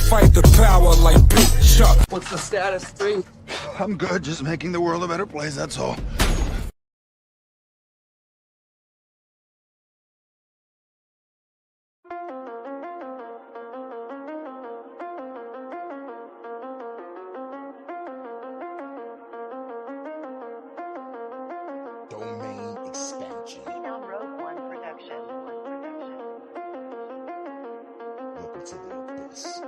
fight the power like Big Chuck. What's the status, 3? I'm good, just making the world a better place, that's all. Domain expansion. Rogue One production. Welcome to the abyss.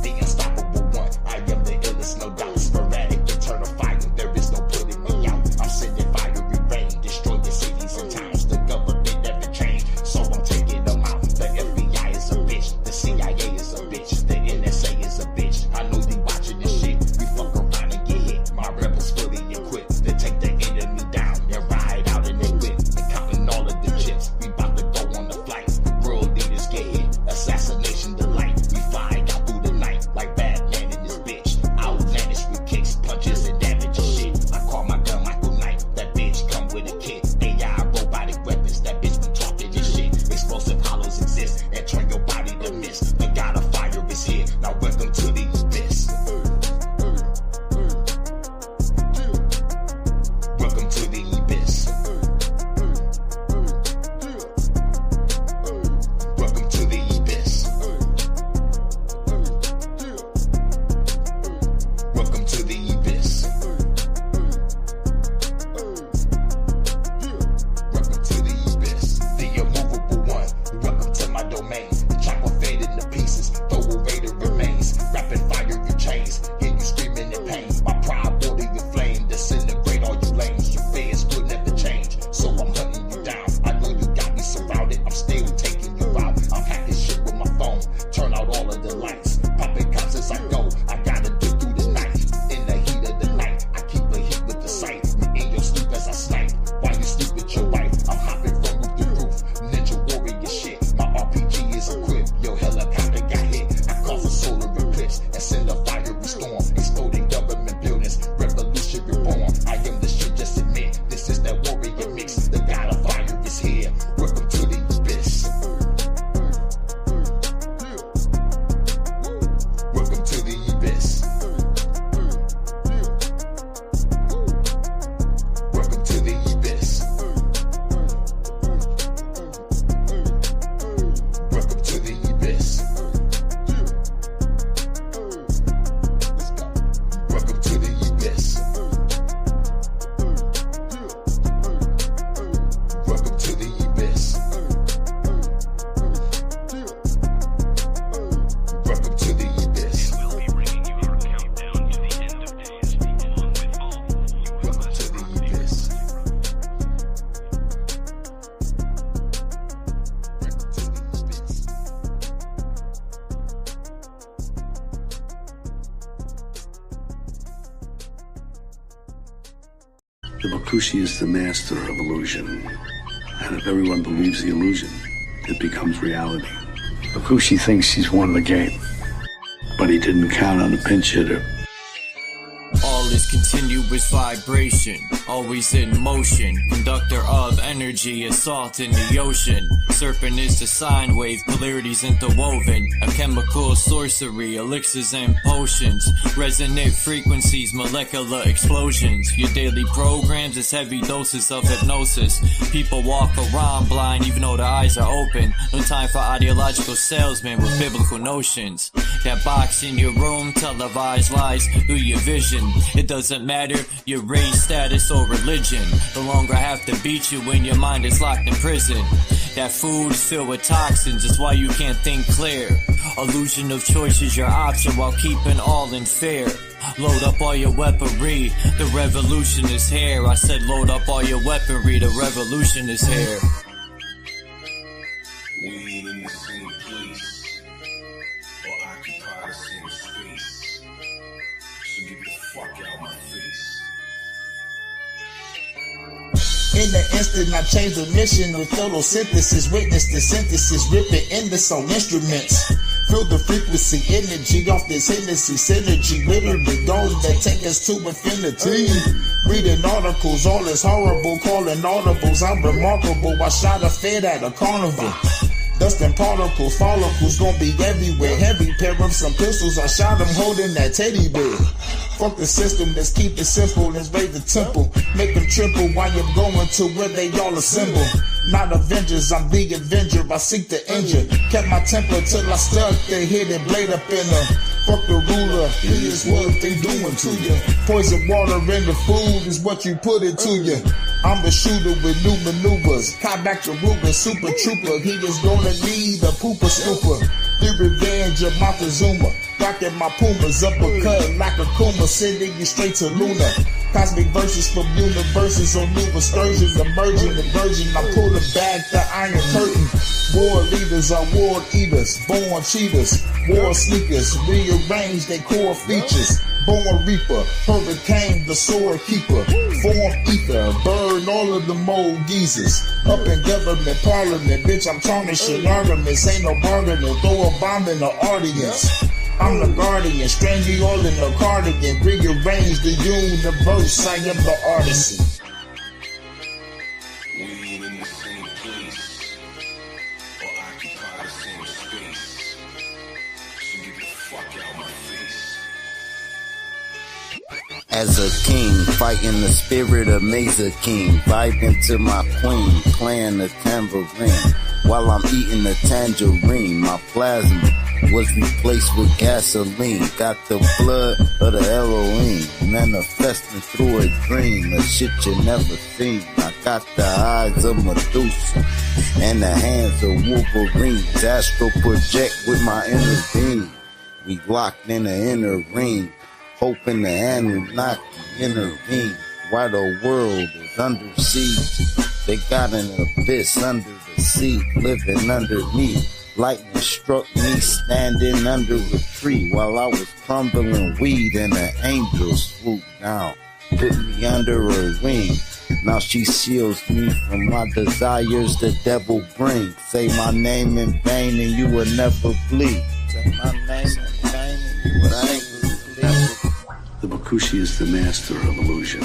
The unstoppable one. I am the illest, no doubt. Sporadic, eternal fire. There is no putting me out. I'm sending fiery rain, destroying cities and towns. The government never changed, so I'm taking them out. The FBI is a bitch. The CIA is a bitch. The NSA is a bitch. I know they watching this shit. We fuck around and get hit. My rebels fully equipped to take the enemy down and ride out in their whip. And counting all of the chips. We about to go on the flight. World leaders get hit. Assassination delight. We fly out through the night like Batman in this bitch. Outlandish with kicks, punches, and damage and shit. I call my gun Michael Knight. That bitch come with a kit. AI robotic weapons. That bitch be talking this shit. Explosive hollows exist and turn your body to mist. The god of fire is here. Now welcome to the abyss. Welcome to the abyss. Welcome to the abyss. Welcome to the abyss. Welcome to the abyss. The immovable one. Welcome to my domain. The chopper fade into pieces. Throw away the remains. Rapid fire your chains. Hear you screaming in pain. My pride water your flame. Disintegrate all you lanes. Your fears will never change. So I'm hunting you down. I know you got me surrounded. I'm still taking you out. I'm hacking shit with my phone. Turn out all of the lights. Popping cops as I go. I gotta get through the night. In the heat of the night. I keep a hit with the sight. Me in your sleep as I snipe. While you sleep with your wife. I'm hopping from roof to roof. Ninja warrior shit. My RPG is equipped. Your helicopter got hit. I cause a solar eclipse and send a fiery storm. Exploding government buildings. Revolution reborn. I am the shit, just admit. This is that warrior mix. The god of fire is here. Welcome to the abyss. Welcome to the abyss. Welcome to the abyss. Welcome to the abyss. Let's go. Welcome to the abyss. Welcome to the abyss. Welcome to the abyss. We'll be bringing you our countdown to the end of days, along with all you Welcome to the abyss. Welcome to the abyss. The Bakushi is the master of illusion, and if everyone believes the illusion, it becomes reality. Bakushi thinks he's won the game, but he didn't count on a pinch hitter. All is continuous vibration, always in motion. Conductor of energy, a salt in the ocean. Serpent is the sine wave, polarities interwoven. A chemical sorcery, elixirs and potions. Resonant frequencies, molecular explosions. Your daily programs is heavy doses of hypnosis. People walk around blind even though their eyes are open. No time for ideological salesmen with biblical notions. That box in your room, televised lies through your vision. It doesn't matter your race, status, or religion. No longer have to beat you when your mind is locked in prison. That food is filled with toxins, it's why you can't think clear. Illusion of choice is your option while keeping all in fear. Load up all your weaponry, the revolution is here. I said load up all your weaponry, the revolution is here. We ain't in the same place, or occupy the same space. So get the fuck out my face. In the instant, I changed the mission with photosynthesis. Witness the synthesis, rip it in the soul instruments. Feel the frequency, energy off this Hennessy, synergy, literally goals that take us to infinity. Reading articles, all is horrible, calling audibles. I'm remarkable, I shot a fed at a carnival. Dust and particles, follicles gon' be everywhere. Heavy pair of some pistols, I shot him holding that teddy bear. Fuck the system, let's keep it simple, let's raise the temple. Make them triple while you're going to where they all assemble. Not Avengers, I'm the Avenger, I seek the injure. Kept my temper till I stuck the hidden blade up in her. Fuck the ruler, here's what they doing to you. Poison water in the food is what you put into you. I'm the shooter with new maneuvers. Caught back the Ruger, super trooper. He is gonna need a pooper scooper. The revenge of Montezuma. Rocking my Pumas, uppercut like a Kuma, sending you straight to Luna. Cosmic verses from universes on new excursions, emerging the virgin. I pull it back the iron curtain. War leaders are war eaters, born cheaters, war sneakers, rearrange their core features. Born reaper, hurricane, the sword keeper, form ether, burn all of the mold geezers. Up in government, parliament, bitch, I'm tarnishing arguments, ain't no bargaining, throw a bomb in the audience. I'm the guardian, strange you all in the cardigan, rearrange the universe, I am the artisan. We ain't in the same place or occupy the same space. So get the fuck out my face. As a king, fighting the spirit of Mesa King, vibing to my queen, playing the tambourine, while I'm eating the tangerine. My plasma was replaced with gasoline, got the blood of the Elohim, manifesting through a dream, a shit you never seen. I got the eyes of Medusa and the hands of Wolverine, astral project with my inner being. We locked in the inner ring, hoping the Anunnaki intervene. While the world is under siege, they got an abyss under the sea, living underneath. Lightning struck me standing under a tree while I was crumbling weed, and an angel swooped down, put me under her wing. Now she shields me from my desires the devil brings. Say my name in vain and you will never bleed. Say my name in vain and you will never bleed. The Bakushi is the master of illusion.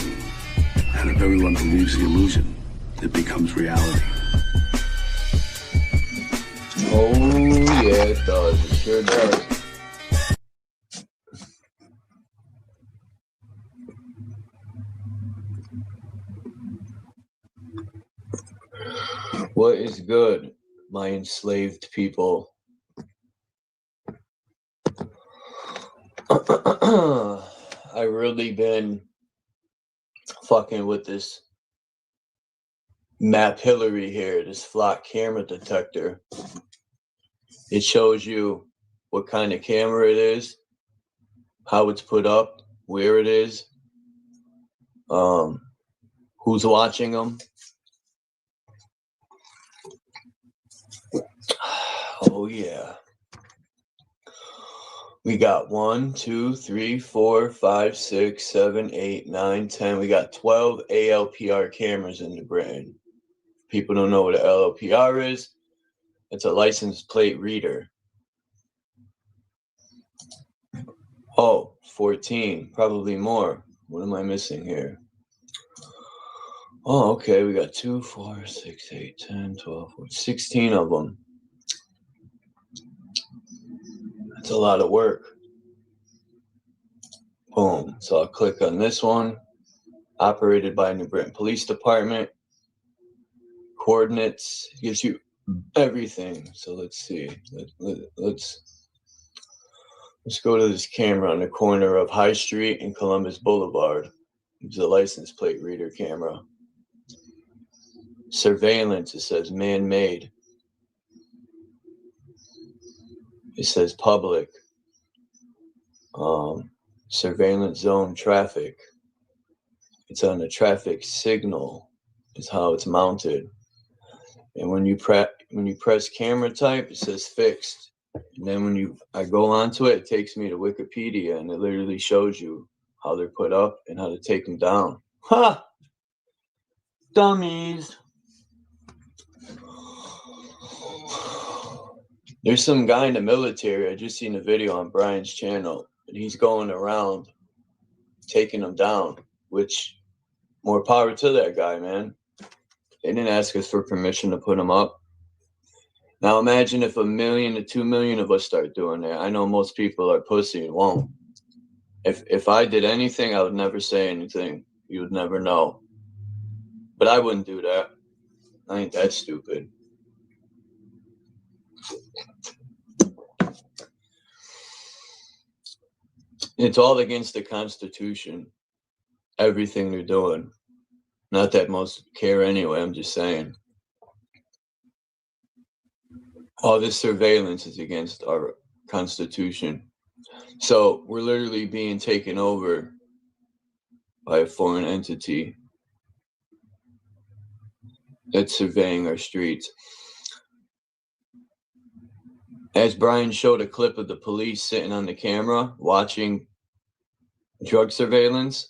And if everyone believes the illusion, it becomes reality. Oh, yeah, it does. It sure does. What is good, my enslaved people? I really been fucking with this Map Hillary here, this flock camera detector. It shows you what kind of camera it is, how it's put up, where it is, who's watching them. Oh yeah. We got 1, 2, 3, 4, 5, 6, 7, 8, 9, 10. We got 12 ALPR cameras in the Britain. People don't know what an LLPR is. It's a license plate reader. Oh, 14, probably more. What am I missing here? Oh, okay, we got 2, 4, 6, 8, 10, 12, 14, 16 of them. That's a lot of work. Boom. So I'll click on this one. Operated by New Britain Police Department. Coordinates. It gives you everything. So let's see. Let's go to this camera on the corner of High Street and Columbus Boulevard. It's a license plate reader camera. Surveillance. It says man-made. It says public. Surveillance zone traffic. It's on a traffic signal is how it's mounted. And when you press camera type, it says fixed. And then when I go onto it, it takes me to Wikipedia, and it literally shows you how they're put up and how to take them down. Ha! Dummies. There's some guy in the military. I just seen a video on Brian's channel, and he's going around taking them down, which more power to that guy, man. They didn't ask us for permission to put them up. Now imagine if 1 million to 2 million of us start doing that. I know most people are pussy and won't. If I did anything, I would never say anything. You would never know. But I wouldn't do that. I ain't that stupid. It's all against the Constitution. Everything they're doing. Not that most care anyway, I'm just saying. All this surveillance is against our Constitution. So we're literally being taken over by a foreign entity that's surveying our streets. As Brian showed a clip of the police sitting on the camera watching drug surveillance,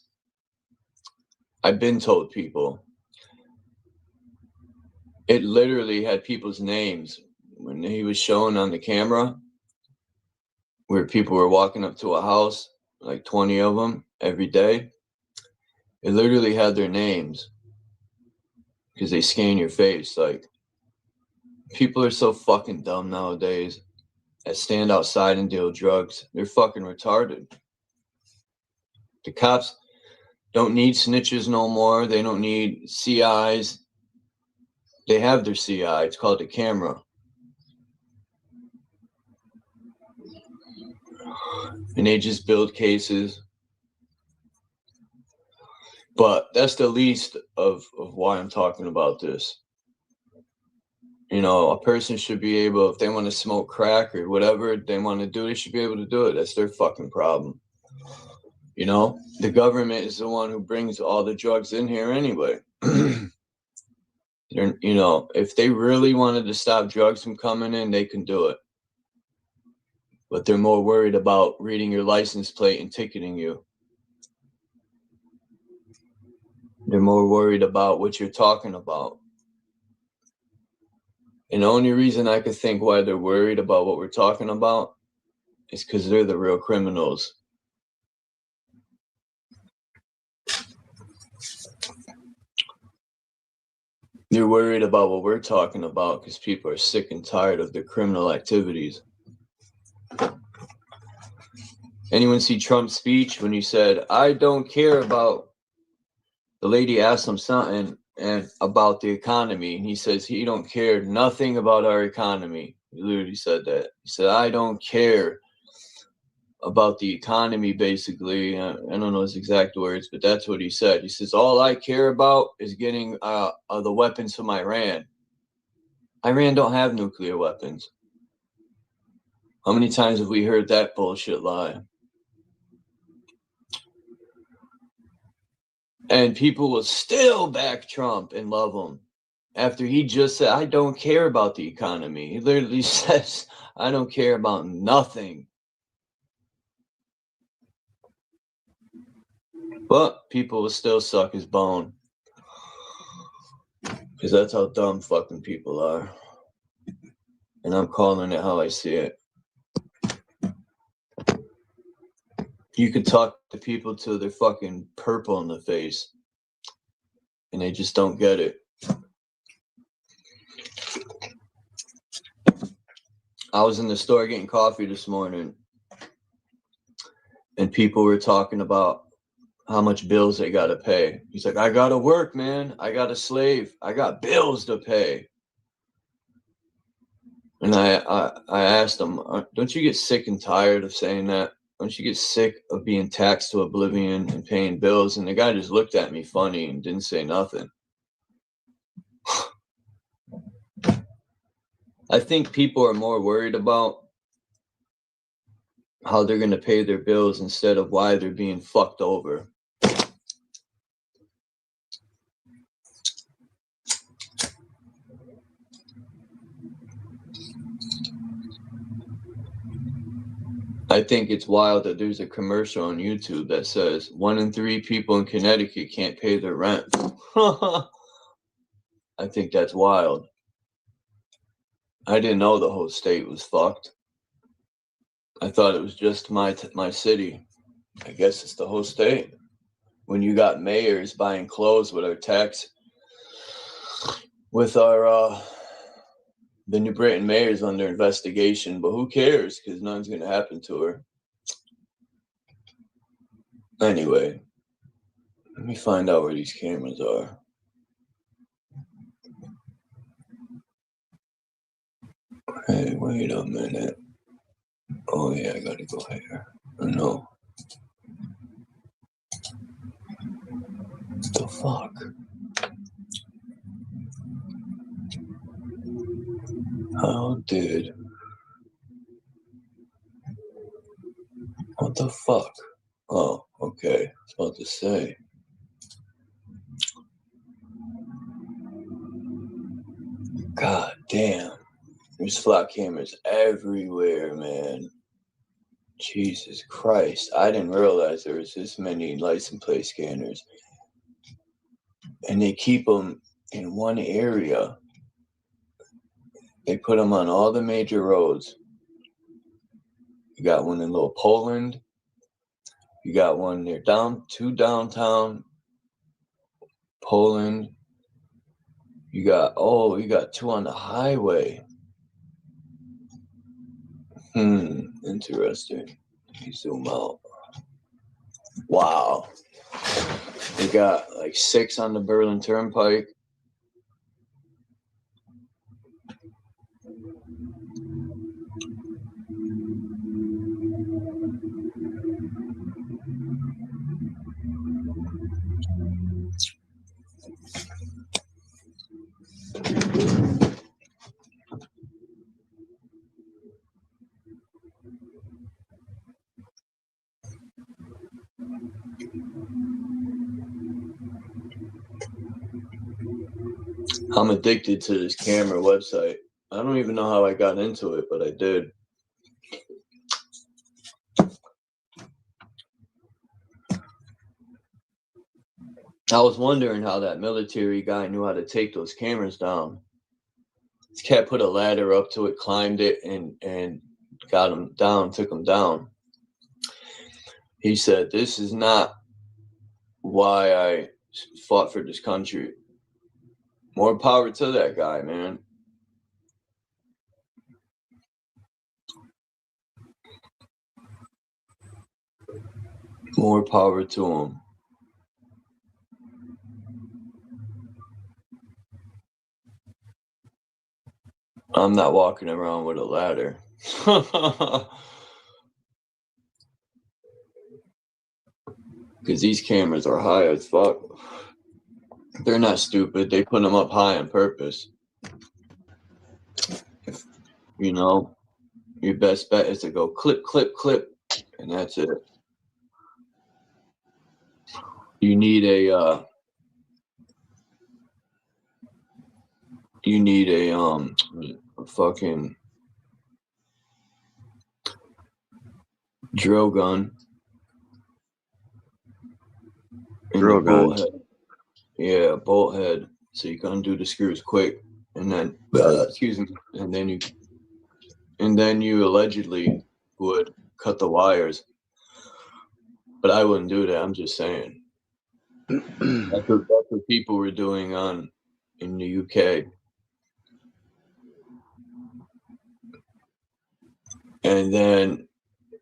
I've been told people. It literally had people's names when he was shown on the camera, where people were walking up to a house, like 20 of them every day. It literally had their names because they scan your face. Like, people are so fucking dumb nowadays that stand outside and deal drugs. They're fucking retarded. The cops don't need snitches no more. They don't need CIs. They have their CI. It's called a camera. And they just build cases. But that's the least of why I'm talking about this. You know, a person should be able, if they want to smoke crack or whatever they want to do, they should be able to do it. That's their fucking problem. You know, the government is the one who brings all the drugs in here anyway. You know, if they really wanted to stop drugs from coming in, they can do it. But they're more worried about reading your license plate and ticketing you. They're more worried about what you're talking about. And the only reason I could think why they're worried about what we're talking about is because they're the real criminals. They're worried about what we're talking about because people are sick and tired of their criminal activities. Anyone see Trump's speech when he said, I don't care about, the lady asked him something and about the economy, and he says he don't care nothing about our economy. He literally said that. He said, I don't care about the economy, basically. I don't know his exact words, but that's what he said. He says, all I care about is getting the weapons from Iran. Iran don't have nuclear weapons. How many times have we heard that bullshit lie? And people will still back Trump and love him after he just said, I don't care about the economy. He literally says, I don't care about nothing. But people will still suck his bone. Because that's how dumb fucking people are. And I'm calling it how I see it. You could talk to people till they're fucking purple in the face. And they just don't get it. I was in the store getting coffee this morning. And people were talking about how much bills they got to pay. He's like, I got to work, man. I got a slave. I got bills to pay. And I asked him, don't you get sick and tired of saying that? Don't you get sick of being taxed to oblivion and paying bills? And the guy just looked at me funny and didn't say nothing. I think people are more worried about how they're going to pay their bills instead of why they're being fucked over. I think it's wild that there's a commercial on YouTube that says 1 in 3 people in Connecticut can't pay their rent. I think that's wild. I didn't know the whole state was fucked. I thought it was just my city. I guess it's the whole state. When you got mayors buying clothes with our tax, with our the New Britain mayor's under investigation, but who cares? Because nothing's gonna happen to her. Anyway, let me find out where these cameras are. Hey, wait a minute. Oh yeah, I gotta go here. No. What the fuck? How did... What the fuck? Oh, okay. I was about to say. God damn. There's flat cameras everywhere, man. Jesus Christ. I didn't realize there was this many license plate scanners. And they keep them in one area. They put them on all the major roads. You got one in Little Poland. You got one near downtown Poland. You got two on the highway. Interesting. Let me zoom out. Wow. They got like 6 on the Berlin Turnpike. I'm addicted to this camera website. I don't even know how I got into it, but I did. I was wondering how that military guy knew how to take those cameras down. This cat put a ladder up to it, climbed it, and got him down, took him down. He said, "This is not why I fought for this country." More power to that guy, man. More power to him. I'm not walking around with a ladder. Because these cameras are high as fuck. They're not stupid. They put them up high on purpose. You know, your best bet is to go clip, clip, clip, and that's it. You need a fucking drill gun. Drill gun. Yeah, bolt head. So you can undo the screws quick, and then excuse me, and then you allegedly would cut the wires. But I wouldn't do that. I'm just saying. That's what people were doing in the UK. And then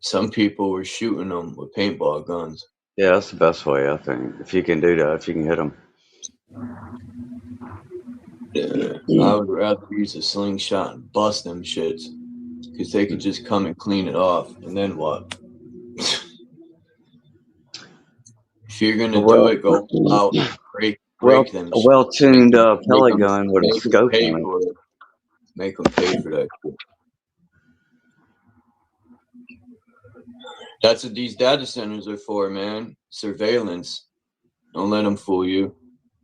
some people were shooting them with paintball guns. Yeah, that's the best way, I think. If you can do that, if you can hit them. Yeah, I would rather use a slingshot and bust them shits, because they could just come and clean it off, and then what? If you're gonna do it, go out, break them. A well-tuned pellet gun with a scope on it. Make them pay for that shit. That's what these data centers are for, man. Surveillance. Don't let them fool you.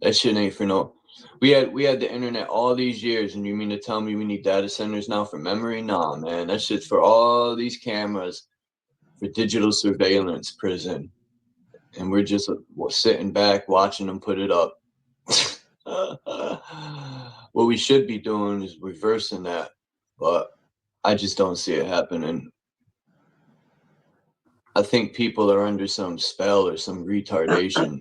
That shit ain't for no. We had the internet all these years, and you mean to tell me we need data centers now for memory? Nah, man. That shit's for all these cameras, for digital surveillance prison. And we're just sitting back watching them put it up. What we should be doing is reversing that. but I just don't see it happening. I think people are under some spell or some retardation.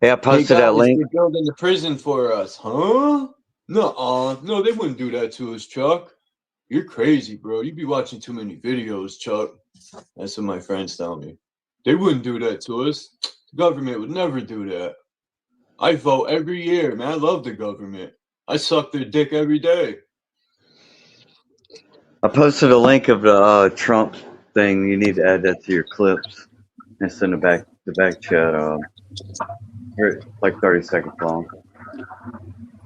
Yeah, I posted that link. They're building the prison for us, huh? No, they wouldn't do that to us, Chuck. You're crazy, bro. You be watching too many videos, Chuck. That's what my friends tell me. They wouldn't do that to us. The government would never do that. I vote every year, man. I love the government. I suck their dick every day. I posted a link of the Trump thing. You need to add that to your clips and send it back the back chat. Like 30 seconds long.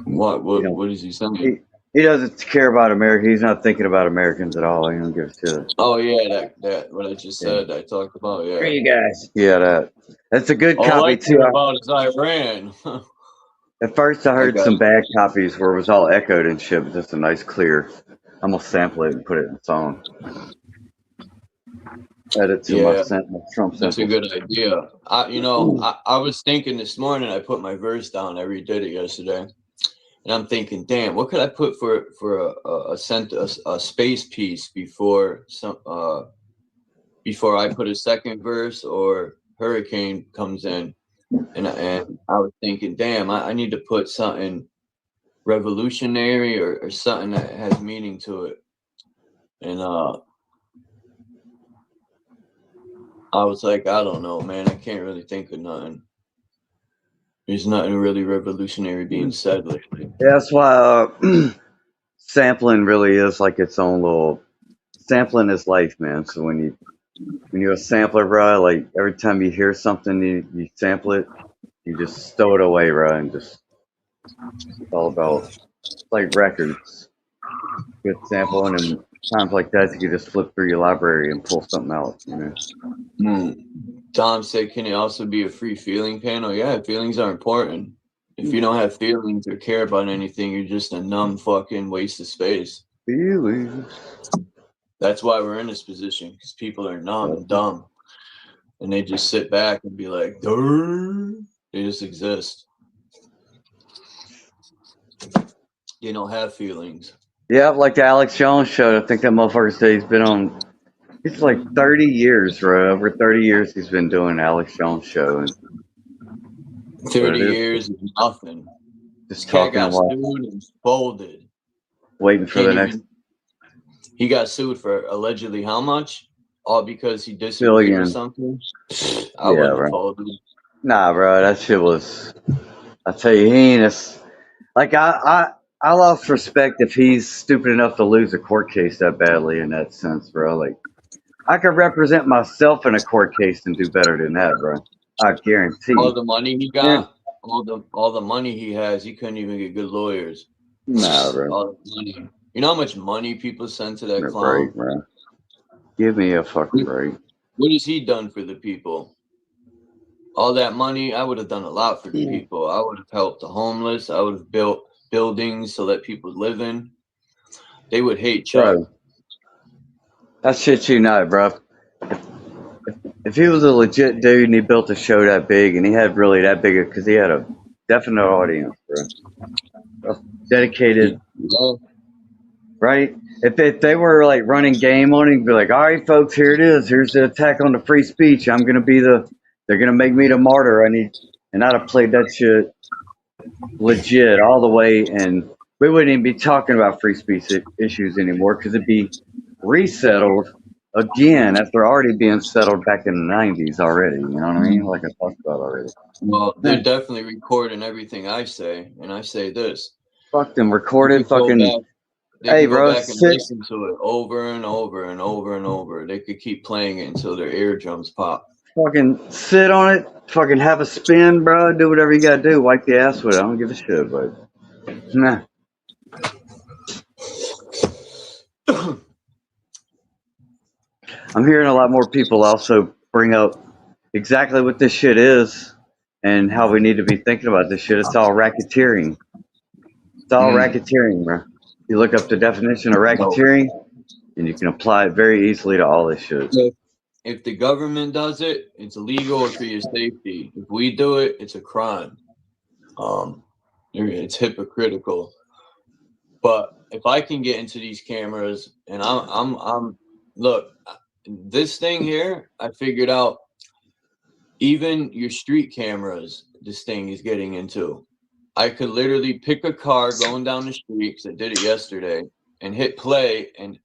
What is he saying? He doesn't care about America. He's not thinking about Americans at all. He don't give a shit. Oh yeah, that what I just said. I talked about. Yeah. Hey, you guys. Yeah, that's a good All copy I too. care about is Iran. At first, I heard some bad copies where it was all echoed and shit, but just a nice clear. I'm gonna sample it and put it in song. Edit to my Trump. That's a good idea. I was thinking this morning. I put my verse down. I redid it yesterday, and I'm thinking, damn, what could I put for a space piece before I put a second verse or Hurricane comes in, and I was thinking, damn, I need to put something revolutionary or something that has meaning to it, and I was like, I don't know, man. I can't really think of nothing. There's nothing really revolutionary being said lately. Yeah, that's why sampling really is like its own little. Sampling is life, man. So when you're a sampler, bro, like every time you hear something, you sample it, you just stow it away, bro, and just it's all about like records. Good sampling and times like that, you can just flip through your library and pull something out, you know. Tom said, can it also be a free feeling panel? Yeah, feelings are important. If you don't have feelings or care about anything, you're just a numb fucking waste of space. Feelings. That's why we're in this position, because people are numb and dumb. And they just sit back and be like, durr. They just exist. They don't have feelings. Yeah, like the Alex Jones show. I think that motherfucker said he's been on. It's like 30 years, bro. Over 30 years he's been doing Alex Jones show. And 30 years is nothing. Just cat talking got sued and folded. Waiting for the next. He got sued for allegedly how much? All because he disagreed with something? I wouldn't have folded. Nah, bro. That shit was. I tell you, he ain't. Like, I lost respect if he's stupid enough to lose a court case that badly in that sense, bro. Like, I could represent myself in a court case and do better than that, bro. I guarantee. All the money he got, all the money he has, he couldn't even get good lawyers. Nah, bro. All the money. You know how much money people send to that clown? Break, bro. Give me a fucking break. What has he done for the people? All that money, I would have done a lot for the people. I would have helped the homeless. I would have built buildings so that people live in. They would hate Chuck. Bro, that shit you know, bro. If he was a legit dude and he built a show that big and he had really that big, because he had a definite audience, bro. Dedicated, right? If they were like running game on it, be like, all right, folks, here it is. Here's the attack on the free speech. I'm gonna be they're gonna make me the martyr. And I'd have played that shit legit all the way, and we wouldn't even be talking about free speech issues anymore because it'd be resettled again after already being settled back in the 90s already. You know what I mean? Like I talked about already. Well, they're definitely recording everything I say, and I say this. Fuck them, recorded fucking. Hey, bro, go back and listen to it over and over and over and over. They could keep playing it until their eardrums pop. Fucking sit on it. Fucking have a spin, bro. Do whatever you gotta do. Wipe the ass with it. I don't give a shit, but nah. I'm hearing a lot more people also bring up exactly what this shit is and how we need to be thinking about this shit. It's all racketeering. It's all racketeering, bro. You look up the definition of racketeering, and you can apply it very easily to all this shit. If the government does it, it's illegal for your safety. If we do it, it's a crime. It's hypocritical. But if I can get into these cameras, and I'm look, this thing here, I figured out. Even your street cameras, this thing is getting into. I could literally pick a car going down the street, because I did it yesterday, and hit play, and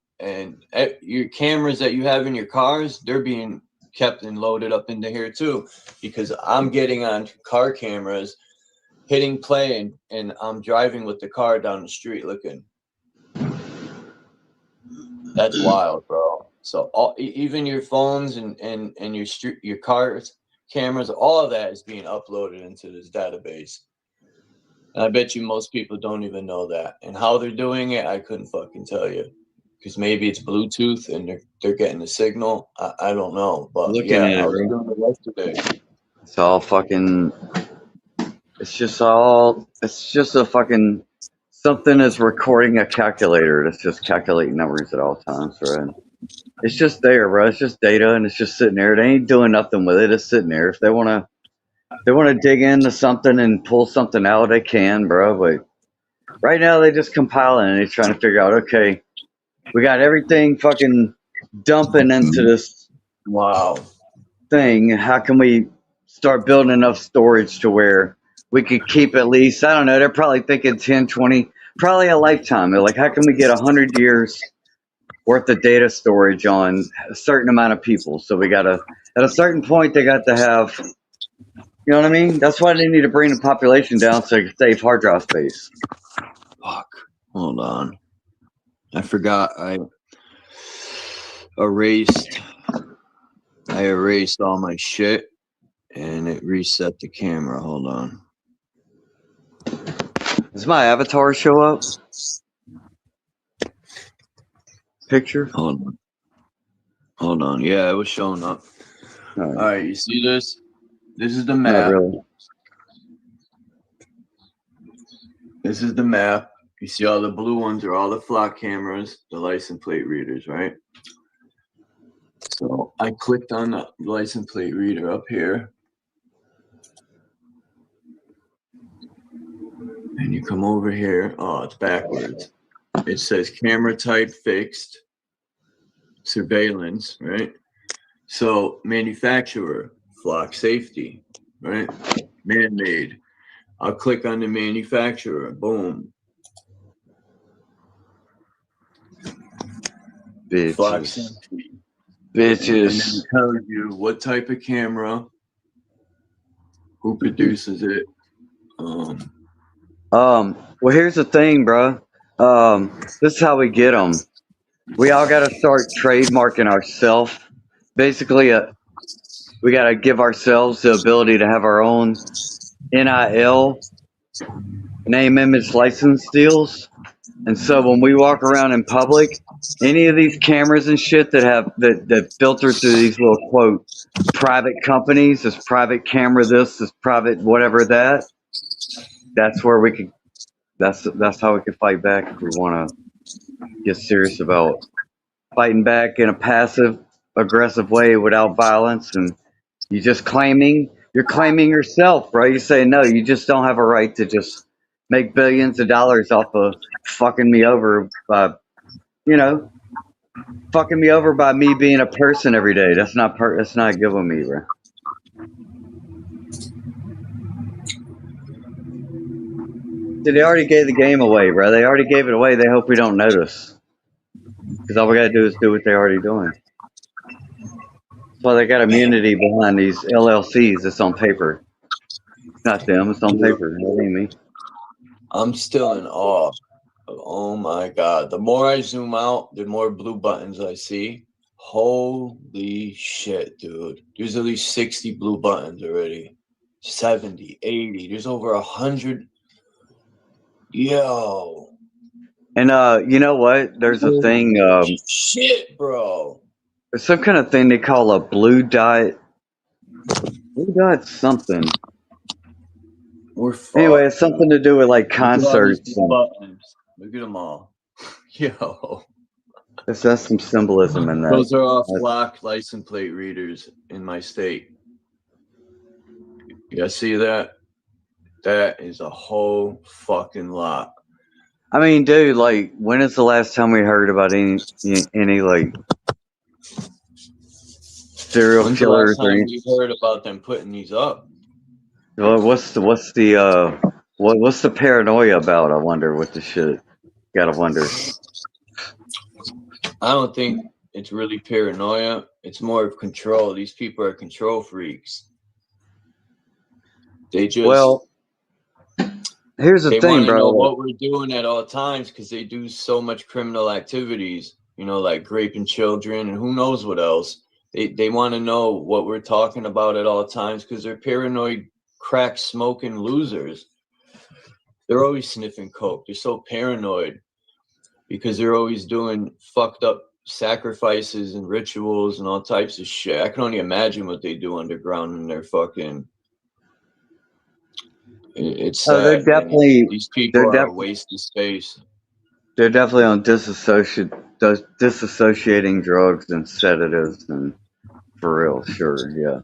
your cameras that you have in your cars, they're being kept and loaded up into here too, because I'm getting on car cameras, hitting play, and I'm driving with the car down the street looking. That's wild, bro. So even your phones and your cars, cameras, all of that is being uploaded into this database. And I bet you most people don't even know that. And how they're doing it, I couldn't fucking tell you. Because maybe it's Bluetooth and they're getting the signal. I don't know. But Looking yeah, at it, I was bro. doing it yesterday. It's all fucking. It's just a fucking. Something is recording a calculator that's just calculating numbers at all times, right? It's just there, bro. It's just data, and it's just sitting there. They ain't doing nothing with it. It's sitting there. If they wanna dig into something and pull something out, they can, bro. But right now, they just compiling and they're trying to figure out. Okay, we got everything fucking dumping into this thing. How can we start building enough storage to where we could keep at least, I don't know, they're probably thinking 10, 20, probably a lifetime. They're like, how can we get 100 years worth of data storage on a certain amount of people? So we got to, at a certain point, they got to have, you know what I mean? That's why they need to bring the population down so they can save hard drive space. Fuck. Hold on. I forgot I erased all my shit and it reset the camera. Hold on. Does my avatar show up? Picture? Hold on. Yeah, it was showing up. All right, you see this? This is the map. Not really. This is the map. You see all the blue ones are all the flock cameras, the license plate readers, right? So I clicked on the license plate reader up here. And you come over here. Oh, it's backwards. It says camera type fixed, surveillance, right? So manufacturer, flock safety, right? Man-made. I'll click on the manufacturer. Boom. Bitches. Flock safety. Bitches. And then it tells you what type of camera, who produces it. Well, here's the thing, bro. This is how we get them. We all got to start trademarking ourselves. Basically, we got to give ourselves the ability to have our own NIL, name, image, license deals. And so when we walk around in public, any of these cameras and shit that filter through these little quote private companies, this private camera, this private whatever that. That's where we could. That's how we can fight back if we want to get serious about fighting back in a passive, aggressive way without violence. And you're claiming yourself, bro. You say no, you just don't have a right to just make billions of dollars off of fucking me over by, fucking me over by me being a person every day. That's not good with me, bro. See, they already gave the game away, bro. They already gave it away. They hope we don't notice. Because all we got to do is do what they're already doing. That's why they got immunity behind these LLCs. It's on paper. It's not them. It's on paper. It ain't me. I'm still in awe. Oh my God. The more I zoom out, the more blue buttons I see. Holy shit, dude. There's at least 60 blue buttons already. 70, 80. There's over 100. Yo. And you know what? There's a thing. Shit, bro. There's some kind of thing they call a blue dot. Blue dot something. Anyway, it's something to do with like concerts. Look at them all. Yo. That's some symbolism in that. Those are all flock license plate readers in my state. You guys see that? That is a whole fucking lot. I mean, dude, like, when is the last time we heard about any like serial When's the last killers or time any? we heard about them putting these up? Well, what's the paranoia about? I wonder what the shit. Gotta wonder. I don't think it's really paranoia. It's more of control. These people are control freaks. They just Well, here's the they thing, want to know bro. what we're doing at all times because they do so much criminal activities. You know, like raping children and who knows what else. They want to know what we're talking about at all times because they're paranoid, crack smoking losers. They're always sniffing coke. They're so paranoid because they're always doing fucked up sacrifices and rituals and all types of shit. I can only imagine what they do underground in their fucking. It's Oh, sad. These people are a waste of space. They're definitely on disassociating drugs and sedatives and for real, sure, yeah.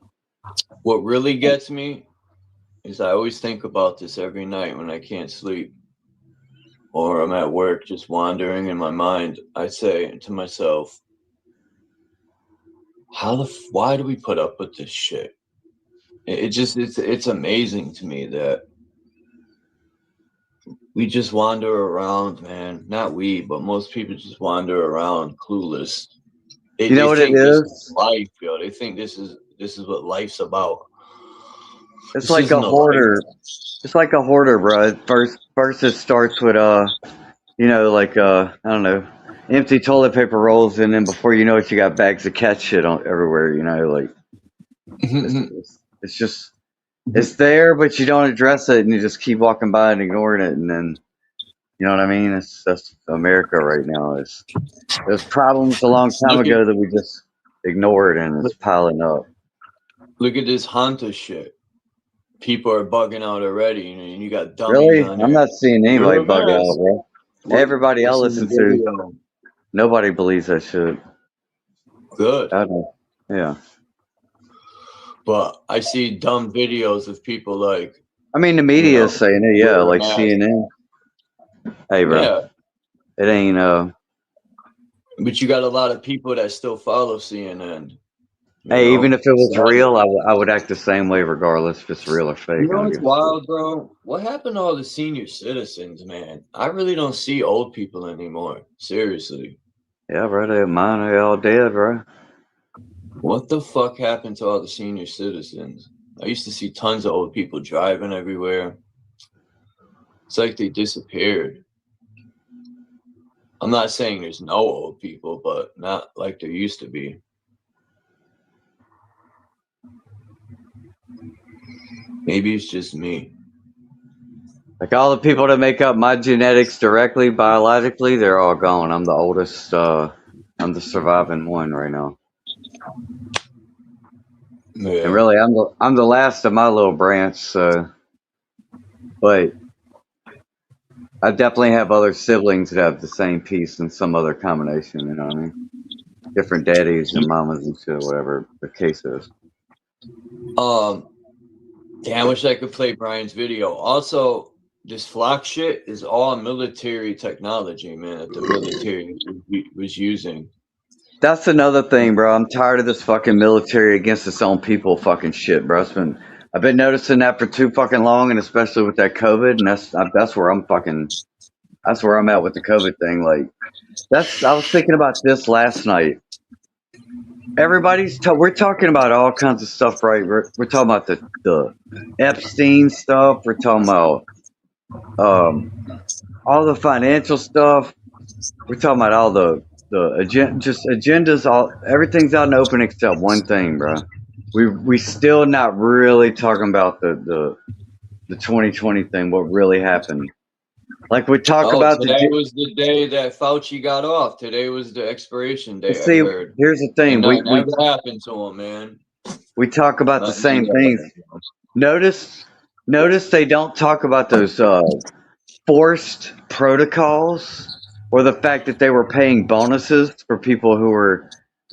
What really gets me is I always think about this every night when I can't sleep or I'm at work just wandering in my mind. I say to myself, why do we put up with this shit? It's amazing to me that we just wander around, man. Not we, but most people just wander around clueless. You know what it This is? is life, yo. They think this is what life's about. It's like a hoarder. It's like a hoarder, bro. First it starts with you know, like I don't know, empty toilet paper rolls, and then before you know it, you got bags of cat shit on everywhere. You know, like it's just it's there, but you don't address it, and you just keep walking by and ignoring it, and then you know what I mean? That's America right now. There's problems a long time ago that we just ignored, and it's piling up. Look at this Hunter shit. People are bugging out already, you know, and you got dummies Really? on I'm there. not seeing anybody bug out, bro. Everybody I listen to, nobody believes that shit. Good. I don't. Yeah. But I see dumb videos of people like. I mean, the media is saying it, yeah, like CNN. Hey, bro. Yeah. It ain't. But you got a lot of people that still follow CNN. Hey, even if it was real, I would act the same way regardless if it's real or fake. You know what's wild, bro? What happened to all the senior citizens, man? I really don't see old people anymore. Seriously. Yeah, bro. They're all dead, bro. What the fuck happened to all the senior citizens? I used to see tons of old people driving everywhere. It's like they disappeared. I'm not saying there's no old people, but not like there used to be. Maybe it's just me. Like all the people that make up my genetics directly, biologically, they're all gone. I'm the oldest. I'm the surviving one right now. Yeah. And really, I'm the last of my little branch. So, but I definitely have other siblings that have the same piece in some other combination. You know what I mean? Different daddies and mamas and shit, whatever the case is. Yeah, I wish I could play Brian's video. Also, this flock shit is all military technology, man, that the military was using. That's another thing, bro. I'm tired of this fucking military against its own people fucking shit, bro. I've been noticing that for too fucking long, and especially with that COVID, and that's where I'm at with the COVID thing. Like, I was thinking about this last night. We're talking about all kinds of stuff, right? We're talking about the Epstein stuff. We're talking about all the financial stuff. We're talking about all the agendas. Everything's out and open except one thing, bro. We still not really talking about the 2020 thing. What really happened? Like we talk about today was the day that Fauci got off. Today was the expiration day. See, here's the thing. We never happened to him, man. We talk about the same things. Notice they don't talk about those forced protocols or the fact that they were paying bonuses for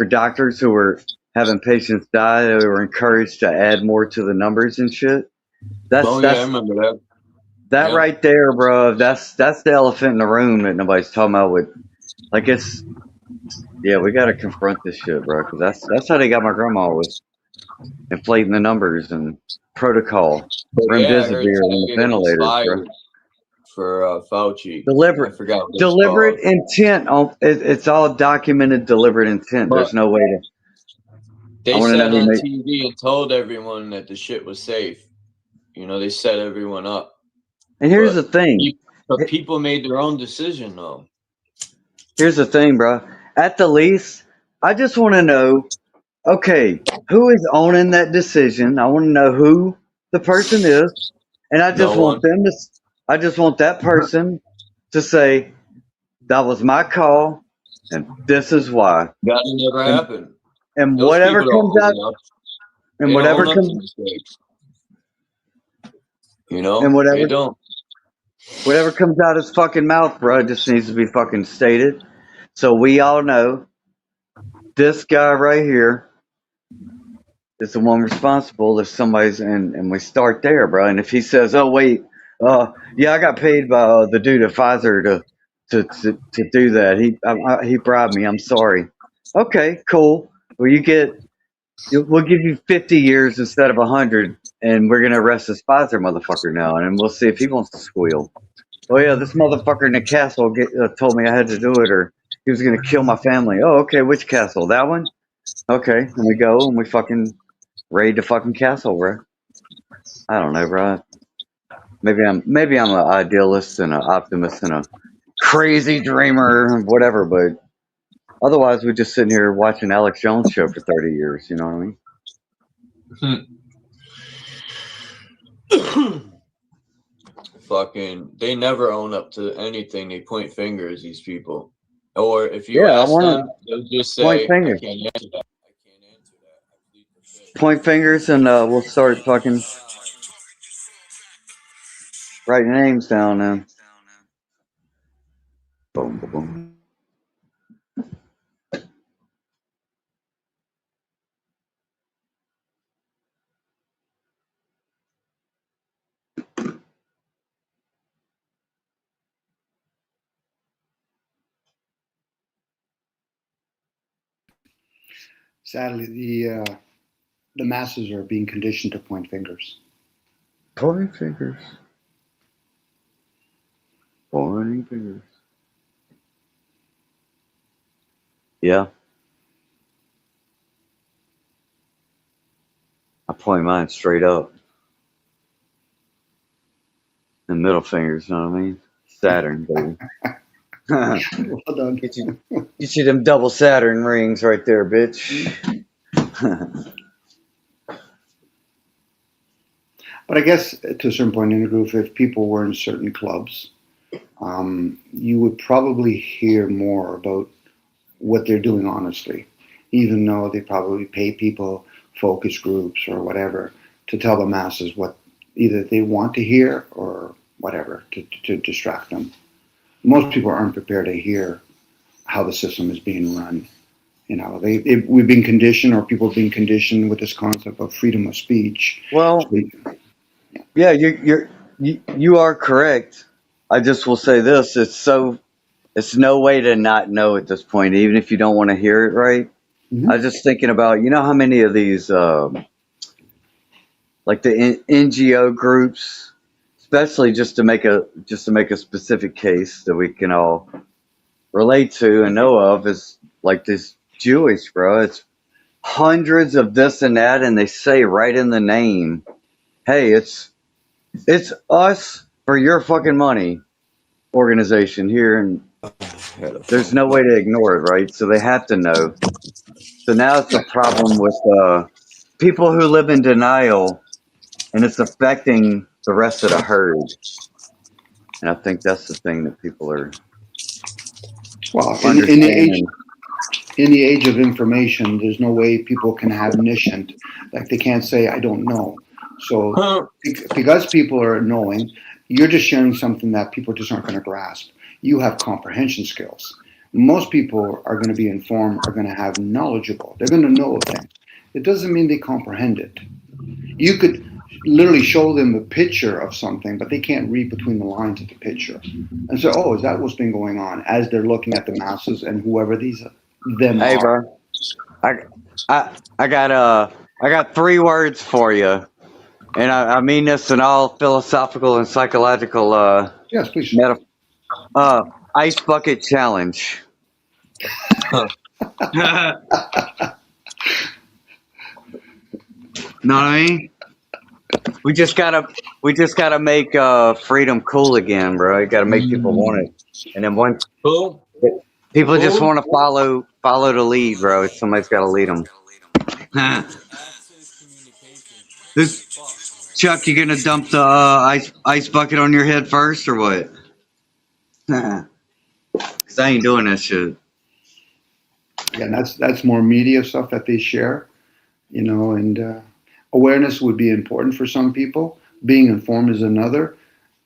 doctors who were having patients die. They were encouraged to add more to the numbers and shit. I remember that. That Yeah. right there, bro. That's the elephant in the room that nobody's talking about. With like it's yeah, we got to confront this shit, bro. Because that's how they got my grandma with inflating the numbers and protocol, But yeah, I heard remdesivir on the Thnking was ventilators, bro. fired for Fauci. I Deliberate, forgot what it's deliberate called. intent. It's all documented. Deliberate intent. But There's no way to. I they want to know sat who on made. TV and told everyone that the shit was safe. You know, they set everyone up. And here's the But thing. but people made their own decision, though. Here's the thing, bro. At the least, I just want to know. Okay, who is owning that decision? I want to know who the person is, and I just No one. want them to. I just want that person to say that was my call, and this is why. That never happened. And Those whatever people don't comes out, own up. and They don't whatever own up to comes, mistakes. You know, and they don't. whatever comes out his fucking mouth, bro, it just needs to be fucking stated, so we all know this guy right here is the one responsible if somebody's and we start there, bro. And if he says, "Oh wait, yeah, I got paid by the dude at Pfizer to do that. He bribed me. I'm sorry." Okay, cool. Well, we'll give you 50 years instead of 100, and we're gonna arrest this Pfizer motherfucker now, and we'll see if he wants to squeal. Oh yeah, this motherfucker in the castle told me I had to do it, or he was gonna kill my family. Oh, okay, which castle? That one? Okay, and we go and we fucking raid the fucking castle, bro. I don't know, bro. Maybe I'm an idealist and an optimist and a crazy dreamer, whatever. But otherwise, we're just sitting here watching Alex Jones show for 30 years. You know what I mean? Fucking, they never own up to anything. They point fingers. These people, or if you Yeah, I ask want them, to they'll just point say, "I fingers. can't answer that. I can't answer that. I plead the fifth." Point fingers, and we'll start fucking writing names down. And boom, boom, boom. Sadly, the masses are being conditioned to point fingers. Pointing fingers. Pointing fingers. Yeah. I point mine straight up. And middle fingers, you know what I mean? Saturn, baby. Well done. You see them double Saturn rings right there, bitch. But I guess to a certain point in the group, if people were in certain clubs, you would probably hear more about what they're doing honestly, even though they probably pay people, focus groups or whatever, to tell the masses what either they want to hear or whatever to distract them. Most people aren't prepared to hear how the system is being run. You know, we've been conditioned, or people have been conditioned with this concept of freedom of speech. Well, yeah, you are correct. I just will say this: it's no way to not know at this point, even if you don't want to hear it, right? Mm-hmm. I was just thinking about, you know, how many of these like the NGO groups, especially just to make a specific case that we can all relate to and know of, is like this Jewish, bro. It's hundreds of this and that, and they say right in the name, hey, it's us for your fucking money organization here, and there's no way to ignore it, right? So they have to know. So now it's a problem with people who live in denial, and it's affecting the rest of the herd. And I think that's the thing that people are in the age of information, there's no way people can have omniscient. Like, they can't say, I don't know. So because people are knowing, you're just sharing something that people just aren't going to grasp. You have comprehension skills. Most people are going to be informed, are going to have knowledgeable. They're going to know things. It doesn't mean they comprehend it. You could literally show them a picture of something, but they can't read between the lines of the picture. And so, oh, is that what's been going on as they're looking at the masses and whoever them Hey, are? bro. I got 3 words for you, and I mean this in all philosophical and psychological Yes, please. ice bucket challenge. Know what I mean? We just gotta make freedom cool again, bro. You gotta make people want it, and then once people just want to follow the lead, bro. Somebody's gotta lead them. Chuck, you gonna dump the ice bucket on your head first, or what? Cause I ain't doing that shit. Yeah, that's more media stuff that they share, you know, and awareness would be important for some people. Being informed is another,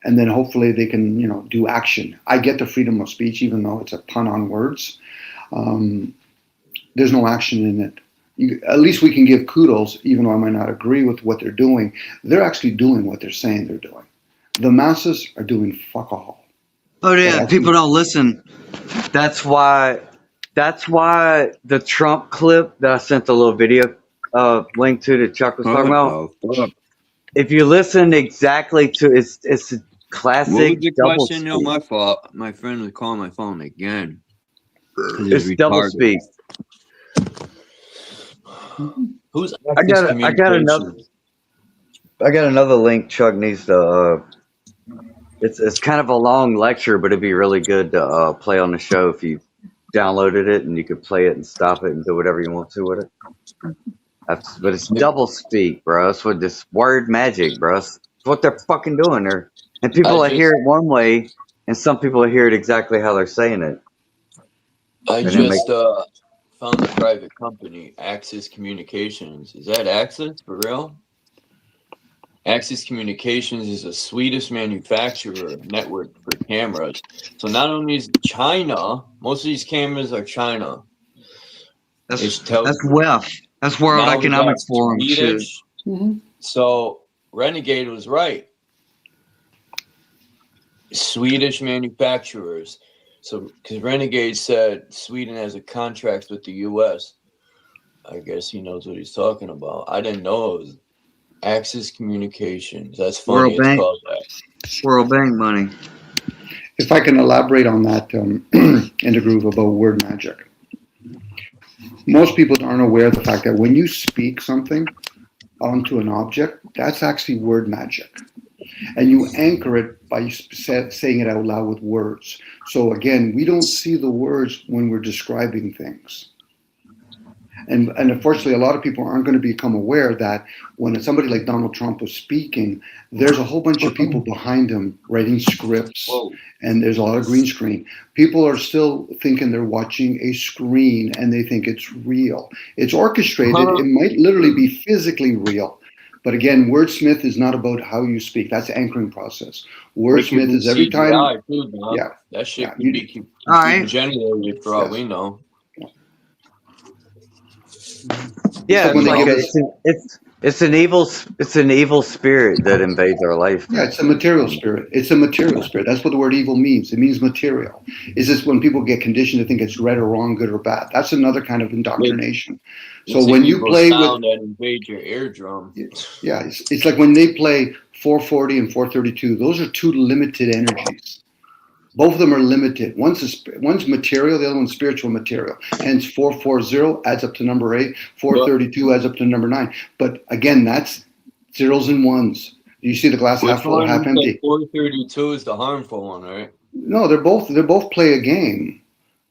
and then hopefully they can, you know, do action. I get the freedom of speech, even though it's a pun on words. There's no action in it. At least we can give kudos, even though I might not agree with what they're doing. They're actually doing what they're saying they're doing. The masses are doing fuck all. Oh yeah, people don't listen. That's why the Trump clip that I sent the little video link to that Chuck was talking about. If you listen exactly to it's a classic. What was the double question? speak. No, my fault. My friend was calling my phone again. It's double speak. Who's I got another link Chuck needs to it's kind of a long lecture, but it'd be really good to play on the show if you downloaded it, and you could play it and stop it and do whatever you want to with it. But it's double speak, bro. It's what this word magic, bro. It's what they're fucking doing there. And people hear it one way, and some people hear it exactly how they're saying it. I just found a private company, Axis Communications. Is that Axis for real? Axis Communications is a Swedish manufacturer network for cameras. So not only is China, most of these cameras are China. That's WEF. That's World Economic Forum shit. So Renegade was right. Swedish manufacturers. So because Renegade said Sweden has a contract with the U.S. I guess he knows what he's talking about. I didn't know it was Axis Communications. That's funny. World Bank. Called that. World Bank money. If I can elaborate on that in the groove about word magic. Most people aren't aware of the fact that when you speak something onto an object, that's actually word magic. And you anchor it by saying it out loud with words. So again, we don't see the words when we're describing things. And unfortunately, a lot of people aren't going to become aware that when somebody like Donald Trump was speaking, there's a whole bunch of people behind him writing scripts, and there's a lot of green screen. People are still thinking they're watching a screen, and they think it's real. It's orchestrated. It might literally be physically real. But again, wordsmith is not about how you speak. That's the anchoring process. Wordsmith is every time. Yeah, that shit can be generated for all we know. Yeah, it's an evil spirit that invades our life. Yeah, it's a material spirit. It's a material spirit. That's what the word evil means. It means material. Is this when people get conditioned to think it's right or wrong, good or bad? That's another kind of indoctrination. So when you play with that invade your eardrum. Yeah, it's like when they play 440 and 432. Those are two limited energies. Both of them are limited. One's material, the other one's spiritual material. Hence, 440 adds up to number 8. 432 adds up to number 9. But again, that's zeros and ones. You see the glass half full or half empty. 432 is the harmful one, right? No, they're both play a game.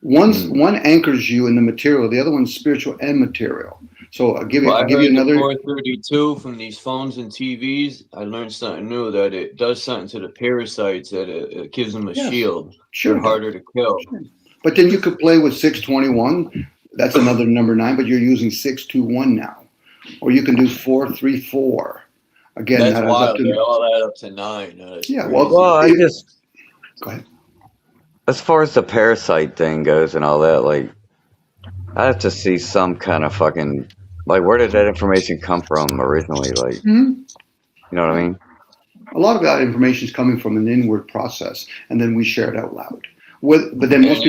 One anchors you in the material. The other one's spiritual and material. So I'll give you another 432 from these phones and TVs. I learned something new, that it does something to the parasites, that it gives them a shield. Sure. They're harder to kill. Sure. But then you could play with 621. That's another number 9, but you're using 621 now. Or you can do 434. Again, that's that wild. Up to, they all add up to 9. Yeah, well, I just go ahead. As far as the parasite thing goes and all that, like, I have to see some kind of fucking, like, where did that information come from originally? Like, You know what I mean? A lot of that information is coming from an inward process, and then we share it out loud. But then most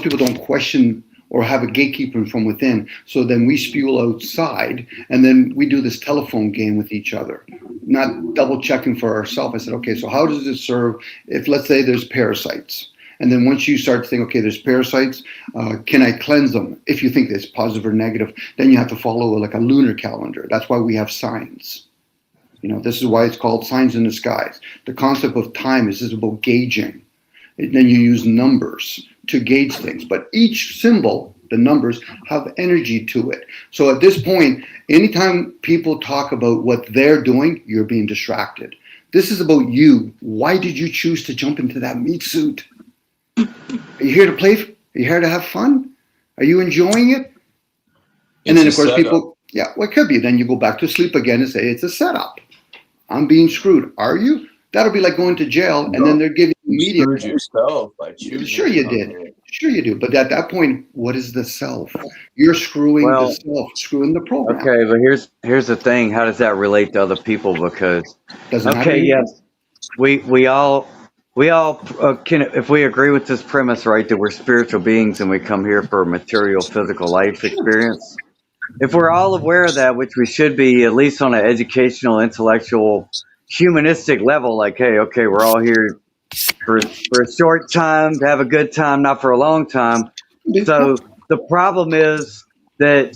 people don't question or have a gatekeeper from within. So then we spew outside, and then we do this telephone game with each other, not double checking for ourselves. I said, okay, so how does it serve if, let's say, there's parasites? And then once you start to think, okay, there's parasites, can I cleanse them? If you think it's positive or negative, then you have to follow like a lunar calendar. That's why we have signs. You know, this is why it's called signs in the skies. The concept of time is just about gauging. And then you use numbers to gauge things. But each symbol, the numbers, have energy to it. So at this point, anytime people talk about what they're doing, you're being distracted. This is about you. Why did you choose to jump into that meat suit? Are you here to play? Are you here to have fun? Are you enjoying it? And then, of course, people, yeah, well, it could be. Then you go back to sleep again and say, it's a setup. I'm being screwed. Are you? That'll be like going to jail, and then they're giving you media. Screwed yourself by choosing. Sure you did. Sure you do. But at that point, what is the self? You're screwing the self, screwing the program. Okay, but here's the thing. How does that relate to other people? Because yes, we all can, if we agree with this premise, right, that we're spiritual beings and we come here for a material physical life experience. If we're all aware of that, which we should be, at least on an educational, intellectual, humanistic level, like, hey, okay, we're all here for a short time to have a good time, not for a long time. So the problem is that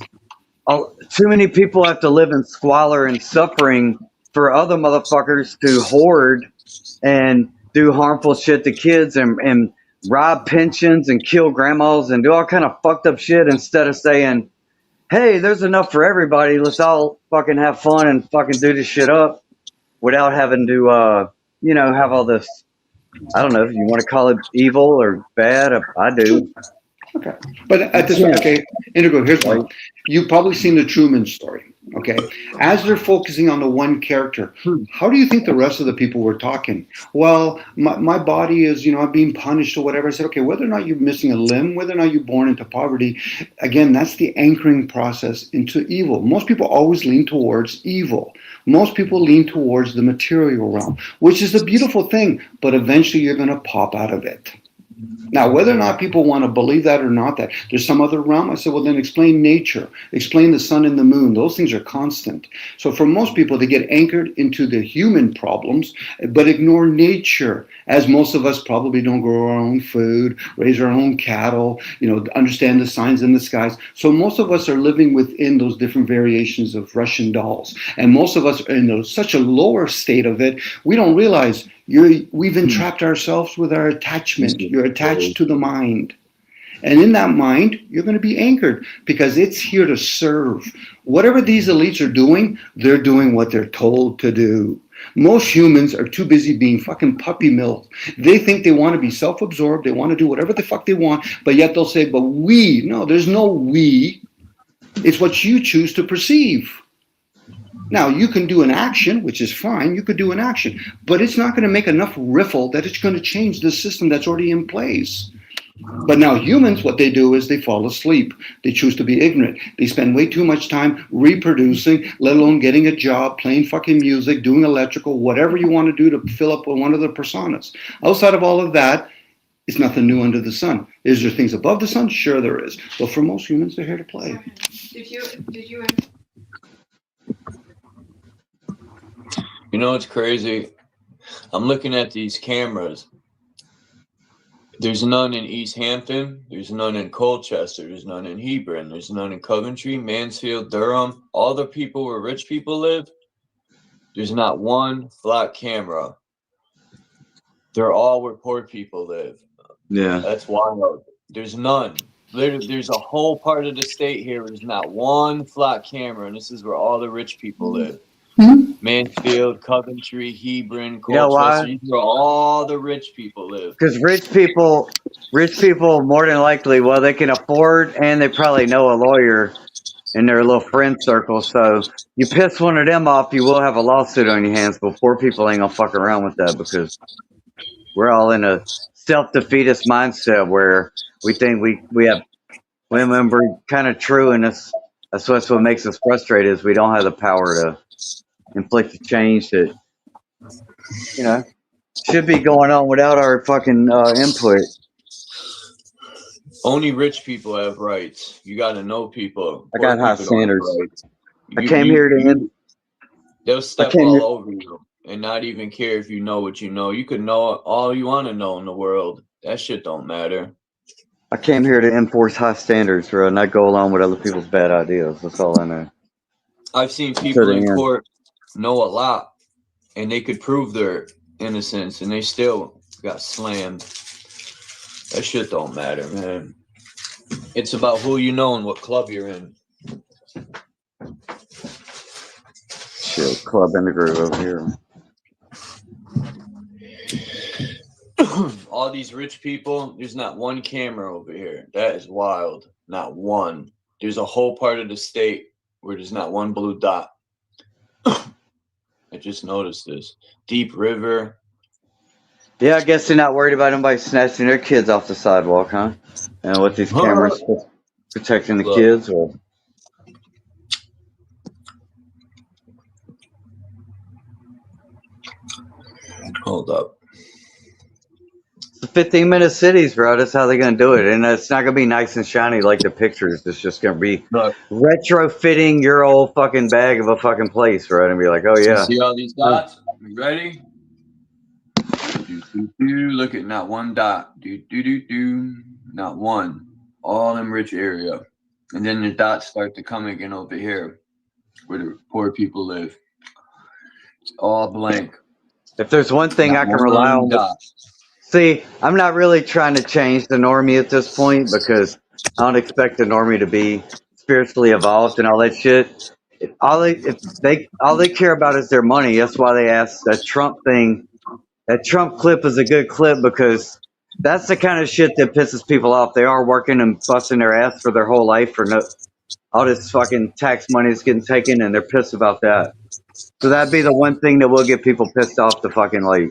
too many people have to live in squalor and suffering for other motherfuckers to hoard and do harmful shit to kids and rob pensions and kill grandmas and do all kind of fucked up shit instead of saying, hey, there's enough for everybody. Let's all fucking have fun and fucking do this shit up without having to, have all this. I don't know if you want to call it evil or bad. I do. Okay. But at this point, okay, Indigo, here's one. You've probably seen the Truman Story, okay? As they're focusing on the one character, how do you think the rest of the people were talking? Well, my body is, I'm being punished or whatever. I said, okay, whether or not you're missing a limb, whether or not you're born into poverty, again, that's the anchoring process into evil. Most people always lean towards evil. Most people lean towards the material realm, which is a beautiful thing, but eventually you're going to pop out of it. Now, whether or not people want to believe that or not, that there's some other realm, I said, well, then explain nature, explain the sun and the moon. Those things are constant. So for most people, they get anchored into the human problems, but ignore nature, as most of us probably don't grow our own food, raise our own cattle, understand the signs in the skies. So most of us are living within those different variations of Russian dolls. And most of us are in such a lower state of it, we don't realize we've entrapped ourselves with our attachment. You're attached to the mind. And in that mind, you're going to be anchored because it's here to serve. Whatever these elites are doing, they're doing what they're told to do. Most humans are too busy being fucking puppy milled. They think they want to be self-absorbed. They want to do whatever the fuck they want. But yet they'll say, but we. No, there's no we. It's what you choose to perceive. Now, you can do an action, which is fine. You could do an action, but it's not going to make enough riffle that it's going to change the system that's already in place. But now humans, what they do is they fall asleep. They choose to be ignorant. They spend way too much time reproducing, let alone getting a job, playing fucking music, doing electrical, whatever you want to do to fill up one of the personas. Outside of all of that, it's nothing new under the sun. Is there things above the sun? Sure there is. But for most humans, they're here to play. Did you It's crazy. I'm looking at these cameras. There's none in East Hampton. There's none in Colchester. There's none in Hebron. There's none in Coventry, Mansfield, Durham. All the people where rich people live, there's not one flat camera. They're all where poor people live. Yeah. That's wild. There's none. There's a whole part of the state here where there's not one flat camera, and this is where all the rich people live. Mansfield, Coventry, Hebron, Colchester. These are all the rich people live. Because rich people more than likely, well, they can afford and they probably know a lawyer in their little friend circle. So you piss one of them off, you will have a lawsuit on your hands. But poor people ain't gonna fuck around with that because we're all in a self-defeatist mindset where we think we have when we're kind of true, and that's what makes us frustrated is we don't have the power to inflict a change that, you know, should be going on without our fucking input. Only rich people have rights. You got to know people. I got Poor high people don't have standards. rights. I came here to They'll I step came all here. over you and not even care if you know what you know. You could know all you want to know in the world. That shit don't matter. I came here to enforce high standards, bro, and not go along with other people's bad ideas. That's all I know. I've seen To people the in end. court know a lot, and they could prove their innocence, and they still got slammed. That shit don't matter, man. It's about who you know and what club you're in. Shit, Club in the Groove over here. All these rich people, there's not one camera over here. That is wild. Not one. There's a whole part of the state where there's not one blue dot. I just noticed this. Deep River. Yeah, I guess they're not worried about anybody snatching their kids off the sidewalk, huh? And with these cameras protecting the Look. kids, or Hold up. the 15-minute cities, bro. That's how they're gonna do it, and it's not gonna be nice and shiny like the pictures. It's just gonna be Look. retrofitting your old fucking bag of a fucking place, right? And be like, oh You yeah. see all these dots? You ready? Look at not one dot. Not one. All in rich area. And then the dots start to come again over here where the poor people live. It's all blank. If there's one thing Not I can one rely on, dot. see, I'm not really trying to change the normie at this point because I don't expect the normie to be spiritually evolved and all that shit. All they care about is their money. That's why they asked that Trump thing. That Trump clip is a good clip because that's the kind of shit that pisses people off. They are working and busting their ass for their whole life for no all this fucking tax money is getting taken, and they're pissed about that. So that'd be the one thing that will get people pissed off to fucking like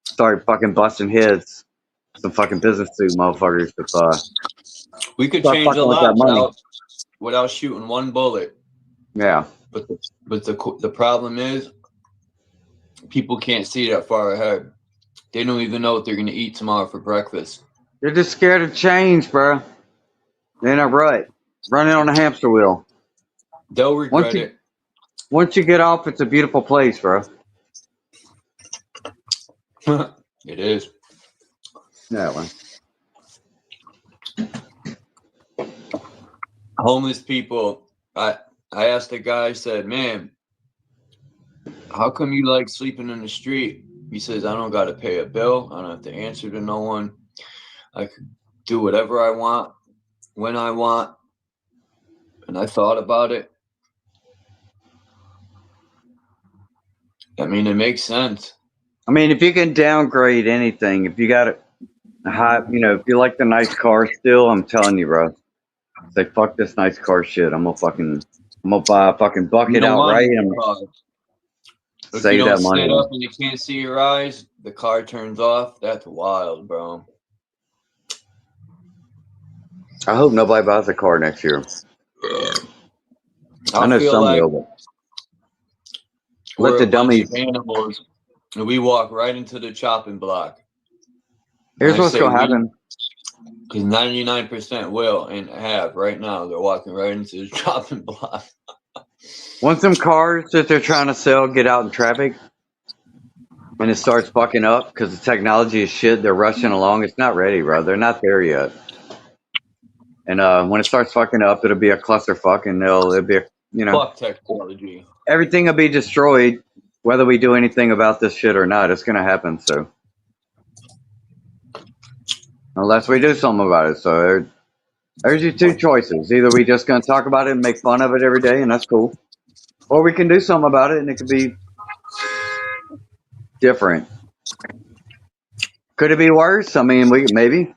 start fucking busting heads. Some fucking business suit motherfuckers if We could start change a fucking with that lot money. without shooting one bullet. Yeah. But the problem is people can't see that far ahead. They don't even know what they're gonna eat tomorrow for breakfast. They're just scared of change, bro. They're in a rut, running on a hamster wheel. They'll regret it. Once you get off, it's a beautiful place, bro. It is. Yeah, man. Homeless people. I asked the guy, I said, man, how come you like sleeping in the street? He says, I don't got to pay a bill. I don't have to answer to no one. I could do whatever I want, when I want. And I thought about it. I mean, it makes sense. I mean, if you can downgrade anything, if you got a high, you know, if you like the nice car still, I'm telling you, bro. Say, fuck this nice car shit. I'm gonna buy a fucking bucket outright and If save you don't that money. sit up and you can't see your eyes, the car turns off. That's wild, bro. I hope nobody buys a car next year. I know feel some like will, but we're let the a bunch of dummies. animals, and we walk right into the chopping block. Here's what's gonna happen. Because 99% will and have right now. They're walking right into the chopping block. Once them cars that they're trying to sell get out in traffic and it starts fucking up because the technology is shit, they're rushing along. It's not ready, bro. They're not there yet. And when it starts fucking up, it'll be a clusterfuck, and it'll be, Fuck technology. everything will be destroyed, whether we do anything about this shit or not. It's gonna happen. So unless we do something about it, so there's your two choices. Either we just gonna talk about it and make fun of it every day, and that's cool, or we can do something about it, and it could be different. Could it be worse? I mean, maybe.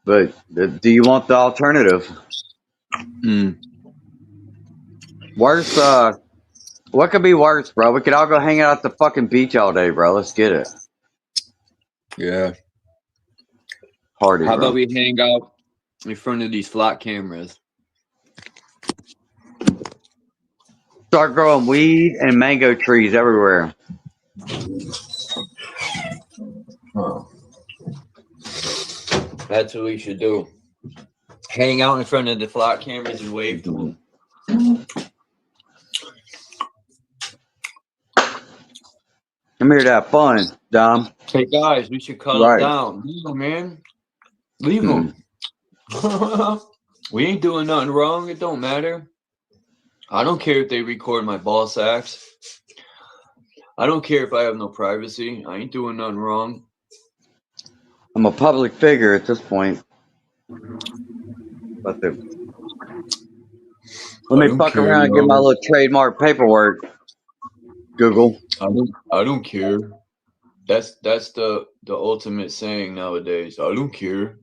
But do you want the alternative? Worse, what could be worse, bro? We could all go hang out at the fucking beach all day, bro. Let's get it. Yeah. Party, How bro. about we hang out in front of these flat cameras? Start growing weed and mango trees everywhere. Huh. That's what we should do. Hang out in front of the flock cameras and wave to them. I'm here to have fun, Dom. Hey guys, we should cut them down. Leave them, man. Leave them. We ain't doing nothing wrong. It don't matter. I don't care if they record my ball sacks. I don't care if I have no privacy. I ain't doing nothing wrong. I'm a public figure at this point. But let me fuck around and get my little trademark paperwork. Google. I don't care. That's the ultimate saying nowadays. I don't care.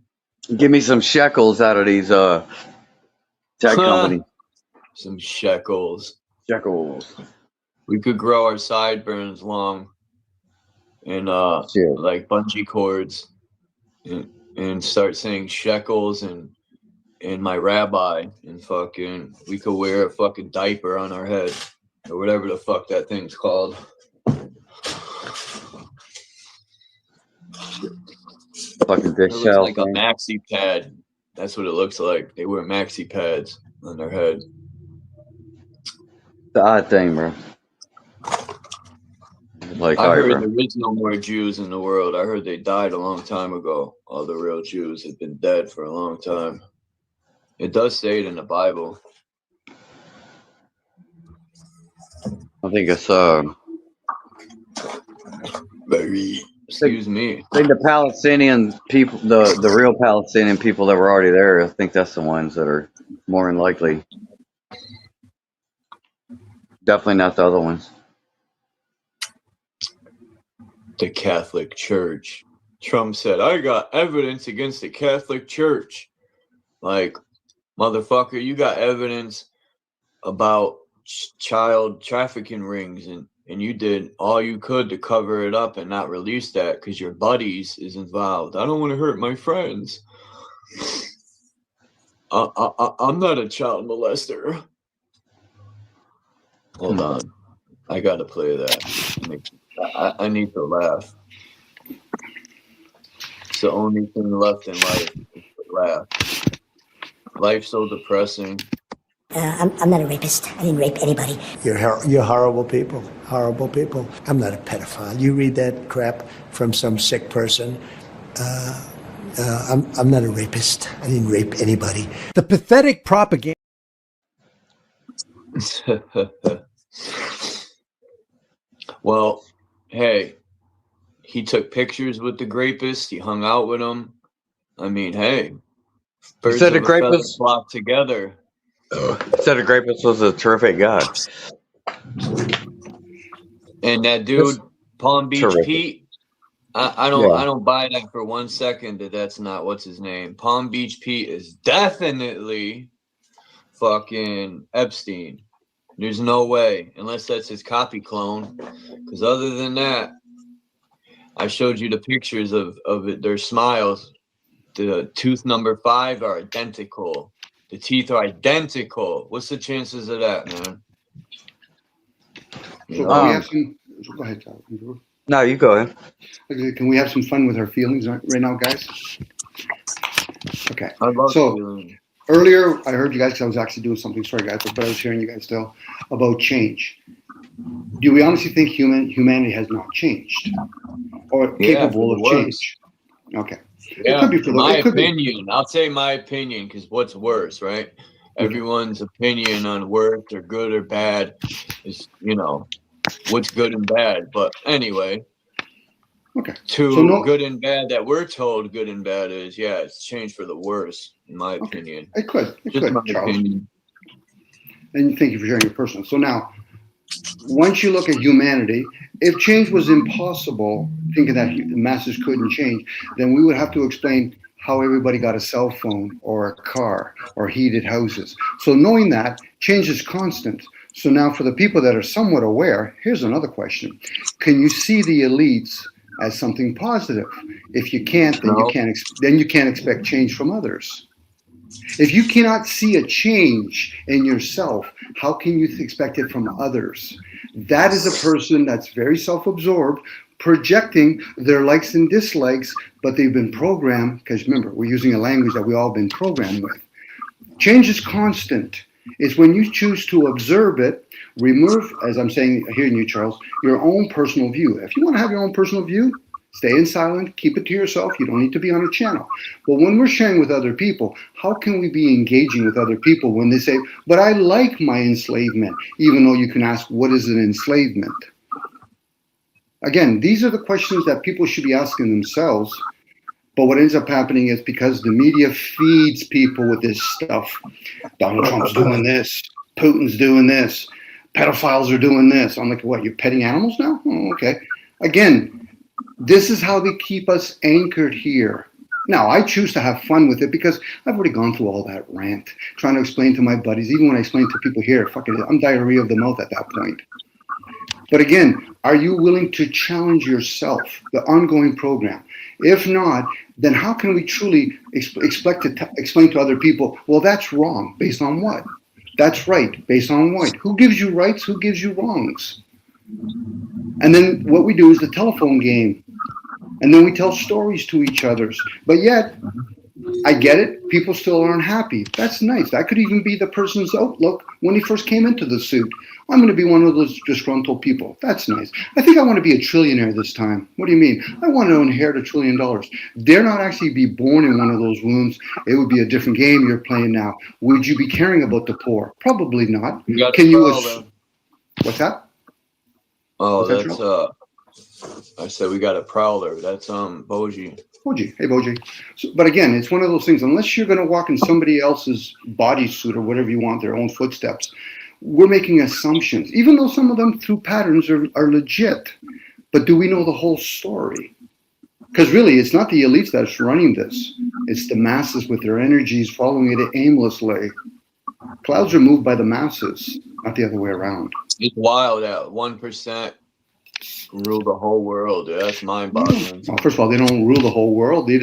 Give me some shekels out of these tech companies. Some shekels. Shekels. We could grow our sideburns long and like bungee cords and start saying shekels and my rabbi and fucking we could wear a fucking diaper on our head or whatever the fuck that thing's called. Fucking it looks like a maxi pad. That's what it looks like. They wear maxi pads on their head. The odd thing, bro. Like I heard there is no more Jews in the world. I heard they died a long time ago. All the real Jews have been dead for a long time. It does say it in the Bible. I think it's excuse me. I think the Palestinian people, the real Palestinian people that were already there, I think that's the ones that are more than likely. Definitely not the other ones. The Catholic Church. Trump said, I got evidence against the Catholic Church. Like, motherfucker, you got evidence about child trafficking rings and you did all you could to cover it up and not release that because your buddies is involved. I don't want to hurt my friends. I'm not a child molester. Hold on. I got to play that. I need to laugh. It's the only thing left in life is to laugh. Life's so depressing. I'm not a rapist. I didn't rape anybody. You're horrible people. Horrible people. I'm not a pedophile. You read that crap from some sick person. I'm not a rapist. I didn't rape anybody. The pathetic propaganda. Well, hey, he took pictures with the rapist. He hung out with him. I mean, hey, birds of a feather flock together. Said a Grapus was a terrific guy. And that dude, Palm Beach Pete, I don't buy that for 1 second that that's not what's his name. Palm Beach Pete is definitely fucking Epstein. There's no way, unless that's his copy clone. Because other than that, I showed you the pictures of it, their smiles. The tooth number 5 are identical. The teeth are identical. What's the chances of that, man? So can we have some, go ahead, Tyler. No, you go ahead. Okay, can we have some fun with our feelings right now, guys? Okay. So earlier, I heard you guys, because I was actually doing something, sorry guys, but I was hearing you guys still, about change. Do we honestly think humanity has not changed? Or capable of change? Okay. Yeah, my opinion. I'll say my opinion because what's worse, right? Everyone's opinion on worth or good or bad is, what's good and bad. But anyway, good and bad that we're told good and bad is, it's changed for the worse, in my opinion. It could, Charles. Opinion. And thank you for sharing your personal. So now, once you look at humanity, if change was impossible, thinking that the masses couldn't change, then we would have to explain how everybody got a cell phone or a car or heated houses. So knowing that, change is constant. So now for the people that are somewhat aware, here's another question. Can you see the elites as something positive? If you can't, then you can't expect change from others. If you cannot see a change in yourself, how can you expect it from others? That is a person that's very self-absorbed, projecting their likes and dislikes, but they've been programmed, because remember, we're using a language that we all been programmed with. Change is constant. It's when you choose to observe it, remove, as I'm saying, hearing you, Charles, your own personal view. If you want to have your own personal view, stay in silent, keep it to yourself. You don't need to be on a channel. But when we're sharing with other people, how can we be engaging with other people when they say, but I like my enslavement, even though you can ask, what is an enslavement? Again, these are the questions that people should be asking themselves. But what ends up happening is because the media feeds people with this stuff. Donald Trump's doing this. Putin's doing this. Pedophiles are doing this. I'm like, what, you're petting animals now? Oh, okay. Again, this is how they keep us anchored here. Now, I choose to have fun with it because I've already gone through all that rant, trying to explain to my buddies. Even when I explain to people here, fucking, I'm diarrhea of the mouth at that point. But again, are you willing to challenge yourself, the ongoing program? If not, then how can we truly expect to explain to other people, well, that's wrong, based on what? That's right, based on what? Who gives you rights? Who gives you wrongs? And then what we do is the telephone game. And then we tell stories to each other. But yet, I get it, people still aren't happy. That's nice. That could even be the person's outlook when he first came into the suit. I'm going to be one of those disgruntled people. That's nice. I think I want to be a trillionaire this time. What do you mean? I want to inherit $1 trillion. Dare not actually be born in one of those wombs. It would be a different game you're playing now. Would you be caring about the poor? Probably not. Can you? What's that? Oh, that's I said we got a prowler. That's Boji. Boji. Hey, Boji. So, but again, it's one of those things. Unless you're going to walk in somebody else's bodysuit or whatever you want, their own footsteps, we're making assumptions, even though some of them through patterns are legit. But do we know the whole story? Because really, it's not the elites that's running this. It's the masses with their energies following it aimlessly. Clouds are moved by the masses, not the other way around. It's wild that 1% rule the whole world. Yeah, that's mind-boggling. Well, first of all, they don't rule the whole world. They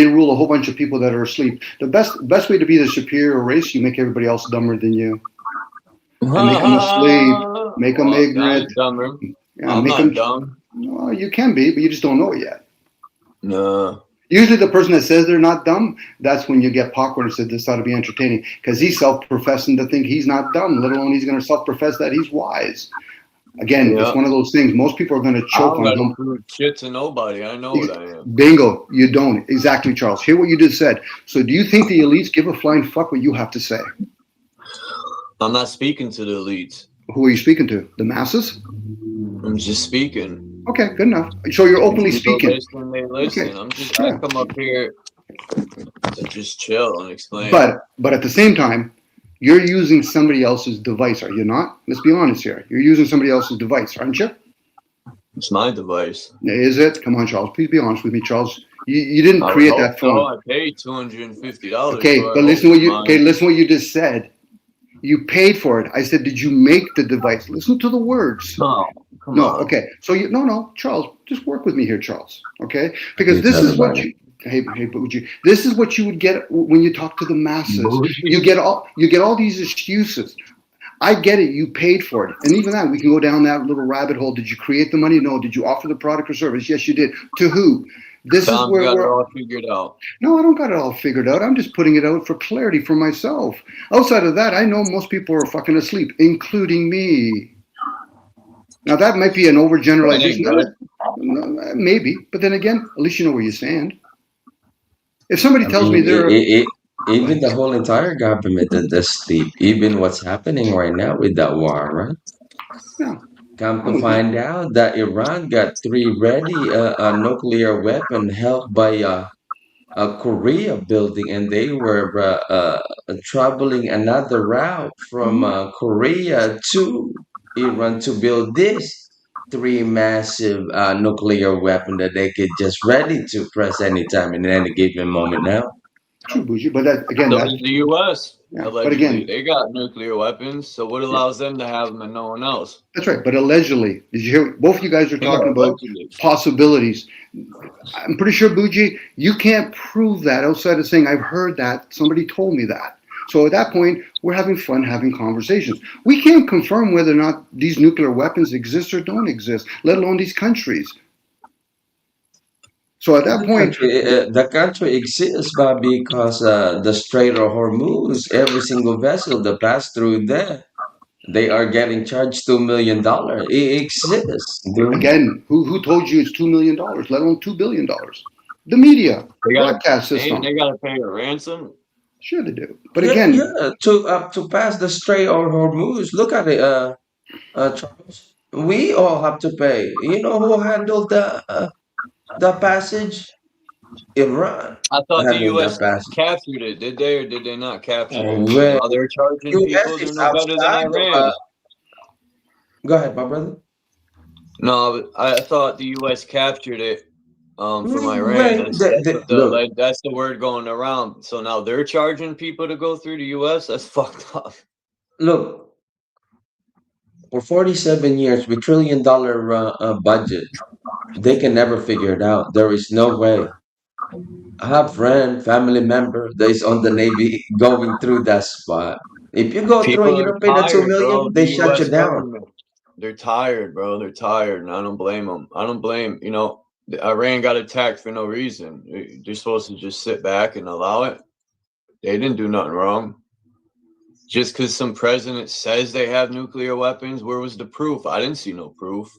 rule a whole bunch of people that are asleep. The best way to be the superior race, you make everybody else dumber than you. And make them asleep, make them ignorant. Dumber. Yeah, I'm make not them dumb. Well, you can be, but you just don't know it yet. No. Usually the person that says they're not dumb, that's when you get awkward and said this ought to be entertaining. Because he's self-professing to think he's not dumb, let alone he's going to self-profess that he's wise. Again, it's one of those things. Most people are going to choke on dumb. Prove shit to nobody. I know what I am. Bingo. You don't. Exactly, Charles. Hear what you just said. So do you think the elites give a flying fuck what you have to say? I'm not speaking to the elites. Who are you speaking to? The masses? I'm just speaking. Okay, good enough. So you're openly speaking. Listen, they listen. Okay. I'm just I come up here to just chill and explain. But at the same time, you're using somebody else's device, are you not? Let's be honest here. You're using somebody else's device, aren't you? It's my device. Is it? Come on, Charles. Please be honest with me, Charles. You didn't create that phone. So. I paid $250. Okay, but listen what you just said. You paid for it. I said, did you make the device? Listen to the words. No, come on. Okay. So no, Charles, just work with me here, Charles. Okay, because this is what you. Hey, Bougie. This is what you would get when you talk to the masses. You get all these excuses. I get it. You paid for it, and even that we can go down that little rabbit hole. Did you create the money? No. Did you offer the product or service? Yes, you did. To who? This is where got it all figured out. No, I don't got it all figured out. I'm just putting it out for clarity for myself. Outside of that, I know most people are fucking asleep, including me. Now that might be an overgeneralization. Maybe, but then again, at least you know where you stand. If somebody tells me they're even the whole entire government is asleep, even what's happening right now with that war, right? Yeah. Come to find out that Iran got 3 ready a nuclear weapon held by a Korea building, and they were traveling another route from Korea to Iran to build this 3 massive nuclear weapon that they could just ready to press anytime in any given moment now. True, Bougie, but that again, So that's does the U.S. yeah. But Allegedly, again, they got nuclear weapons. So what allows them to have them and no one else? that's right. But allegedly, did you hear? Both you guys are Yeah, talking about allegedly. possibilities. I'm pretty sure, Bougie, you can't prove that outside of saying I've heard that. Somebody told me that. So at that point, we're having fun having conversations. We can't confirm whether or not these nuclear weapons exist or don't exist, let alone these countries. So at that point, The country exists, but because the Strait of Hormuz, every single vessel that pass through there, they are getting charged $2 million. It exists, dude. again, who told you it's $2 million, let alone $2 billion? The media They got broadcast and system. they got to pay a ransom. Sure, they do. But Yeah, again, yeah. To pass the Strait of Hormuz, look at it, Charles. We all have to pay. You know who handled the passage? Iran I thought the handled that U.S. passage. captured it. Did they or did they not capture Oh, it? So well, now they're charging U.S. people. They're is no better than outside of. Iran. Go ahead, my brother. No, but I thought the U.S. captured it from Iran. Well, That's the word going around. So now they're charging people to go through the U.S. That's fucked up. look, for 47 years with $1 trillion budget, they can never figure it out. There is no way. I have friend, family member that is on the Navy going through that spot. If you go through and People you are don't pay the two tired, million, bro. The they shut you U.S. down. government. They're tired, bro. They're tired, and I don't blame them. I don't blame, Iran got attacked for no reason. They're supposed to just sit back and allow it. They didn't do nothing wrong. Just because some president says they have nuclear weapons, where was the proof? I didn't see no proof.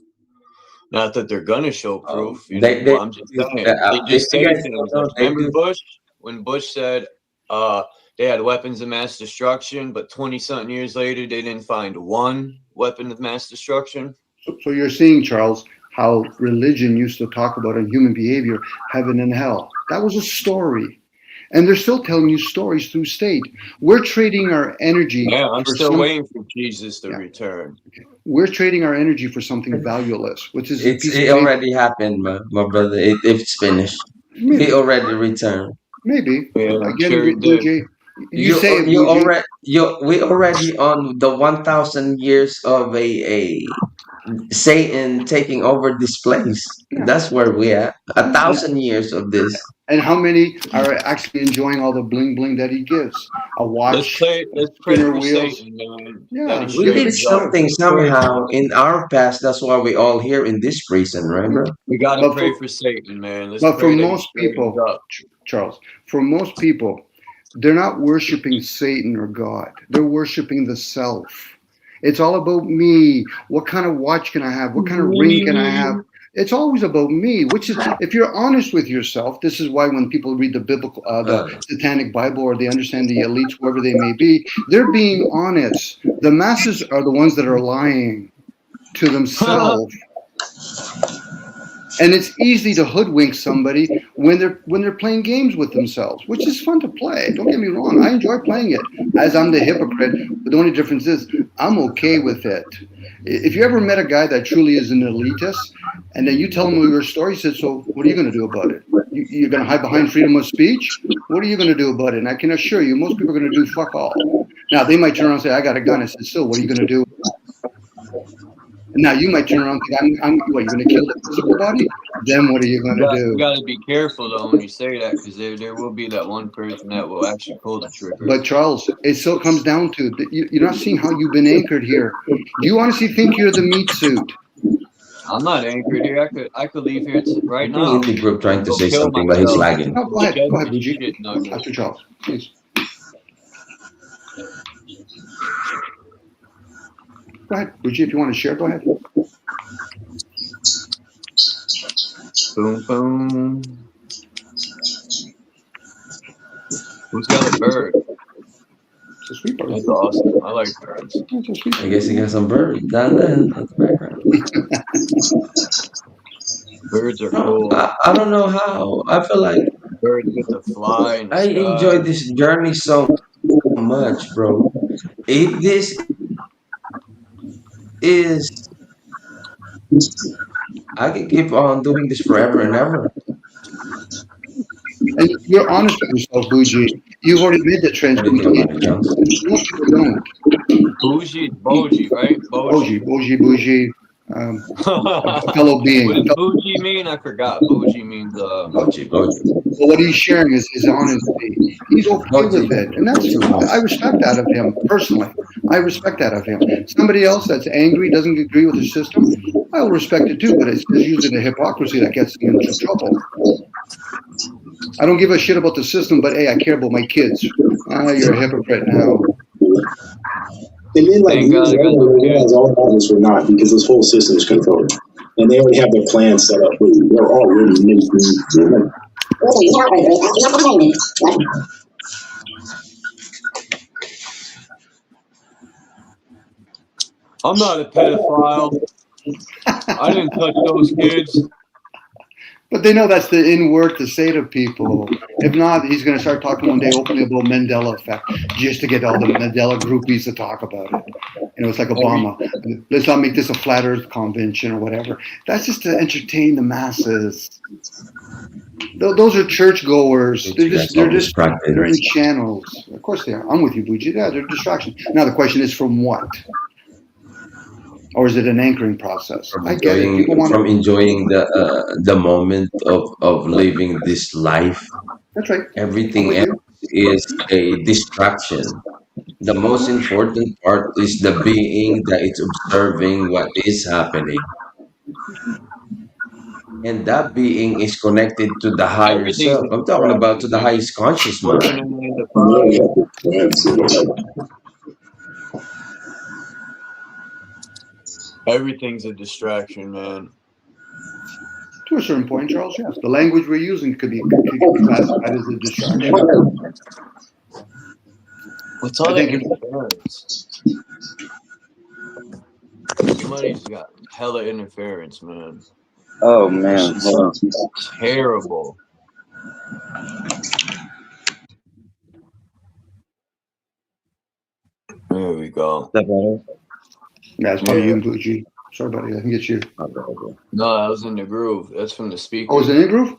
Not that they're gonna show proof. I'm just saying. They If just you say guys things. don't know, Like, they remember do. Bush? When Bush said they had weapons of mass destruction, but 20-something years later, they didn't find one weapon of mass destruction. so you're seeing, Charles, how religion used to talk about in human behavior, heaven and hell. That was a story. And they're still telling you stories through state. We're trading our energy Yeah, I'm for still waiting for Jesus to Yeah. return. We're trading our energy for something valueless, which is a piece It of paper. already happened, my brother. It's finished. Maybe. He already returned. Maybe. Yeah, I'm Again, sure it did. Bougie, you say it, You Bougie. already we already on the 1,000 years of a Satan taking over this place. Yeah. That's where we at. 1,000 years of this. And how many are actually enjoying all the bling bling that he gives? A watch, Let's pray spinner for wheels. Satan, man. Yeah, That he let's We give it did straightens a up. shot. something Let's pray for somehow him. in our past. That's why we all here in this prison, right, bro? We gotta But pray for, for Satan, man. Let's but for pray that he most straightens people, up. Charles, for most people, they're not worshiping Satan or God. They're worshiping the self. It's all about me. What kind of watch can I have? What kind of ring can I have? It's always about me, which is, if you're honest with yourself, this is why when people read the biblical, the satanic Bible, or they understand the elites, whoever they may be, they're being honest. The masses are the ones that are lying to themselves. And it's easy to hoodwink somebody when they're playing games with themselves, which is fun to play. Don't get me wrong, I enjoy playing it. As I'm the hypocrite, but the only difference is I'm okay with it. If you ever met a guy that truly is an elitist, and then you tell him your story, he says, "So what are you going to do about it? You're going to hide behind freedom of speech? What are you going to do about it?" And I can assure you, most people are going to do fuck all. Now they might turn around and say, "I got a gun." I said, "So what are you going to do?" Now you might turn around and think, what, you're going to kill the physical body? Then what are you going to do? You got to be careful though when you say that, because there will be that one person that will actually pull the trigger. But Charles, it still comes down to you're not seeing how you've been anchored here. Do you honestly think you're the meat suit? I'm not anchored here. I could leave here right I now. think in the group trying to Go say kill something, but he's myself. lagging. No, go ahead, Shit Bougie. nugget. After Charles, please. Go ahead, Bougie, if you want to share, go ahead. Boom, boom. Who's got a bird? It's a sweet bird. That's awesome. I like birds. It's a sweet I bird. guess he got some bird down there in the background. Birds are cool. I don't know how. I feel like Birds get to fly in the I sky. enjoy this journey so much, bro. If this is, I can keep on doing this forever and ever. And you're honest with yourself, Bougie. You've already made that What do you think about it, Jones? Most people don't. Bougie, Boji, right? Bougie, Bougie, a fellow being. What does bougie mean? I forgot. Bougie means Boji. Well, what he's sharing is his honesty. He's okay with it, and I respect that of him personally. I respect that of him. Somebody else that's angry, doesn't agree with the system, I will respect it too. But it's usually the hypocrisy that gets them into trouble. I don't give a shit about the system, but hey, I care about my kids. You're a hypocrite now. And then, like, whether they realize all of this or not, because this whole system is controlled, and they already have their plans set up. They're already making. I'm not a pedophile. I didn't touch those kids. But they know that's the in word to say to people. If not, he's going to start talking one day openly about Mandela effect, just to get all the Mandela groupies to talk about it. You know, it's like Obama. Let's not make this a flat Earth convention or whatever. That's just to entertain the masses. Those are churchgoers. They're in channels. Of course they are. I'm with you, Bougie. Yeah, they're distractions. Now the question is, from what? Or is it an anchoring process? I get it. People want from enjoying the moment of living this life. That's right. Everything else is a distraction. The most important part is the being that is observing what is happening. And that being is connected to the higher self. I'm talking about to the highest conscious mind. Everything's a distraction, man. To a certain point, Charles, yes. The language we're using could be classified as a distraction. What's all that interference? Somebody's got hella interference, man. Oh, man. Terrible. There we go. Is that better? Yeah, it's probably you and Bougie. Sorry, buddy. I can get you. No, that was in the groove. That's from the speaker. Oh, is it in the groove?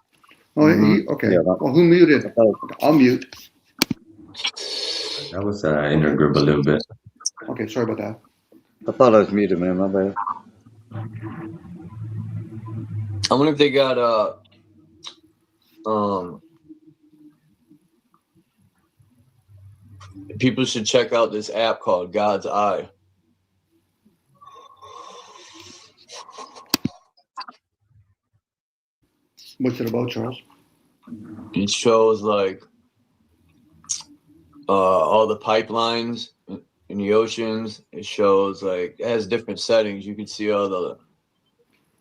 Oh, Mm-hmm. Okay. Well, who muted? I'll mute. That was in a group a little bit. Okay, sorry about that. I thought I was muted, man. My bad. I wonder if they got people should check out this app called God's Eye. What's it about, Charles? It shows like all the pipelines in the oceans. It shows like it has different settings. You can see all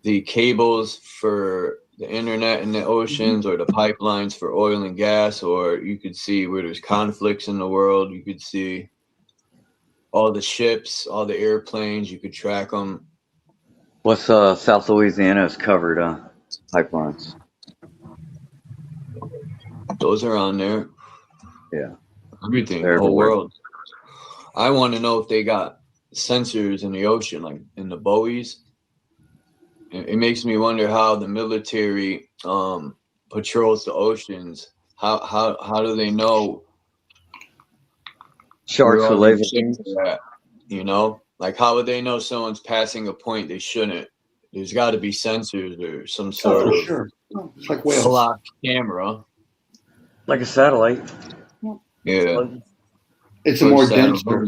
the cables for the internet in the oceans, or the pipelines for oil and gas, or you could see where there's conflicts in the world. You could see all the ships, all the airplanes. You could track them. What's South Louisiana is covered pipelines? Those are on there. Yeah. Everything, the whole world. I want to know if they got sensors in the ocean, like in the buoys. It makes me wonder how the military patrols the oceans. How do they know? Sharks with laser beams. You know, like how would they know someone's passing a point they shouldn't? There's got to be sensors or some sort of It's like whales. flock camera. Like a satellite. Yeah. It's a more denser.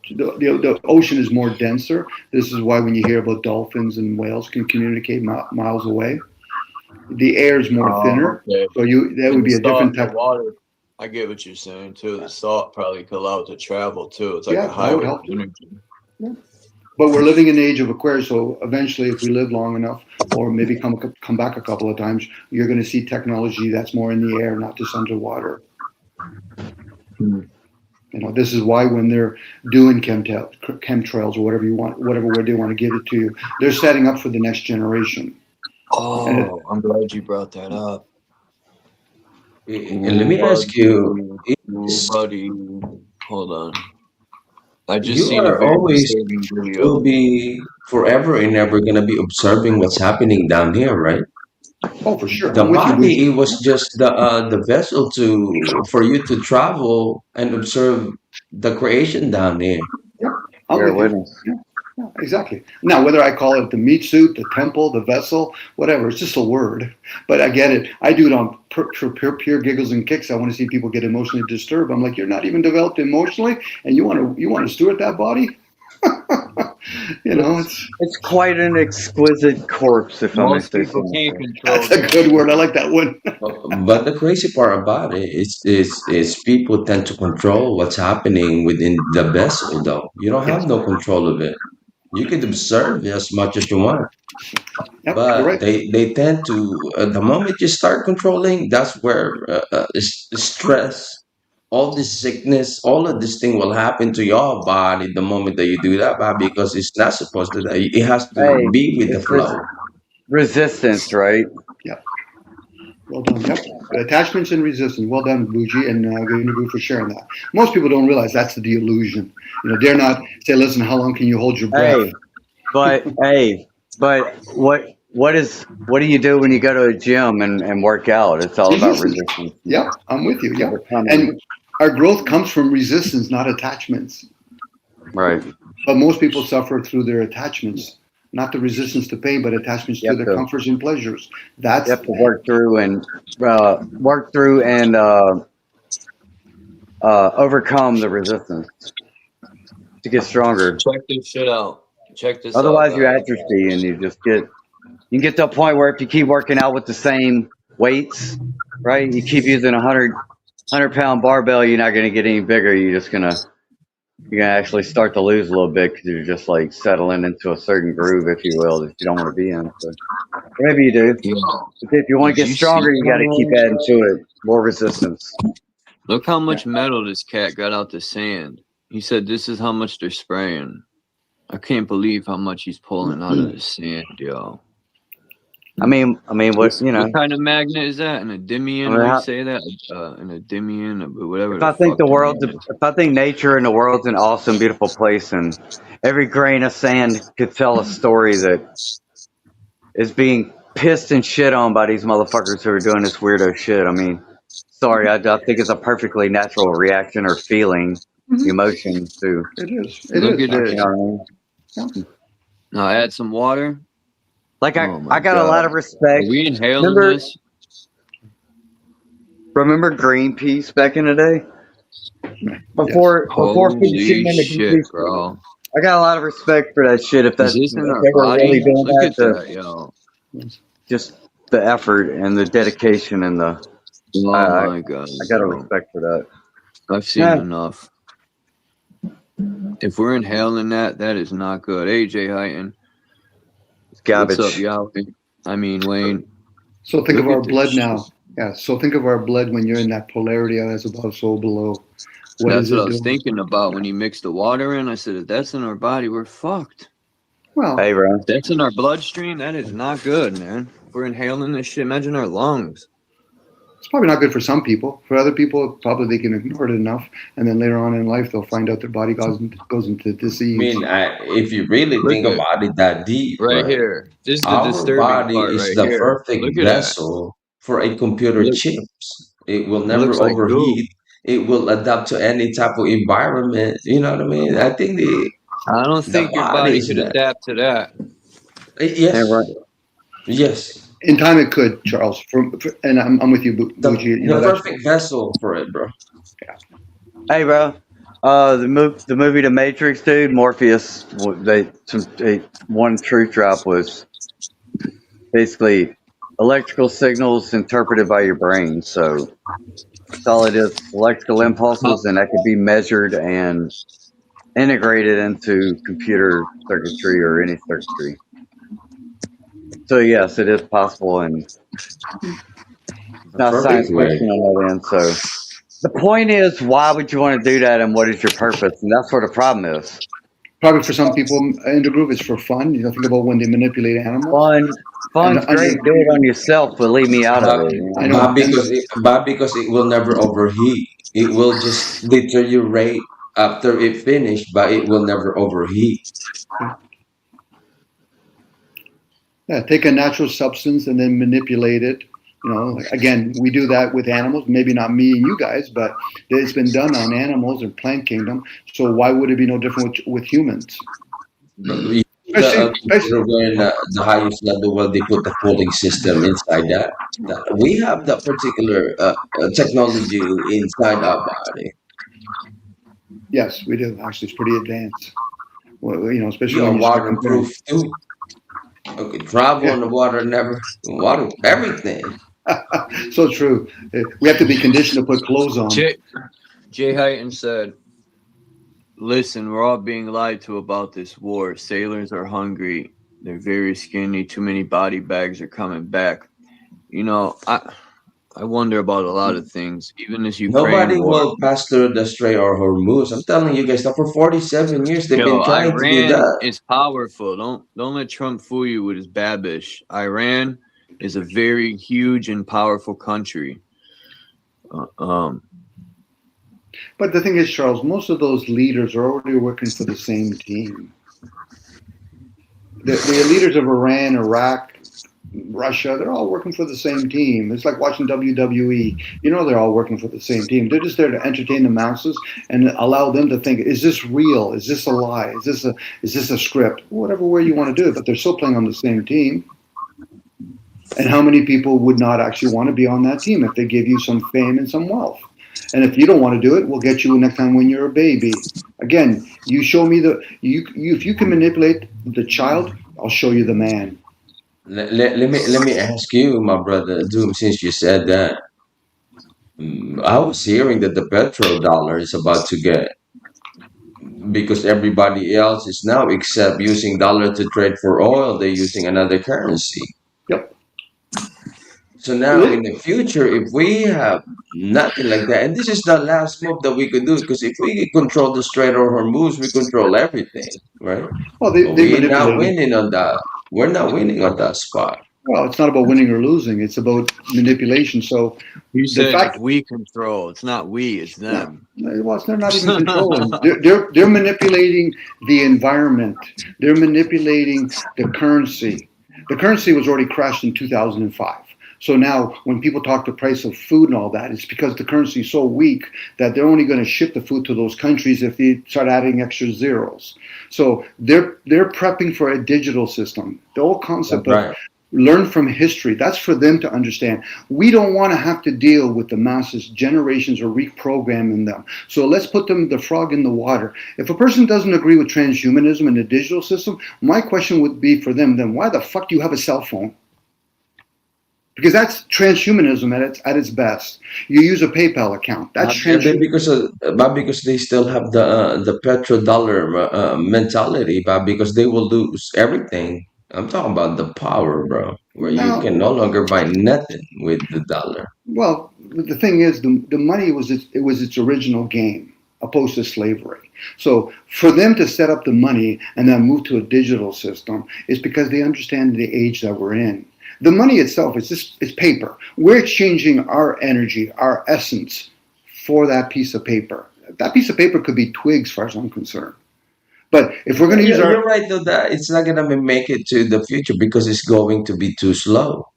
The ocean is more denser. This is why when you hear about dolphins and whales can communicate miles away, the air is more thinner. Okay. So that would be a different type of water. I get what you're saying too. The salt probably could allow it to travel too. It's like a highway of energy. Yeah. But we're living in the age of Aquarius, so eventually, if we live long enough, or maybe come back a couple of times, you're going to see technology that's more in the air, not just underwater. You know, this is why when they're doing chemtrails or whatever you want, whatever word they want to give it to you, they're setting up for the next generation. Oh, I'm glad you brought that up. And let me ask you, buddy, hold on. I just you seen a are very always disturbing video. will be forever and ever gonna be observing what's happening down here, right? Oh, for sure. The I'm with you, body, Bucci. it was just the vessel to for you to travel and observe the creation down there. Yeah, I'm Bear with you. witness. Yeah, exactly. Now, whether I call it the meat suit, the temple, the vessel, whatever, it's just a word. But I get it. I do it on pure giggles and kicks. I want to see people get emotionally disturbed. I'm like, you're not even developed emotionally, and you want to steward that body? It's quite an exquisite corpse, if I may Most say so people can't myself. control That's a good word. I like that one. But the crazy part about it is people tend to control what's happening within the vessel, though. You don't have Yes. no control of it. You can observe as much as you want, Yep, you're but right. they tend to the moment you start controlling, that's where stress, all this sickness, all of this thing will happen to your body the moment that you do that, but because it's not supposed to. It has to Hey, be with the it's flow. resistance, right? Yep. Well done. Yep. Attachments and resistance. Well done, Bucci and Guru for sharing that. Most people don't realize that's the illusion. Dare not say, listen, how long can you hold your breath? But what do you do when you go to a gym and work out? It's all about Resistance. resistance. Yep, I'm with you. Yep. Overcoming. And our growth comes from resistance, not attachments. Right. But most people suffer through their attachments, not the resistance to pain, but attachments to their comforts and pleasures. That's You have to work through and overcome the resistance to get stronger. Check this shit out. Check this Otherwise, out, you guys. atrophy and you can get to a point where if you keep working out with the same weights, right? You keep using a 100-pound barbell, you're not going to get any bigger. You're gonna actually start to lose a little bit because you're just like settling into a certain groove, if you will, that you don't want to be in. So maybe you do. Yo, But if you want to did get you stronger, see you got to keep that? adding to it more resistance. Look how much metal this cat got out the sand. He said this is how much they're spraying. I can't believe how much he's pulling out of the sand, yo. I mean, what What kind of magnet is that? An endymion? How you how- say that? An endymion, whatever if the I think fuck. if I think nature and the world's an awesome, beautiful place, and every grain of sand could tell a story that is being pissed and shit on by these motherfuckers who are doing this weirdo shit. I mean, sorry, I think it's a perfectly natural reaction or feeling, emotion to. It is. Look at this. You know what I mean? Now add some water. Like Oh my I got God. a lot of respect. Are we inhaling this? Remember Greenpeace back in the day? Before Holy Fukushima and the shit, Greenpeace, bro. I got a lot of respect for that shit. If Is this in our they were body? really doing Look at that, that, yo. just the effort and the dedication and the. Oh my God. I got a respect for that. I've seen enough. If we're inhaling that, that is not good. AJ Heighton. It's garbage. What's up, Yahweh? I mean, Wayne. So think of Look our at blood this now. Yeah. So think of our blood when you're in that polarity as above, so below. That's what I was doing? thinking about when you mix the water in. I said, if that's in our body, we're fucked. Well, hey, bro. If that's in our bloodstream. That is not good, man. If we're inhaling this shit, imagine our lungs. It's probably not good for some people. For other people, probably they can ignore it enough, and then later on in life, they'll find out their body goes into disease. I mean, if you really think about it that deep, Right here. This is the our disturbing body part is right the here. perfect Look at that. vessel for a computer Look. chips. It will It never looks like goo. overheat. It will adapt to any type of environment. You know what I mean? I think I don't the think your body body is could that. adapt to that. Yes. Yeah, right. Yes. In time, it could, Charles. And I'm with you, Bucci. The perfect vessel for it, bro. Hey, bro. The movie The Matrix, dude. Morpheus. One truth drop was basically electrical signals interpreted by your brain. So that's all it is. Electrical impulses, and that could be measured and integrated into computer circuitry or any circuitry. So yes, it is possible, and it's not science Perfect way. fiction on that end. So the point is, why would you want to do that, and what is your purpose? And that's where the problem is. Probably for some people in the group, it's for fun. Think about when they manipulate animals. Fun's great. Do it on yourself, but leave me out of it. I know. But because it will never overheat. It will just deteriorate after it finished, but it will never overheat. Yeah, take a natural substance and then manipulate it. You know, again, we do that with animals. Maybe not me and you guys, but it's been done on animals and plant kingdom. So why would it be no different with humans? But we the Especially, computer when the highest level where they put the cooling system inside that. We have that particular technology inside our body. yes, we do. Actually, it's pretty advanced. Well, you know, We especially are when you start comparing. waterproof too. Okay, travel Yeah, on the water, never water, everything. so true. We have to be conditioned to put clothes on. Jay Hyten said, "Listen, we're all being lied to about this war. Sailors are hungry. They're very skinny. Too many body bags are coming back. You know, I wonder about a lot of things. Even this Ukraine Nobody war. will pass through the Strait or Hormuz. I'm telling you guys that for 47 years they've Yo, been trying to do Iran that. is powerful. Don't let Trump fool you with his babish. Iran is a very huge and powerful country. But the thing is, Charles, most of those leaders are already working for the same team. The leaders of Iran, Iraq, Russia, they're all working for the same team. It's like watching WWE. You know, they're all working for the same team. They're just there to entertain the masses and allow them to think, is this real? Is this a lie? Is this a script? Whatever way you want to do it, but they're still playing on the same team. And how many people would not actually want to be on that team if they give you some fame and some wealth? And if you don't want to do it, we'll get you next time when you're a baby. Again, you show me if you can manipulate the child, I'll show you the man. Let me ask you, my brother Doom, since you said that. I was hearing that the petrodollar is about to get because everybody else is now except using dollar to trade for oil, they're using another currency. Yep. So now in the future, if we have nothing like that, and this is the last move that we could do, because if we control the Strait or Hormuz, we control everything, right? Well, But they we're not manipulate. winning on that. We're not winning on that spot. Well, it's not about winning or losing. It's about manipulation. So You the said fact, if we control, it's not we, it's them. well, they're not even controlling. They're manipulating the environment. They're manipulating the currency. The currency was already crashed in 2005. So now when people talk the price of food and all that, it's because the currency is so weak that they're only going to ship the food to those countries if they start adding extra zeros. So they're prepping for a digital system. The whole concept of learn from history, that's for them to understand. We don't want to have to deal with the masses, generations, or reprogramming them. So let's put them the frog in the water. If a person doesn't agree with transhumanism and the digital system, my question would be for them, then why the fuck do you have a cell phone? Because that's transhumanism at its best. You use a PayPal account. That's transhumanism. Because they still have the petrodollar mentality, but because they will lose everything. I'm talking about the power, bro, where you can no longer buy nothing with the dollar. Well, the thing is, the money was its original game, opposed to slavery. So for them to set up the money and then move to a digital system is because they understand the age that we're in. The money itself is it's paper. We're exchanging our energy, our essence, for that piece of paper. That piece of paper could be twigs, as far as I'm concerned. But if we're going to use you're right though that it's not going to make it to the future because it's going to be too slow.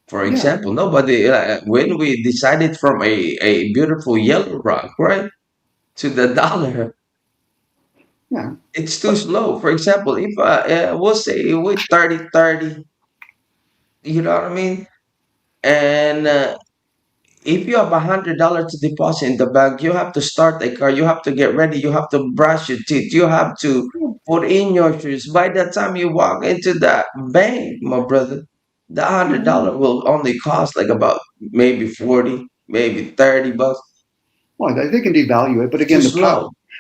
For example, nobody when we decided from a beautiful yellow rock, right, to the dollar. Yeah, it's too slow. For example, if we'll say with 30-30. You know what I mean? And if you have $100 to deposit in the bank, you have to start a car. You have to get ready. You have to brush your teeth. You have to put in your shoes. By the time you walk into that bank, my brother, the $100 will only cost like about maybe 40, maybe $30. Well, they can devalue it, but again,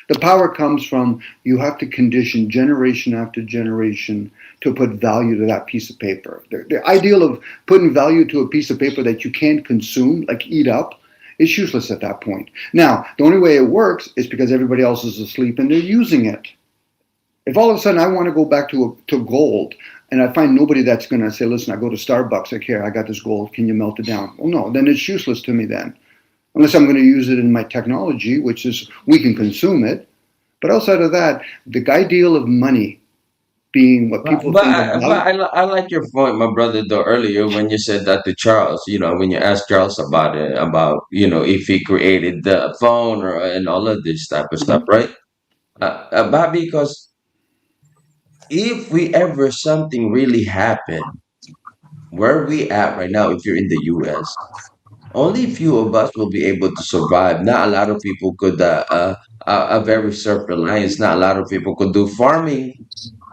the power comes from you have to condition generation after generation to put value to that piece of paper. The ideal of putting value to a piece of paper that you can't consume, like eat up, is useless at that point. Now, the only way it works is because everybody else is asleep and they're using it. If all of a sudden I want to go back to gold and I find nobody that's going to say, listen, I go to Starbucks, like, here, I got this gold, can you melt it down? Well, no, then it's useless to me then. Unless I'm going to use it in my technology, which is we can consume it. But outside of that, the ideal of money being what people think of love. I like your point, my brother, though, earlier when you said that to Charles, when you asked Charles about it, about, if he created the phone and all of this type of stuff, right? But because if we ever something really happened, where we at right now, if you're in the US, only few of us will be able to survive. Not a lot of people could, a very self-reliance, not a lot of people could do farming.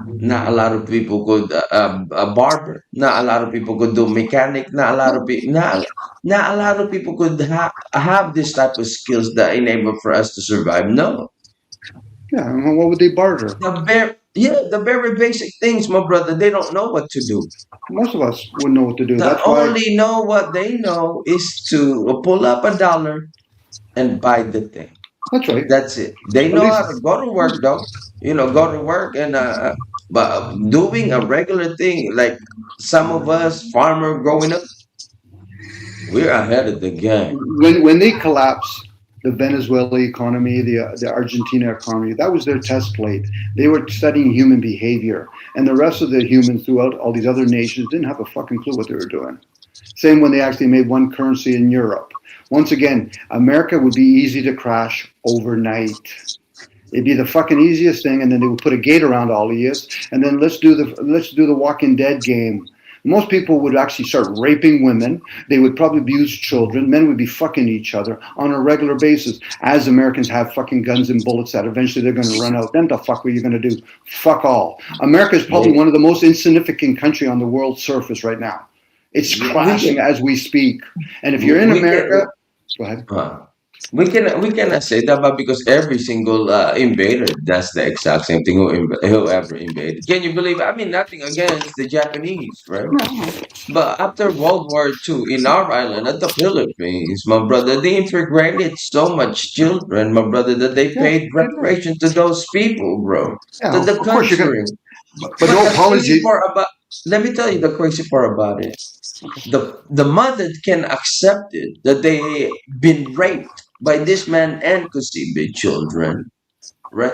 Not a lot of people could a barber. Not a lot of people could do mechanic. Not a lot of people. Not a lot of people could have this type of skills that enable for us to survive. No, Yeah, and what would they barter? the very basic things, my brother. They don't know what to do. Most of us wouldn't know what to do. The That's why. only know what they know is to pull up $1 and buy the thing. That's right. That's it. They At know least how to go to work, though. Go to work and but doing a regular thing like some of us farmer growing up, we're ahead of the game. when they collapsed the Venezuela economy, the Argentina economy, that was their test plate. They were studying human behavior, and the rest of the humans throughout all these other nations didn't have a fucking clue what they were doing. Same when they actually made one currency in Europe. Once again, America would be easy to crash overnight. It'd be the fucking easiest thing, and then they would put a gate around all of you, and then let's do the Walking Dead game. Most people would actually start raping women. They would probably abuse children. Men would be fucking each other on a regular basis. As Americans have fucking guns and bullets that eventually they're going to run out. Then the fuck are you going to do? Fuck all. America is probably one of the most insignificant country on the world's surface right now. It's crashing as we speak. And if you're in America, go ahead. We cannot say that, but because every single invader does the exact same thing. Whoever invaded, can you believe? I mean, nothing against the Japanese, right? But after World War II, in our island, at the Philippines, my brother, they integrated so much children, my brother, that they paid reparation to those people, bro, to the of course you're country. but no apology. Let me tell you the crazy part about it. The mother can accept it that they been raped by this man and conceived children, right?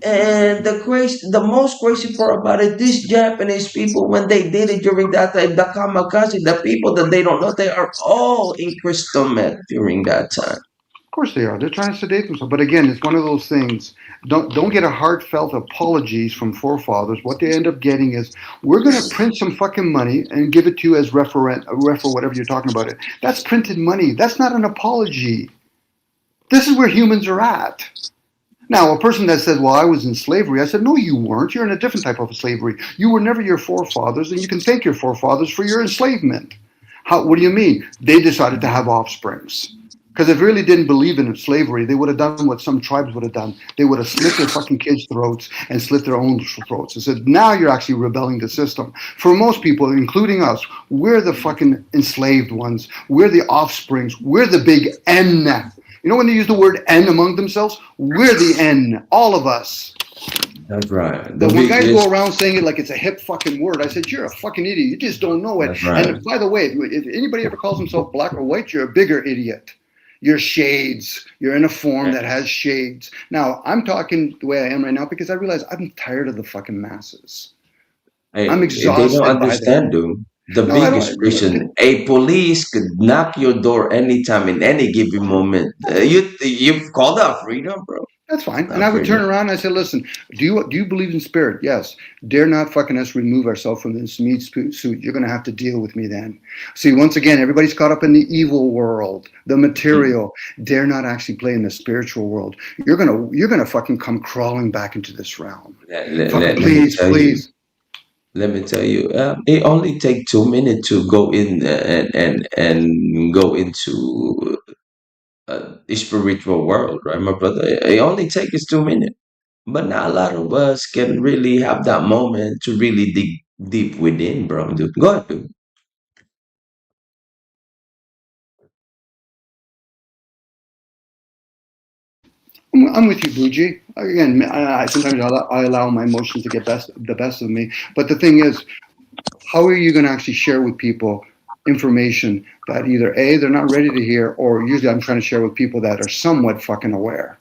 And the most crazy part about it, these Japanese people, when they did it during that time, the kamikaze, the people that they don't know, they are all in crystal meth during that time. Of course they are. They're trying to sedate themselves. But again, it's one of those things. Don't get a heartfelt apologies from forefathers. What they end up getting is, we're going to print some fucking money and give it to you as whatever you're talking about it. That's printed money. That's not an apology. This is where humans are at. Now, a person that says, well, I was in slavery, I said, no, you weren't. You're in a different type of slavery. You were never your forefathers, and you can thank your forefathers for your enslavement. What do you mean? They decided to have offsprings. Because if they really didn't believe in slavery, they would have done what some tribes would have done. They would have slit their fucking kids' throats and slit their own throats. And said, now you're actually rebelling the system. For most people, including us, we're the fucking enslaved ones. We're the offsprings. We're the big N. You know when they use the word N among themselves? We're the N. All of us. That's right. But when guys go around saying it like it's a hip fucking word, I said, you're a fucking idiot. You just don't know it. That's right. And by the way, if anybody ever calls himself black or white, you're a bigger idiot. You're shades. You're in a form that has shades. Now, I'm talking the way I am right now because I realize I'm tired of the fucking masses. I'm exhausted. They don't understand, dude. The biggest reason a police could knock your door anytime in any given moment. You've called out freedom, bro. That's fine. And I would turn around and I said, listen, do you believe in spirit? Yes. Dare not fucking us remove ourselves from this meat suit. You're going to have to deal with me then. See, once again, everybody's caught up in the evil world, the material. Dare not actually play in the spiritual world. You're gonna fucking come crawling back into this realm. Please. Let me tell you, it only takes 2 minutes to go in and go into the spiritual world, right, my brother? It only takes us 2 minutes, but not a lot of us can really have that moment to really dig deep within, bro. Dude, go ahead, dude. I'm with you, Buji. Again, sometimes I allow my emotions to get the best of me. But the thing is, how are you going to actually share with people information that either A, they're not ready to hear, or usually I'm trying to share with people that are somewhat fucking aware?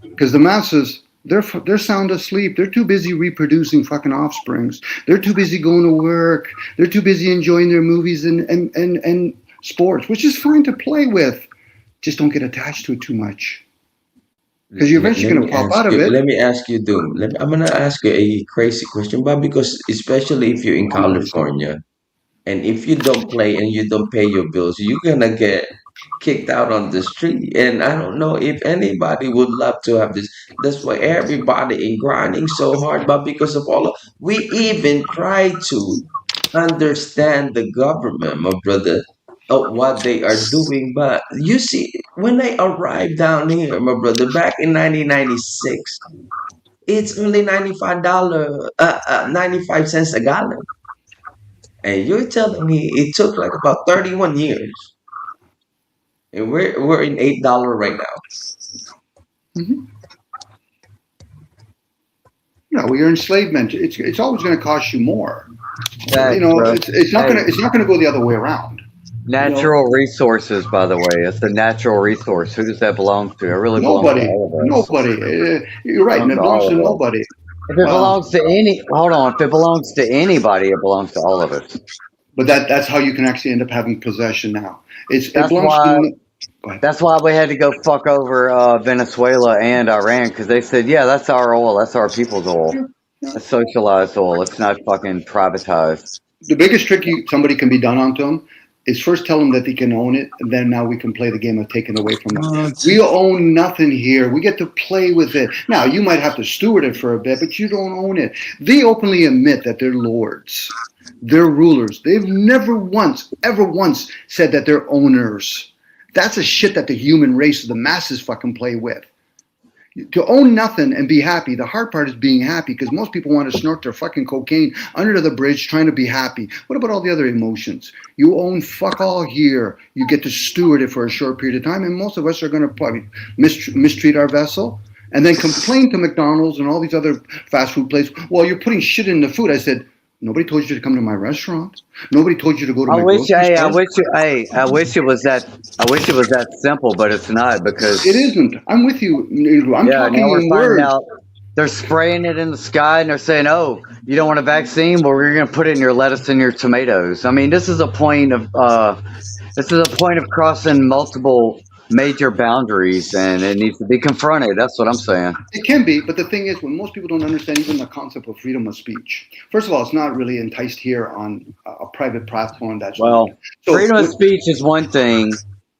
Because the masses, They're sound asleep. They're too busy reproducing fucking offsprings. They're too busy going to work. They're too busy enjoying their movies and sports, which is fine to play with. Just don't get attached to it too much. Because you're eventually going to pop out of it. Let me ask you, Doom. I'm gonna ask you a crazy question, but because especially if you're in California, and if you don't play and you don't pay your bills, you're gonna get kicked out on the street. And I don't know if anybody would love to have this. That's why everybody is grinding so hard. But because of we even try to understand the government, my brother, of what they are doing. But you see, when I arrived down here, my brother, back in 1996, it's only $95, 95 cents a gallon. And you're telling me it took like about 31 years. And we're in $8 right now. Mm-hmm. No, well, you're enslavement. It's always going to cost you more. It's not going to go the other way around. Natural resources, by the way, it's the natural resource. Who does that belong to? It really belongs to all of us. Nobody. You're right. And it belongs to nobody. If it belongs to if it belongs to anybody, it belongs to all of us. But that's how you can actually end up having possession now. That's why we had to go fuck over Venezuela and Iran, because they said, yeah, that's our oil. That's our people's oil. It's socialized oil. It's not fucking privatized. The biggest trick somebody can be done onto them is first tell them that they can own it, and then now we can play the game of taking it away from them. We own nothing here. We get to play with it. Now, you might have to steward it for a bit, but you don't own it. They openly admit that they're lords. They're rulers. They've never once said that they're owners. That's a shit that the human race, the masses fucking play with. To own nothing and be happy, the hard part is being happy, because most people want to snort their fucking cocaine under the bridge trying to be happy. What about all the other emotions? You own fuck all here. You get to steward it for a short period of time, and most of us are going to probably mistreat our vessel and then complain to McDonald's and all these other fast food places. Well, you're putting shit in the food. I said, nobody told you to come to my restaurant. Nobody told you to go to my grocery store. I wish it was that simple, but it's not, because it isn't. I'm with you. I'm talking in words. They're spraying it in the sky and they're saying, "Oh, you don't want a vaccine? Well, we're going to put it in your lettuce and your tomatoes." I mean, this is a point of crossing multiple major boundaries, and it needs to be confronted. That's what I'm saying. It can be, but the thing is, when most people don't understand even the concept of freedom of speech, first of all, it's not really enticed here on a private platform. Freedom of speech is one thing,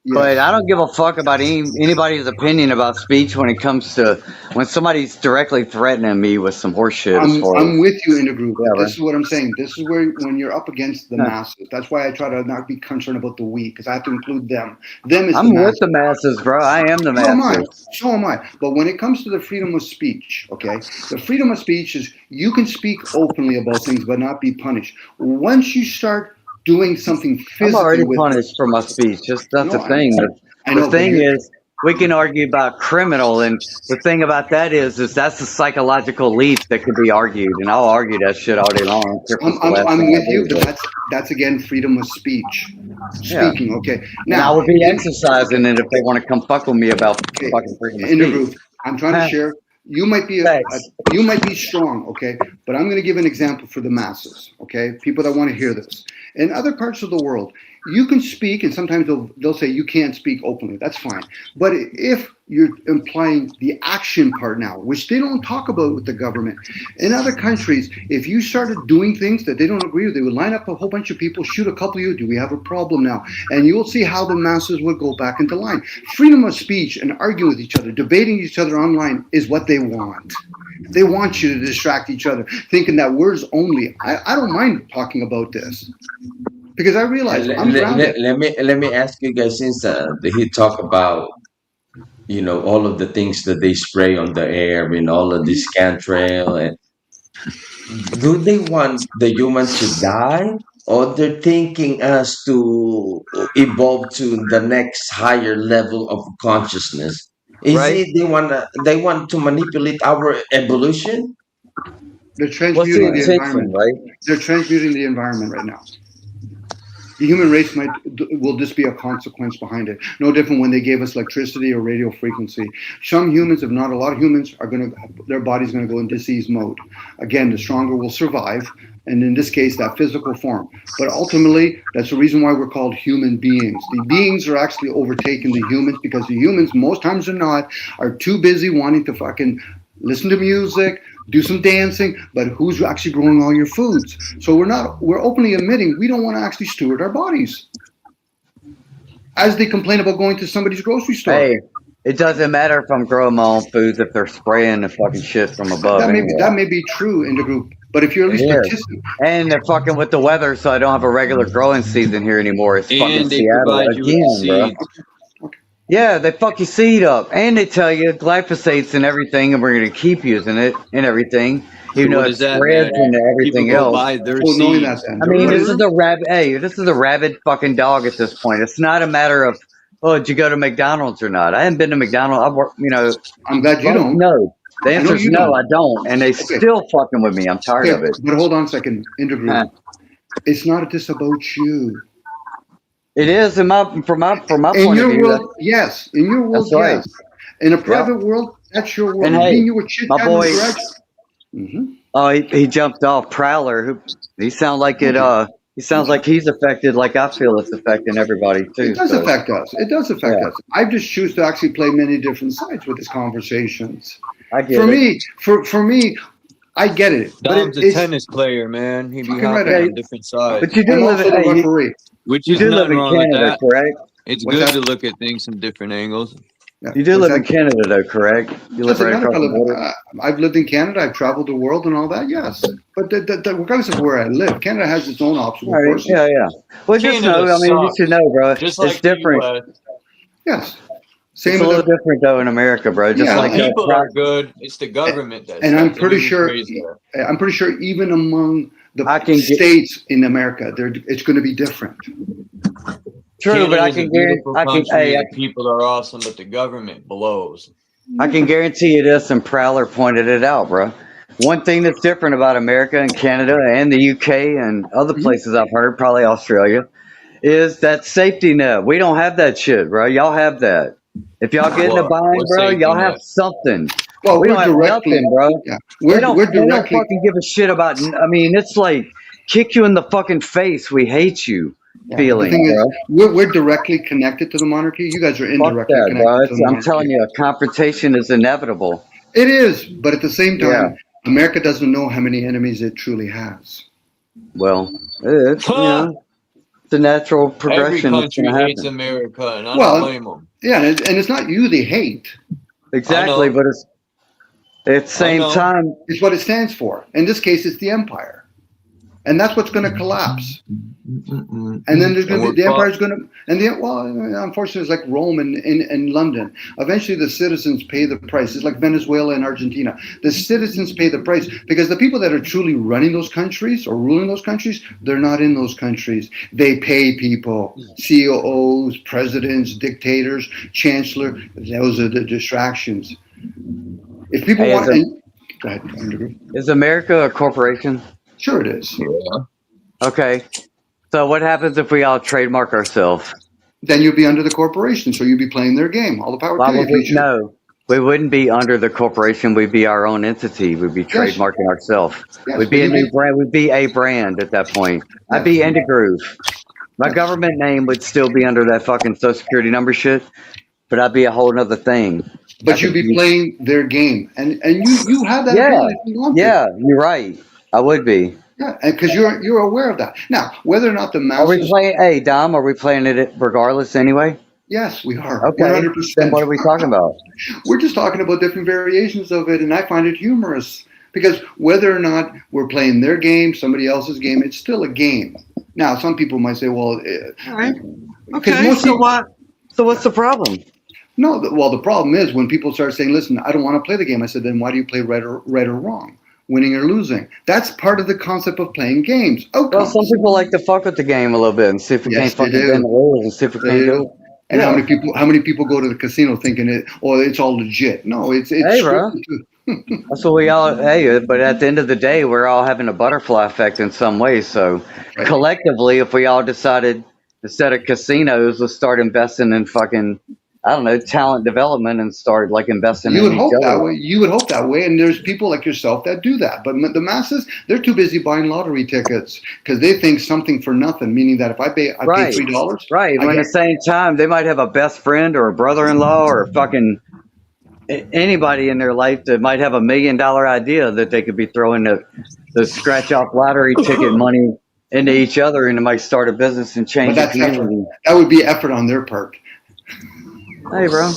but I don't give a fuck about anybody's opinion about speech when it comes to when somebody's directly threatening me with some horse shit. I'm with you in the group. This is what I'm saying. This is where, when you're up against the masses, that's why I try to not be concerned about the weak, because I have to include them. I'm with the masses, bro. I am the masses. So am I. But when it comes to the freedom of speech, okay, the freedom of speech is you can speak openly about things but not be punished. Once you start doing something physically, I'm already punished for my speech. That's the thing. The thing is, we can argue about criminal, and the thing about that is that's a psychological leap that could be argued, and I'll argue that shit all day long. I'm with you, but that's again freedom of speech. Speaking, okay. Now I would be exercising it if they want to come fuck with me about fucking freedom of speech. I'm trying to share. You might be you might be strong, okay, but I'm going to give an example for the masses, okay, people that want to hear this. In other parts of the world, you can speak, and sometimes they'll say you can't speak openly. That's fine. But if you're implying the action part now, which they don't talk about with the government, in other countries, if you started doing things that they don't agree with, they would line up a whole bunch of people, shoot a couple of you. Do we have a problem now? And you will see how the masses would go back into line. Freedom of speech and arguing with each other, debating each other online is what they want. They want you to distract each other, thinking that words only. I don't mind talking about this, because I realize I'm grounded. Let me ask you guys, since he talk about all of the things that they spray on the air and all of this scantrail, and do they want the human to die, or they're thinking us to evolve to the next higher level of consciousness? Is it they want to manipulate our evolution? They're transmuting the environment, right? They're transmuting the environment right now. The human race will just be a consequence behind it. No different when they gave us electricity or radio frequency. Some humans, if not a lot of humans, their body's going to go in disease mode. Again, the stronger will survive, and in this case, that physical form. But ultimately, that's the reason why we're called human beings. The beings are actually overtaking the humans because the humans, most times or not, are too busy wanting to fucking listen to music, do some dancing, but who's actually growing all your foods? So we're openly admitting we don't want to actually steward our bodies. As they complain about going to somebody's grocery store. Hey, it doesn't matter if I'm growing my own foods if they're spraying the fucking shit from above. That may be true in the group, but if you're at least participating. And they're fucking with the weather, so I don't have a regular growing season here anymore. It's fucking Seattle again, bro. Yeah, they fuck your seed up, and they tell you glyphosates and everything, and we're going to keep using it and everything, even though it spreads into everything else. I mean, this is a rabid. Hey, this is a rabid fucking dog at this point. It's not a matter of, oh, did you go to McDonald's or not? I haven't been to McDonald's. I've worked, I'm glad you don't. No, the answer is no, I don't, and they still fucking with me. I'm tired of it. But hold on a second, Intergroup. It's not just about you. It is from my point of view. World, yes. In your world, yes. In a private world, that's your world. And hey, you were my boy. Oh, he jumped off. Prowler. He sounds like it. He sounds like he's affected, like I feel it's affecting everybody too. It does affect us. It does affect us. I just choose to actually play many different sides with these conversations. I get it. For me, I get it. Dom's a tennis player, man. He be hopping on different sides. But you do live in referee. Which is nothing wrong with that. Correct? It's good to look at things from different angles. Yeah. You do live in Canada, though, correct? You live right across the border. I've lived in Canada. I've traveled the world and all that. Yes, but regardless of where I live, Canada has its own obstacle courses. Yeah. Well, just know. I mean, you should know, bro. Just like it's different. Yes. It's a little different though in America, bro. Just like people are good. It's the government that's. And I'm pretty sure. I'm pretty sure even among the states in America, it's going to be different. True, but I can guarantee. People are awesome, but the government blows. I can guarantee you this, and Prowler pointed it out, bro. One thing that's different about America and Canada and the UK and other places I've heard, probably Australia, is that safety net. We don't have that shit, bro. Y'all have that. If y'all get in a bind, bro, y'all have something. Well, we don't have nothing, bro. Yeah. We don't fucking give a shit about. I mean, it's like kick you in the fucking face. We hate you. Feeling, we're directly connected to the monarchy. You guys are indirectly connected to the monarchy. I'm telling you, a confrontation is inevitable. It is, but at the same time, America doesn't know how many enemies it truly has. Well, it's it's a natural progression. Every country hates America, and I don't blame them. Yeah, and it's not you they hate. Exactly, but it's at the same time, it's what it stands for. In this case, it's the empire. And that's what's going to collapse. And then there's going to be, the empire's going to, unfortunately, it's like Rome and London. Eventually, the citizens pay the price. It's like Venezuela and Argentina. The citizens pay the price because the people that are truly running those countries or ruling those countries, they're not in those countries. They pay people, COOs, presidents, dictators, chancellor. Those are the distractions. If people go ahead. Is America a corporation? Sure it is. Yeah. Okay. So what happens if we all trademark ourselves? Then you'd be under the corporation, so you'd be playing their game. All the power to you. No, we wouldn't be under the corporation. We'd be our own entity. We'd be trademarking ourselves. We'd be a new brand. We'd be a brand at that point. I'd be Groove. My government name would still be under that fucking Social Security number shit, but I'd be a whole nother thing. But you'd be playing their game, and you have that ability if you want to. Yeah, you're right. I would be. Yeah, because you're aware of that. Now, whether or not the masses... Are we playing, hey, Dom, are we playing it regardless anyway? Yes, we are. Okay. 100%. Then what are we talking about? We're just talking about different variations of it, and I find it humorous. Because whether or not we're playing their game, somebody else's game, it's still a game. Now, some people might say, well... All right. Okay, so what? So what's the problem? No, well, the problem is when people start saying, listen, I don't want to play the game. I said, then why do you play right or wrong? Winning or losing. That's part of the concept of playing games. Well, some people like to fuck with the game a little bit and see if we can't fucking bend the rules and see if we can't do it. And how many people go to the casino thinking it's all legit? No, it's hey, bro. That's what we all but at the end of the day, we're all having a butterfly effect in some way. So collectively, if we all decided instead of casinos, let's start investing in fucking, I don't know, talent development and start like investing You in would each hope other. that way. You would hope that way. And there's people like yourself that do that. But the masses, they're too busy buying lottery tickets because they think something for nothing, meaning that if I pay Right. $3, Right. I When get at the same time, they might have a best friend or a brother-in-law or fucking anybody in their life that might have $1 million idea that they could be throwing the scratch off lottery ticket money into each other, and it might start a business and But change the that's effort. community. That would be effort on their part. Hey, bro.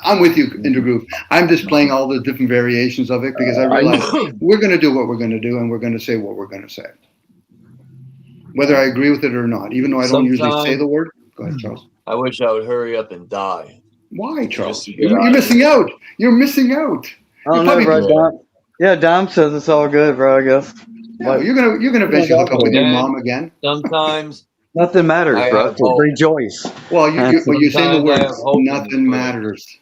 I'm with you, Intergroove. I'm just playing all the different variations of it because I realize we're going to do what we're going to do and we're going to say what we're going to say. Whether I agree with it or not, even though I don't usually say the word. Go ahead, Charles. I wish I would hurry up and die. Why, Charles? Just to get You're out of missing out. You're missing out. I don't know, bro. Dom, yeah, Dom says it's all good, bro, I guess. Yeah, you're gonna eventually hook up with your mom again. Sometimes nothing matters, I bro. have hope. Rejoice. Well, you're saying the Sometimes I word have hope in nothing matters.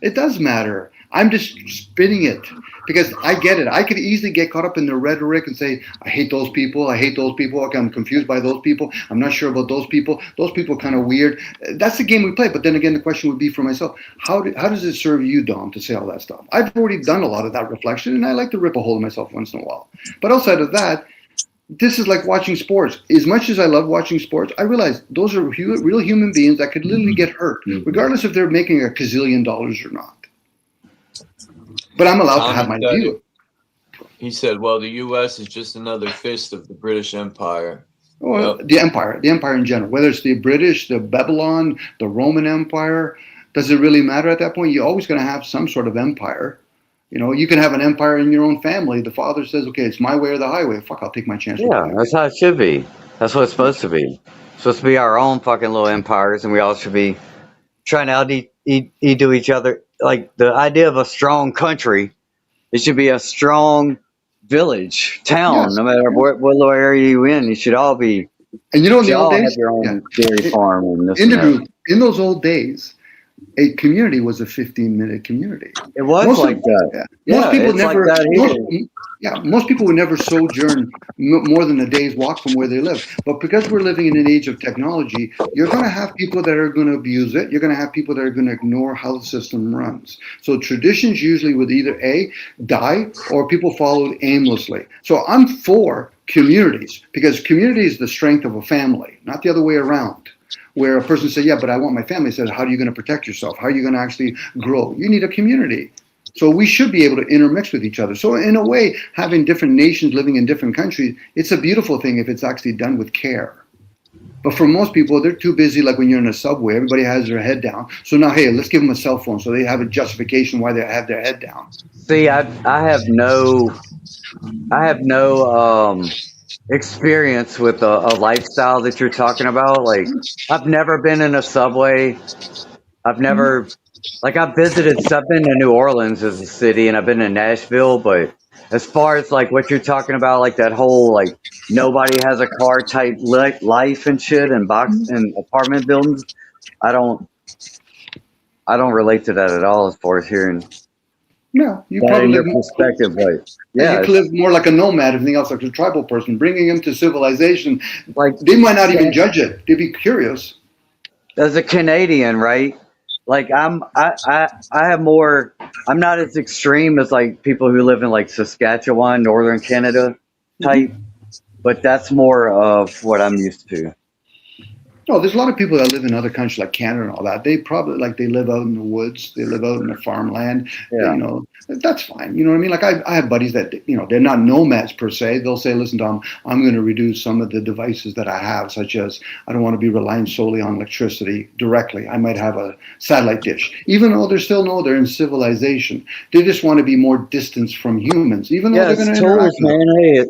It does matter. I'm just spinning it because I get it. I could easily get caught up in the rhetoric and say, I hate those people. I hate those people. Okay, I'm confused by those people. I'm not sure about those people. Those people are kind of weird. That's the game we play. But then again, the question would be for myself, how does it serve you, Dom, to say all that stuff? I've already done a lot of that reflection, and I like to rip a hole in myself once in a while. But outside of that, this is like watching sports. As much as I love watching sports, I realize those are real human beings that could literally get hurt, regardless if they're making $1 gazillion or not. But I'm allowed to have my view. He said, well, the U.S. is just another fist of the British Empire. Well, the empire in general, whether it's the British, the Babylon, the Roman Empire, does it really matter at that point? You're always going to have some sort of empire. You know, you can have an empire in your own family. The father says, okay, it's my way or the highway. Fuck, I'll take my chance. Yeah, that's how it should be. That's what it's supposed to be. It's supposed to be our own fucking little empires, and we all should be trying to out-eat to each other. Like, the idea of a strong country, it should be a strong village, town, no matter what little area you're in. You should all be. And you know, in the old days, have your own dairy farm and this in the and that. group, in those old days, a community was a 15-minute community. It was Most like of- that. Yeah. Most people it's never. like that here. Most people would never sojourn more than a day's walk from where they live. But because we're living in an age of technology, you're going to have people that are going to abuse it. You're going to have people that are going to ignore how the system runs. So traditions usually would either A, die, or people followed aimlessly. So I'm for communities because community is the strength of a family, not the other way around. Where a person says, yeah, but I want my family. Says, how are you going to protect yourself? How are you going to actually grow? You need a community. So we should be able to intermix with each other. So in a way, having different nations living in different countries, it's a beautiful thing if it's actually done with care. But for most people, they're too busy. Like when you're in a subway, everybody has their head down. So now, hey, let's give them a cell phone so they have a justification why they have their head down. See, I have no experience with a lifestyle that you're talking about. Like, I've never been in a subway. I've never, like, I've visited, I've been to New Orleans as a city, and I've been to Nashville, but as far as like what you're talking about, like that whole like nobody has a car type life and shit and and apartment buildings, I don't relate to that at all as far as hearing. No, you that probably in your live perspective, but yeah, you could live more like a nomad, everything else, like a tribal person, bringing them to civilization. Like they might not even judge it; they'd be curious. As a Canadian, right? Like I have more. I'm not as extreme as like people who live in like Saskatchewan, northern Canada type, but that's more of what I'm used to. No, there's a lot of people that live in other countries like Canada and all that. They probably they live out in the woods. They live out in the farmland. Yeah. You know, that's fine. You know what I mean? Like I have buddies that, you know, they're not nomads per se. They'll say, listen, Dom, I'm going to reduce some of the devices that I have, such as I don't want to be relying solely on electricity directly. I might have a satellite dish, even though they're in civilization. They just want to be more distanced from humans, even though they're going to interact with them. Man. Hey,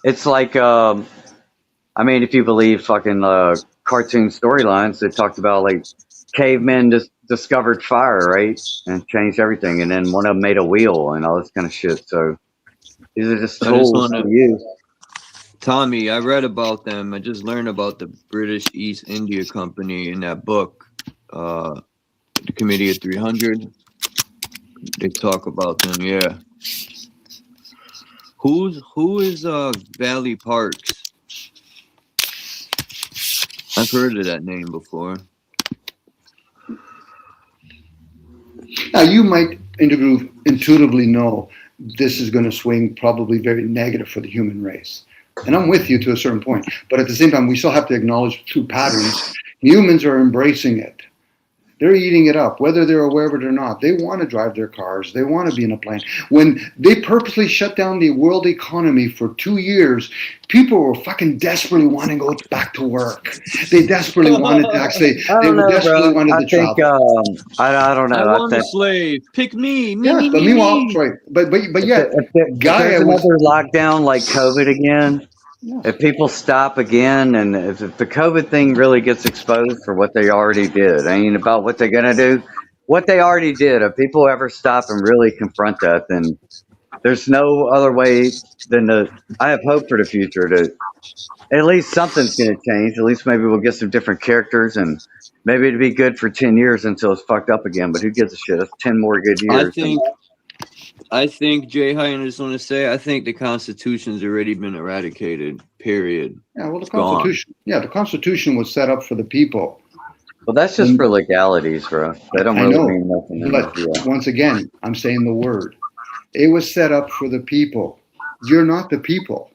it's like, I mean, if you believe fucking cartoon storylines that talked about like cavemen just discovered fire, right, and changed everything, and then one of them made a wheel and all this kind of shit. So these are just tools to use. Tommy, I read about them. I just learned about the British East India Company in that book, The Committee of 300. They talk about them, yeah. Who is Valley Parks? I've heard of that name before. Now, you might intuitively know this is going to swing probably very negative for the human race. And I'm with you to a certain point. But at the same time, we still have to acknowledge two patterns. Humans are embracing it. They're eating it up, whether they're aware of it or not. They want to drive their cars. They want to be in a plane. When they purposely shut down the world economy for 2 years, people were fucking desperately wanting to go back to work. They desperately wanted to actually, I they don't were know, desperately bro. wanted I to think travel. I don't know. I I want a think slave. Pick me. Yeah, but meanwhile, sorry, but yet, if Guy, there's I was, another lockdown like COVID again, yeah. if people stop again, and if the COVID thing really gets exposed for what they already did, I mean, about what they're gonna do, what they already did. If people ever stop and really confront that, then there's no other way than to. I have hope for the future. To at least something's gonna change. At least maybe we'll get some different characters, and maybe it'd be good for 10 years until it's fucked up again. But who gives a shit? That's 10 more good years. I think, Jay, I just want to say, I think the Constitution's already been eradicated. Period. Yeah, well, the It's gone. Constitution. Yeah, the Constitution was set up for the people. Well, that's just for legalities, bro. They don't I really know, mean nothing. but Yeah. once again, I'm saying the word. It was set up for the people. You're not the people.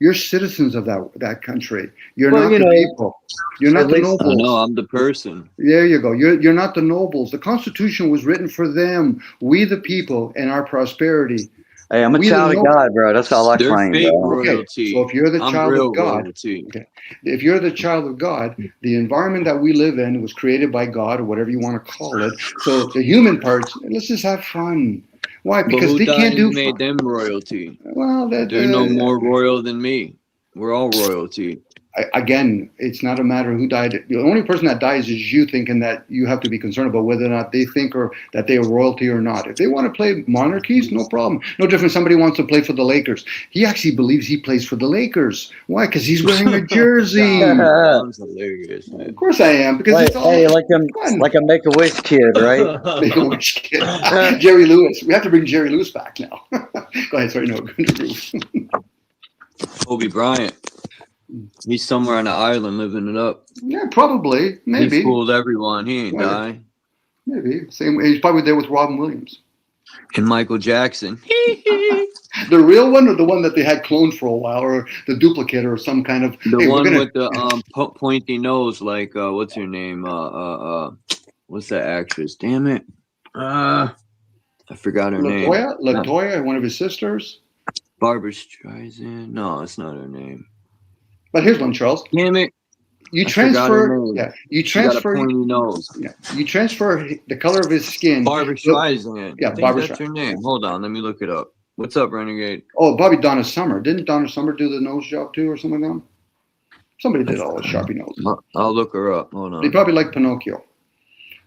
You're citizens of that country. You're Well, not you the know, people. You're not at the least- I know, nobles. I'm the person. There you go. You're not the nobles. The Constitution was written for them. We the people and our prosperity. Hey, I'm a We the child of nobles. God, bro. That's all I They're claim, fake bro. Okay, royalty. so if you're the I'm child real of God, royalty. okay, if you're the child of God, the environment that we live in was created by God, or whatever you want to call it. So the human parts, let's just have fun. Why? But Because who they died can't do and made fun. them royalty? Well, They're no more royal than me. We're all royalty. again, it's not a matter of who died. The only person that dies is you, thinking that you have to be concerned about whether or not they think or that they are royalty or not. If they want to play monarchies, no problem. No different. Somebody wants to play for the Lakers. He actually believes he plays for the Lakers. Why? Because he's wearing a jersey. Sounds hilarious, man. Of course I am, because Like, it's all hey, fun. like a Make-A-Wish kid, right? Make-A-Wish kid. Jerry Lewis. We have to bring Jerry Lewis back now. Go ahead. Sorry, no. Kobe Bryant. He's somewhere on an island living it up. Yeah, probably. Maybe. He fooled everyone. He ain't Well, die. Maybe. Same. He's probably there with Robin Williams. And Michael Jackson. The real one, or the one that they had cloned for a while, or the duplicate, or some kind of The hey, one we're gonna, with the pointy nose, like what's her name? What's that actress? Damn it. I forgot her name. Latoya, one of his sisters. Barbara Streisand. No, it's not her name. But here's one, Charles. Damn it. You I forgot her transfer. name. Yeah. You She got a transfer. pointy nose. Yeah. You transfer the color of his skin. Barbara Streisand. Yeah, I think Barbara that's her name. Hold on, let me look it up. What's up, Renegade? Oh, Bobby Donna Summer. Didn't Donna Summer do the nose job too, or something like that? Somebody did all the Sharpie nose. I'll look her up. Hold on. They probably like Pinocchio.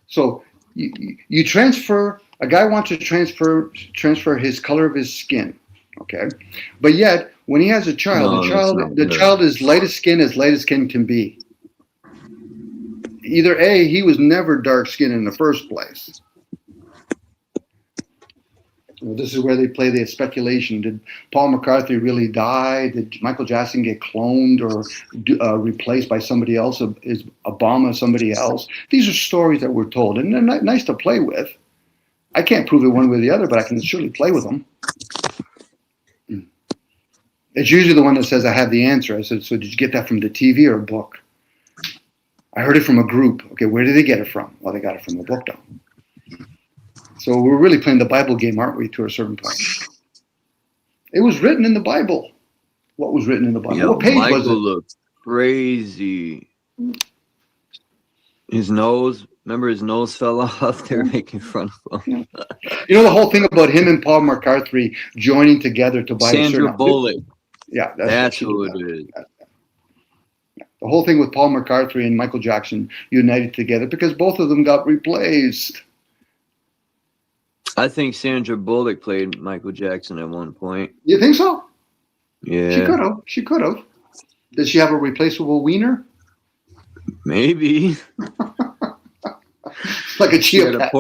So you transfer. A guy wants to transfer his color of his skin. Okay, but yet when he has a child, the child is light as skin can be. Either A, he was never dark skinned in the first place. Well, this is where they play the speculation. Did Paul McCartney really die? Did Michael Jackson get cloned or replaced by somebody else? Is Obama somebody else? These are stories that we're told, and they're nice to play with. I can't prove it one way or the other, but I can surely play with them. It's usually the one that says, I have the answer. I said, so did you get that from the TV or a book? I heard it from a group. Okay, where did they get it from? Well, they got it from a book, though. So we're really playing the Bible game, aren't we, to a certain point? It was written in the Bible. What was written in the Bible? Yo, What page Michael was it? looked crazy. His nose, remember his nose fell off? They were making fun of him. You know the whole thing about him and Paul McCartney joining together to buy Sandra Bullock. Yeah, that's who it is. The whole thing with Paul McCartney and Michael Jackson united together because both of them got replaced. I think Sandra Bullock played Michael Jackson at one point. You think so? Yeah. She could have. She could have. Did she have a replaceable wiener? Maybe. Like a she, chia pet.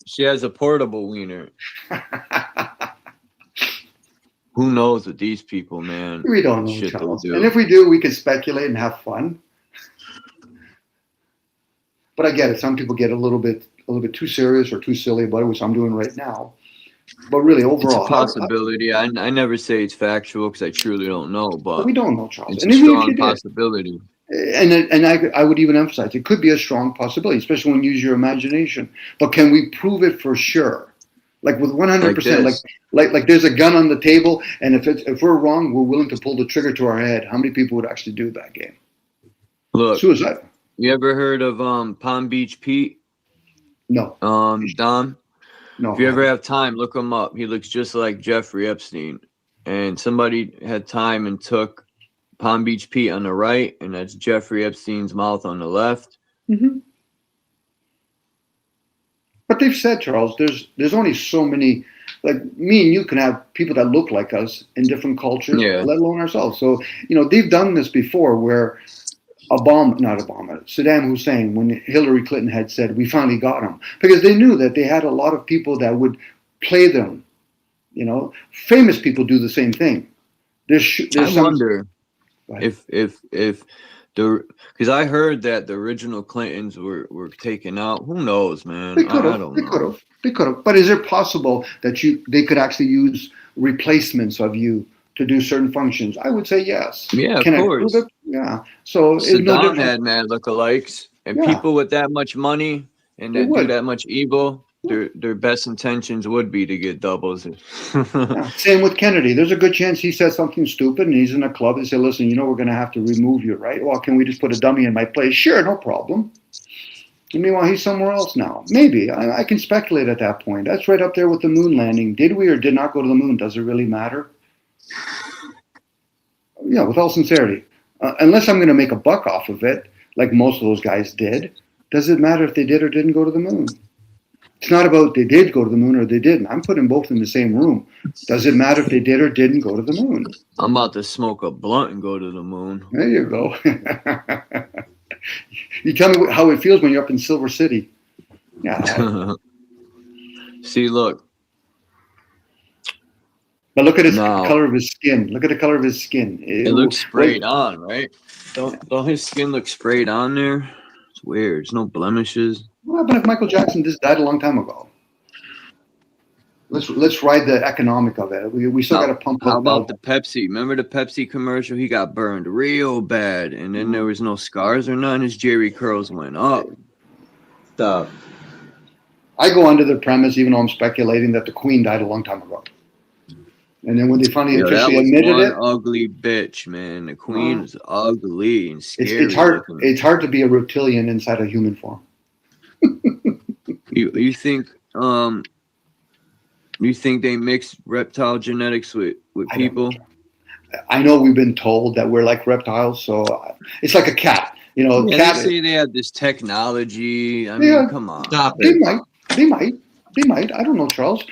She has a portable wiener. Who knows with these people, man? We don't know, Shit Charles. do. And if we do, we can speculate and have fun. But I get it. Some people get a little bit too serious or too silly about it, which I'm doing right now. But really, It's a overall, possibility. I never say it's factual because I truly don't know, but we don't know, Charles. it's And a even if strong you did, possibility. and I would even emphasize it could be a strong possibility, especially when you use your imagination. But can we prove it for sure? Like with 100%, like there's a gun on the table, and if we're wrong, we're willing to pull the trigger to our head. How many people would actually do that game? Look, Suicide. you ever heard of Palm Beach Pete? No. Dom? No. If you ever have time, look him up. He looks just like Jeffrey Epstein. And somebody had time and took Palm Beach Pete on the right, and that's Jeffrey Epstein's mouth on the left. Mm-hmm. But they've said, Charles, there's only so many. Like me and you can have people that look like us in different cultures, let alone ourselves. So they've done this before, where Saddam Hussein, when Hillary Clinton had said, we finally got him, because they knew that they had a lot of people that would play them. Famous people do the same thing. I wonder if because I heard that the original Clintons were taken out. Who knows, man? They could have. They could have. But is it possible that they could actually use replacements of you to do certain functions? I would say yes. Yeah, Can of I course. prove it? Yeah. So Saddam had mad lookalikes, and people with that much money and that do that much evil, their best intentions would be to get doubles. Same with Kennedy. There's a good chance he said something stupid, and he's in a club. They say, "Listen, we're going to have to remove you, right? Well, can we just put a dummy in my place?" Sure, no problem. And meanwhile, he's somewhere else now. Maybe. I can speculate at that point. That's right up there with the moon landing. Did we or did not go to the moon? Does it really matter? Yeah, with all sincerity. Unless I'm going to make a buck off of it, like most of those guys did, does it matter if they did or didn't go to the moon? It's not about they did go to the moon or they didn't. I'm putting both in the same room. Does it matter if they did or didn't go to the moon? I'm about to smoke a blunt and go to the moon. There you go. You tell me how it feels when you're up in Silver City. Yeah. See, look. But look at his color of his skin. Look at the color of his skin. It looks sprayed on, right? Don't his skin look sprayed on there? It's weird. There's no blemishes. What happened if Michael Jackson just died a long time ago? Let's ride the economic of it. We still got to pump up. How about the Pepsi? Remember the Pepsi commercial? He got burned real bad, and then there was no scars or none. His Jerry curls went up. Stuff. I go under the premise, even though I'm speculating, that the Queen died a long time ago. And then when they finally officially admitted it, ugly bitch, man. The Queen is ugly and scary. It's hard. It's hard to be a reptilian inside a human form. You think you think they mix reptile genetics with people? I know we've been told that we're like reptiles, so it's like a cat. They say they have this technology. I mean, come on. Stop it. They might. I don't know, Charles.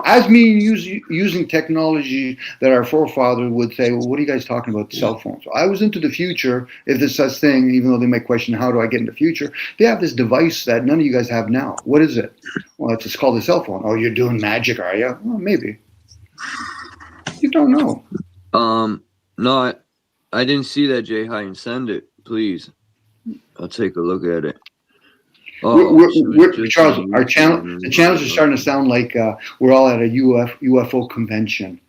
As me using technology that our forefathers would say, well, what are you guys talking about? Cell phones. I was into the future, if there's such thing, even though they might question, how do I get in the future? They have this device that none of you guys have now. What is it? Well, it's called a cell phone. Oh, you're doing magic, are you? Well, maybe. You don't know. No, I didn't see that, Jay Hine. Send it, please. I'll take a look at it. Charles, the channels are starting to sound like we're all at a UFO convention.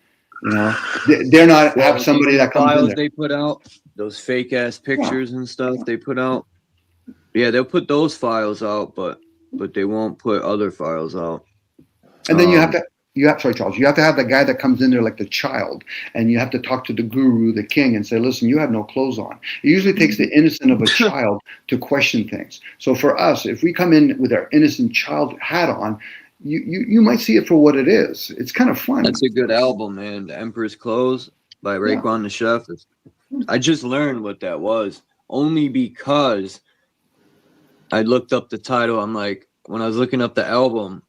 They're not have somebody that comes in there. They put out those fake ass pictures and stuff they put out. Yeah, they'll put those files out, but they won't put other files out. And then you have to. Sorry, Charles. You have to have the guy that comes in there like the child, and you have to talk to the guru, the king, and say, "Listen, you have no clothes on." It usually takes the innocent of a child to question things. So for us, if we come in with our innocent child hat on, you might see it for what it is. It's kind of fun. That's a good album, man. The Emperor's Clothes by Raekwon the Chef. I just learned what that was only because I looked up the title. I'm like, when I was looking up the album,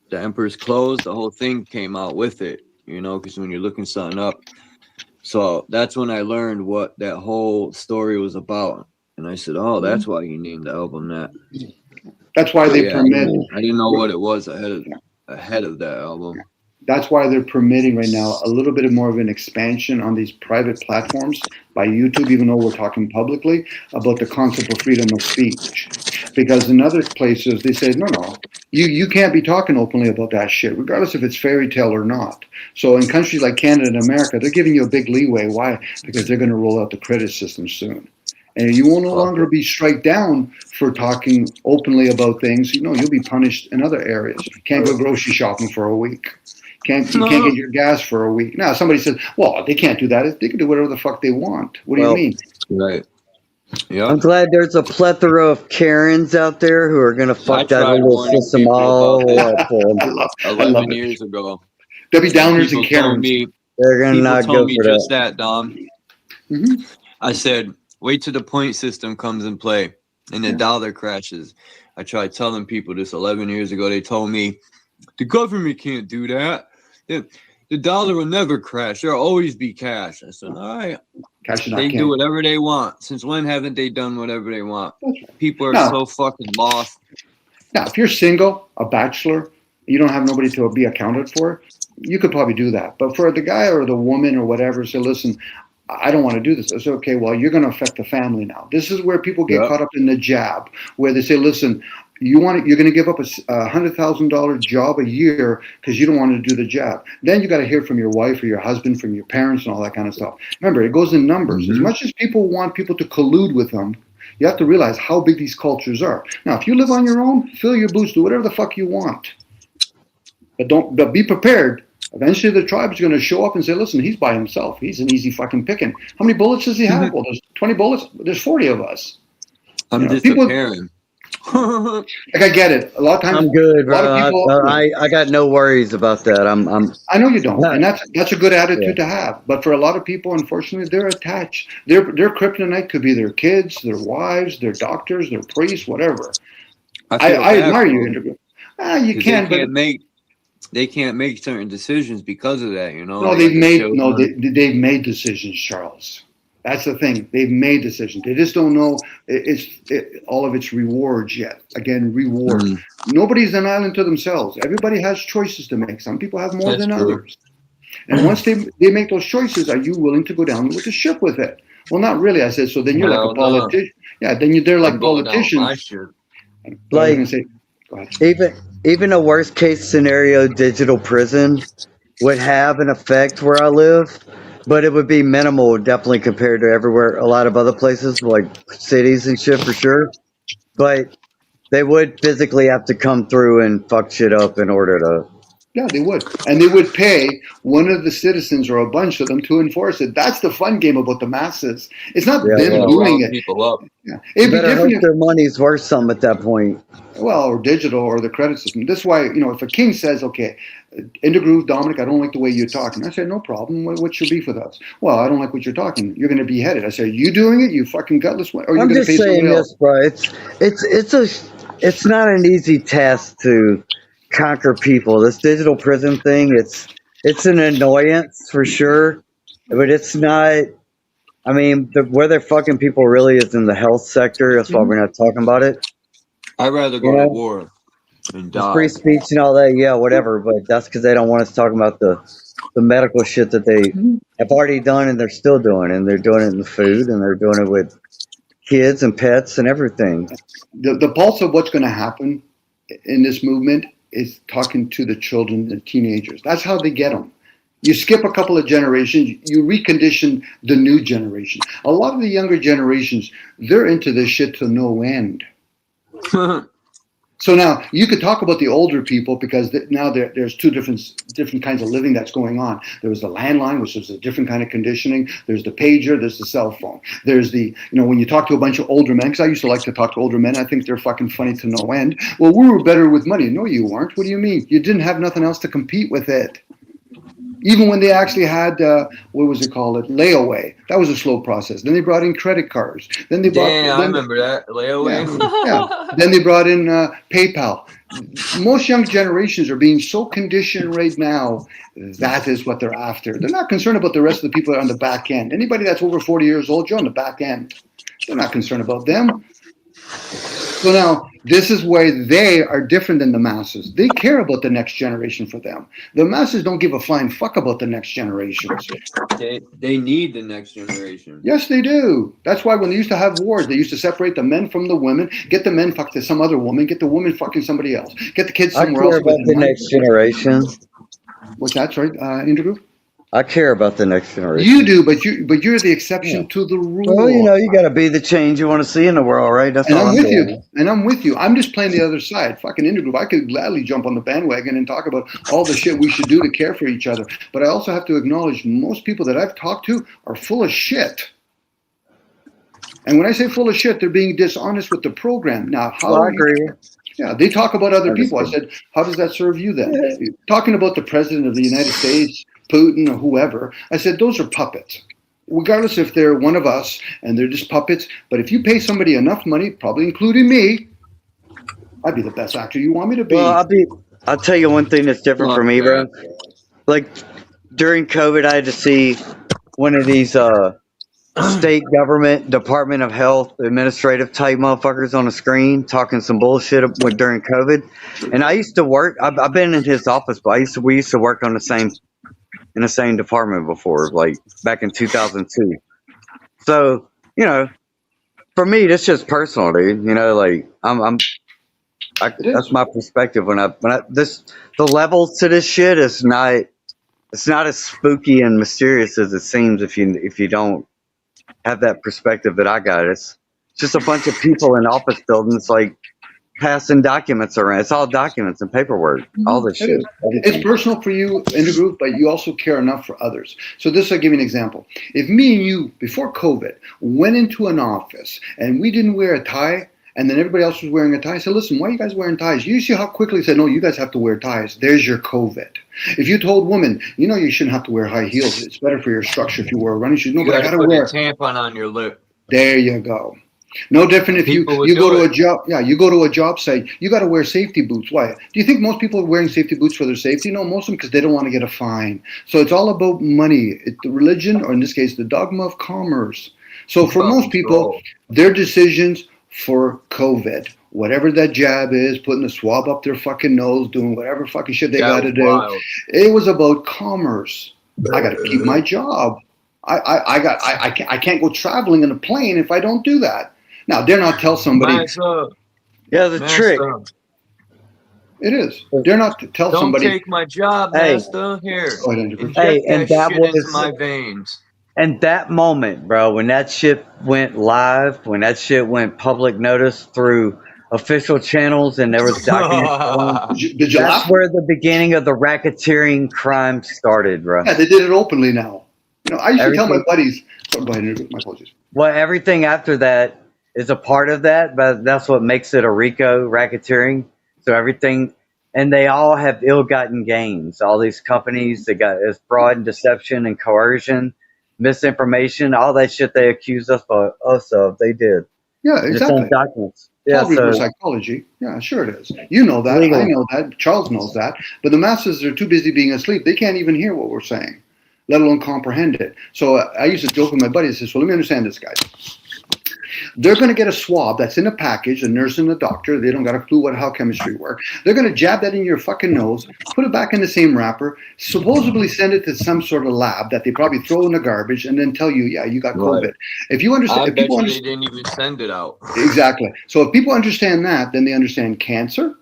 The Emperor's Clothes, the whole thing came out with it, because when you're looking something up. So that's when I learned what that whole story was about. And I said, oh, that's why you named the album that. That's why they permit. I didn't know what it was ahead of that album. That's why they're permitting right now a little bit more of an expansion on these private platforms by YouTube, even though we're talking publicly about the concept of freedom of speech. Because in other places, they say, no, you can't be talking openly about that shit, regardless if it's fairy tale or not. So in countries like Canada and America, they're giving you a big leeway. Why? Because they're going to roll out the credit system soon. And you will no longer be struck down for talking openly about things. You know, you'll be punished in other areas. Can't go grocery shopping for a week. You can't get your gas for a week. Now, somebody says, well, they can't do that. They can do whatever the fuck they want. What do you mean? Right. Yeah. I'm glad there's a plethora of Karens out there who are going to fuck that little system all up for them. 11 years ago. Debbie Downers and Karens. They're going to not go for just that. Dom. Mm-hmm. I said, wait till the point system comes in play and the dollar crashes. I tried telling people this 11 years ago. They told me, the government can't do that. The dollar will never crash. There'll always be cash. I said, all right. Cash They do whatever they want. Since when haven't they done whatever they want? People are so fucking lost. Now, if you're single, a bachelor, you don't have nobody to be accounted for, you could probably do that. But for the guy or the woman or whatever, say, listen, I don't want to do this. I say, okay, well, you're going to affect the family now. This is where people get caught up in the jab, where they say, listen, you're going to give up a $100,000 job a year because you don't want to do the jab. Then you got to hear from your wife or your husband, from your parents and all that kind of stuff. Remember, it goes in numbers. Mm-hmm. As much as people want people to collude with them, you have to realize how big these cultures are. Now, if you live on your own, fill your boots, do whatever the fuck you want. But be prepared. Eventually the tribe's going to show up and say, listen, he's by himself. He's an easy fucking picking. How many bullets does he have? Well, there's 20 bullets. There's 40 of us. I'm disappearing. Like, I get it. A lot of times, I'm good, bro. A lot of people, I got no worries about that. I know you don't, and that's a good attitude to have. But for a lot of people, unfortunately, they're attached. Their kryptonite could be their kids, their wives, their doctors, their priests, whatever. I admire you, Andrew. You can, but they can't make certain decisions because of that. You know. No, they've made decisions, Charles. That's the thing. They've made decisions. They just don't know all of its rewards yet. Again, reward. Nobody's an island to themselves. Everybody has choices to make. Some people have more than others. And once they make those choices, are you willing to go down with the ship with it? Well, not really. I said, so then you're like a politician. Yeah, then they're like politicians. Like, even a worst case scenario digital prison would have an effect where I live. But it would be minimal, definitely compared to everywhere, a lot of other places, like cities and shit for sure. But they would physically have to come through and fuck shit up in order to. Yeah, they would. And they would pay one of the citizens or a bunch of them to enforce it. That's the fun game about the masses. It's not them doing it. People up. Yeah. It'd be different if their money's worth some at that point. Well, or digital or the credit system. That's why, if a king says, okay, in the groove, Dominic, I don't like the way you're talking. I say, no problem. What's your beef with us? Well, I don't like what you're talking. You're going to be beheaded. I say, you doing it? You fucking gutless one? Or you're going to pay somebody else? Bro. It's not an easy task to conquer people. This digital prison thing, it's an annoyance for sure, but it's not. I mean, where they're fucking people really is in the health sector. That's why we're not talking about it. I'd rather go to war and die. Free speech and all that, yeah, whatever. But that's because they don't want us talking about the medical shit that they have already done and they're still doing, and they're doing it in the food, and they're doing it with kids and pets and everything. The pulse of what's going to happen in this movement is talking to the children and teenagers. That's how they get them. You skip a couple of generations, you recondition the new generation. A lot of the younger generations, they're into this shit to no end. So now you could talk about the older people because now there's two different kinds of living that's going on. There was the landline, which was a different kind of conditioning. There's the pager. There's the cell phone. There's the, when you talk to a bunch of older men, because I used to like to talk to older men. I think they're fucking funny to no end. Well, we were better with money. No, you weren't. What do you mean? You didn't have nothing else to compete with it. Even when they actually had, what was it called? Layaway. That was a slow process. Then they brought in credit cards. Then they brought. I remember that layaway. Yeah. Then they brought in PayPal. Most young generations are being so conditioned right now. That is what they're after. They're not concerned about the rest of the people that are on the back end. Anybody that's over 40 years old, you're on the back end. They're not concerned about them. So now, this is why they are different than the masses. They care about the next generation for them. The masses don't give a flying fuck about the next generations. They need the next generation. Yes, they do. That's why when they used to have wars, they used to separate the men from the women, get the men fucked to some other woman, get the woman fucking somebody else, get the kids somewhere else. I care about the next generation. What's that, sorry, Indigo? I care about the next generation. You do, but you're the exception to the rule. Well, you know, you got to be the change you want to see in the world, right? That's And all I'm with doing. you. And I'm with you. I'm just playing the other side. Fucking Indigo. I could gladly jump on the bandwagon and talk about all the shit we should do to care for each other. But I also have to acknowledge most people that I've talked to are full of shit. And when I say full of shit, they're being dishonest with the program. Now, how Well, I agree. Yeah, they talk about other people. I said, how does that serve you then? Talking about the president of the United States, Putin, or whoever, I said, those are puppets. Regardless if they're one of us and they're just puppets. But if you pay somebody enough money, probably including me, I'd be the best actor you want me to be. Well, I'll tell you one thing that's different for me, bro. Like during COVID, I had to see one of these state government, Department of Health, administrative type motherfuckers on the screen talking some bullshit during COVID. And I used to work. I've been in his office, but we used to work on in the same department before, like back in 2002. So you know, for me, that's just personal, dude. You know, like that's my perspective the levels to this shit is not. It's not as spooky and mysterious as it seems if you don't have that perspective that I got. It's just a bunch of people in office buildings like passing documents around. It's all documents and paperwork, all this shit. It's personal for you in the group, but you also care enough for others. So this, I'll give you an example. If me and you, before COVID, went into an office and we didn't wear a tie, and then everybody else was wearing a tie, I said, listen, why are you guys wearing ties? You see how quickly they said, no, you guys have to wear ties. There's your COVID. If you told women, you know, you shouldn't have to wear high heels. It's better for your structure if you wear running shoes. No, but I got to wear a tampon on your lip. There you go. No different if you go to a job. Yeah, you go to a job site. You got to wear safety boots. Why? Do you think most people are wearing safety boots for their safety? No, most of them because they don't want to get a fine. So it's all about money. It's the religion, or in this case, the dogma of commerce. So for most people, their decisions for COVID, whatever that jab is, putting the swab up their fucking nose, doing whatever fucking shit they got to do, it was about commerce. I got to keep my job. I can't go traveling in a plane if I don't do that. Now, dare not tell somebody. Yeah, the trick. It is. Dare not to tell somebody. Don't take my job, master. Here. Hey, and that shit into my veins. And that moment, bro, when that shit went live, when that shit went public notice through official channels and there was documents, that's where the beginning of the racketeering crime started, bro. Yeah, they did it openly now. You know, I used to tell my buddies. Oh, go ahead, my apologies. Well, everything after that is a part of that, but that's what makes it a RICO racketeering. So everything, and they all have ill-gotten gains. All these companies, they got is fraud and deception and coercion, misinformation, all that shit they accuse us of. They did. Yeah, exactly. Documents. Yeah, reverse psychology. Yeah, sure it is. You know that. Legal. I know that. Charles knows that. But the masses are too busy being asleep. They can't even hear what we're saying, let alone comprehend it. So I used to joke with my buddies. I said, well, let me understand this, guys. They're going to get a swab that's in a package, a nurse and a doctor. They don't got a clue how chemistry works. They're going to jab that in your fucking nose, put it back in the same wrapper, supposedly send it to some sort of lab that they probably throw in the garbage, and then tell you, yeah, you got COVID. Right. If you understand, they didn't even send it out. Exactly. So if people understand that, then they understand cancer.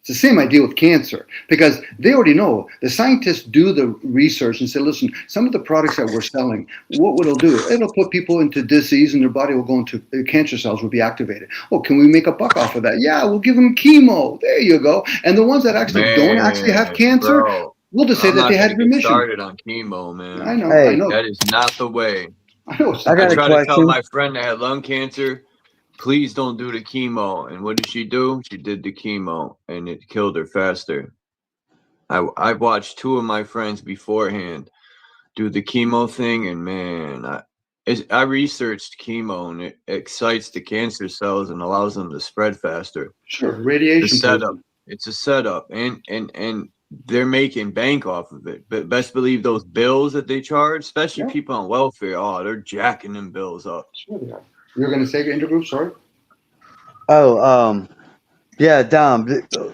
It's the same idea with cancer, because they already know. The scientists do the research and say, listen, some of the products that we're selling, what it'll do, it'll put people into disease and their body will go into, cancer cells will be activated. Oh, can we make a buck off of that? Yeah, we'll give them chemo. There you go. And the ones that actually don't actually have cancer, we'll just say that they had remission. Started on chemo, man. I know. I know. That is not the way. I know. I tried to tell my friend that had lung cancer, please don't do the chemo. And what did she do? She did the chemo, and it killed her faster. I watched two of my friends beforehand do the chemo thing, and man, I researched chemo, and it excites the cancer cells and allows them to spread faster. Sure, radiation setup. It's a setup, and they're making bank off of it. But best believe those bills that they charge, especially people on welfare, they're jacking them bills up. Sure they are. You're going to say intergroup, sorry? Oh, yeah, Dom.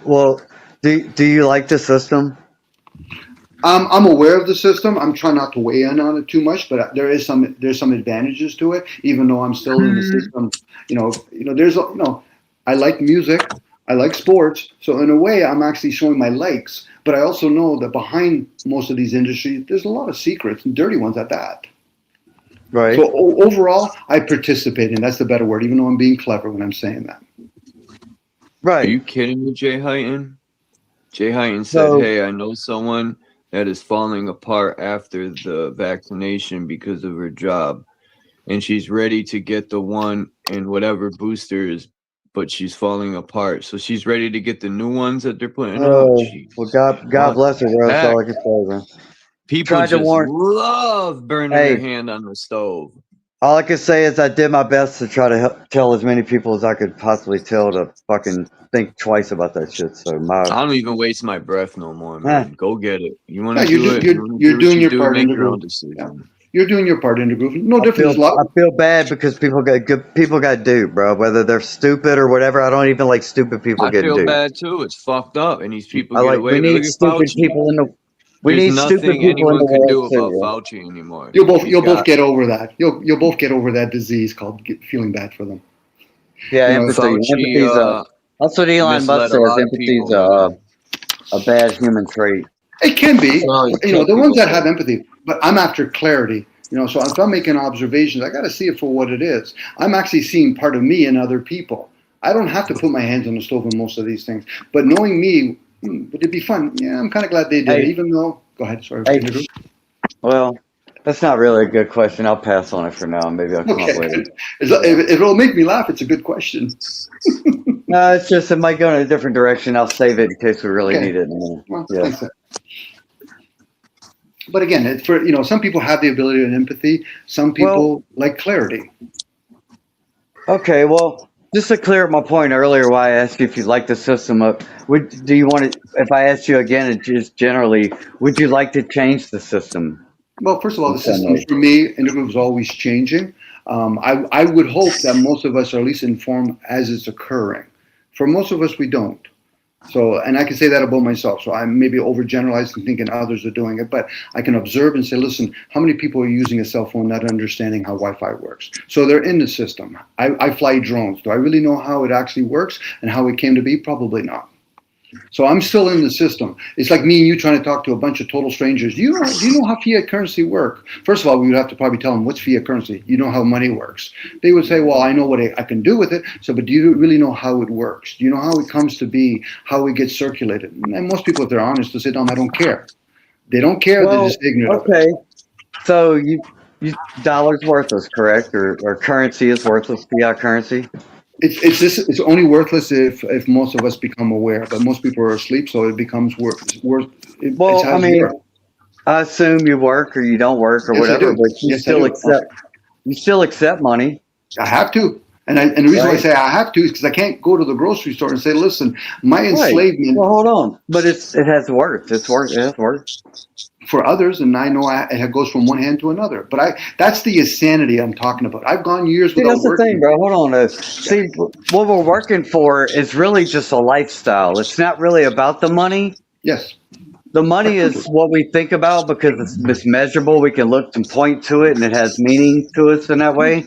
Well, do you like the system? I'm aware of the system. I'm trying not to weigh in on it too much, but there's some advantages to it. Even though I'm still in the system, I like music, I like sports. So in a way, I'm actually showing my likes. But I also know that behind most of these industries, there's a lot of secrets and dirty ones at that. Right. So overall, I participate, and that's the better word. Even though I'm being clever when I'm saying that. Right. Are you kidding me, Jay Hyten? Jay Hyten said, So "Hey, I know someone that is falling apart after the vaccination because of her job, and she's ready to get the one and whatever boosters, but she's falling apart. So she's ready to get the new ones that they're putting out. well, Jeez, God what bless her, the bro. That's heck? all I can say, man. People Tried to just warn. love burning their Hey, hand on the stove. all I can say is I did my best to try to tell as many people as I could possibly tell to fucking think twice about that shit. So I don't even waste my breath no more, eh, man. Go get it. You want Yeah, to do it? You want to you're do what doing you your do? part in Make the your own group. Yeah, decision. you're doing your part in the group. No different as I feel bad because people got duped, bro. Whether they're stupid or whatever, I don't even like stupid people I getting feel duped. bad too. It's fucked up, and these people I get like we away with it. need Look at stupid Fauci. people in the There's stupid nothing people in the anyone can world do too, about bro. Fauci anymore. He's You'll both got get over that. You'll both get over that disease called feeling bad for them. Yeah, You know, empathy. Fauci. Empathy's that's what Elon Musk Misled a says. lot of Empathy's people, man. a bad human trait. it can be, That's what all these you know, tech the ones people that say. have empathy, but I'm after clarity. You know, so if I'm making observations, I got to see it for what it is. I'm actually seeing part of me in other people. I don't have to put my hands on the stove in most of these things. But knowing me, would it be fun? Yeah, I'm kind of glad they did it, Hey, even though. Go ahead, sorry. hey. Well, that's not really a good question. I'll pass on it for now. Maybe I'll come up Okay, with it. good. If it'll make me laugh, it's a good question. No, it's just it might go in a different direction. I'll save it in case we really Okay. need it. Well, Yeah. thanks. But again, it's for some people have the ability and empathy. Some people like clarity. Okay, well, just to clear up my point earlier, why I asked you if you like the system, do you want to? If I asked you again, just generally, would you like to change the system? Well, first of all, in the some system way? for me in the group is always changing. I would hope that most of us are at least informed as it's occurring. For most of us, we don't. So, and I can say that about myself. So I'm maybe overgeneralizing, thinking others are doing it, but I can observe and say, listen, how many people are using a cell phone not understanding how Wi-Fi works? So they're in the system. I fly drones. Do I really know how it actually works and how it came to be? Probably not. So I'm still in the system. It's like me and you trying to talk to a bunch of total strangers. Do you know how fiat currency work? First of all, we would have to probably tell them what's fiat currency. You know how money works. They would say, well, I know what I can do with it. So, but do you really know how it works? Do you know how it comes to be, how it gets circulated? And most people, if they're honest, will say, no, I don't care. They don't care. They're just ignorant of it. Okay, so you dollar's worthless, correct? Or currency is worthless, fiat currency? It's only worthless if most of us become aware, but most people are asleep, so it becomes worth. It Well, I has mean, worth. I assume you work or you don't work or Yes, I whatever, do. but you Yes, I still do. accept money. I have to. And the reason why I Right. say I have to is because I can't go to the grocery store and say, listen, my Right. enslavement Well, hold on, but it has worth. It has worth. for others, and I know it goes from one hand to another. But that's the insanity I'm talking about. I've gone years See, without that's the working. thing, bro. Hold on. See, what we're working for is really just a lifestyle. It's not really about the money. Yes. The money is what we think about because it's measurable. We can look and point to it, and it has meaning to us in that way.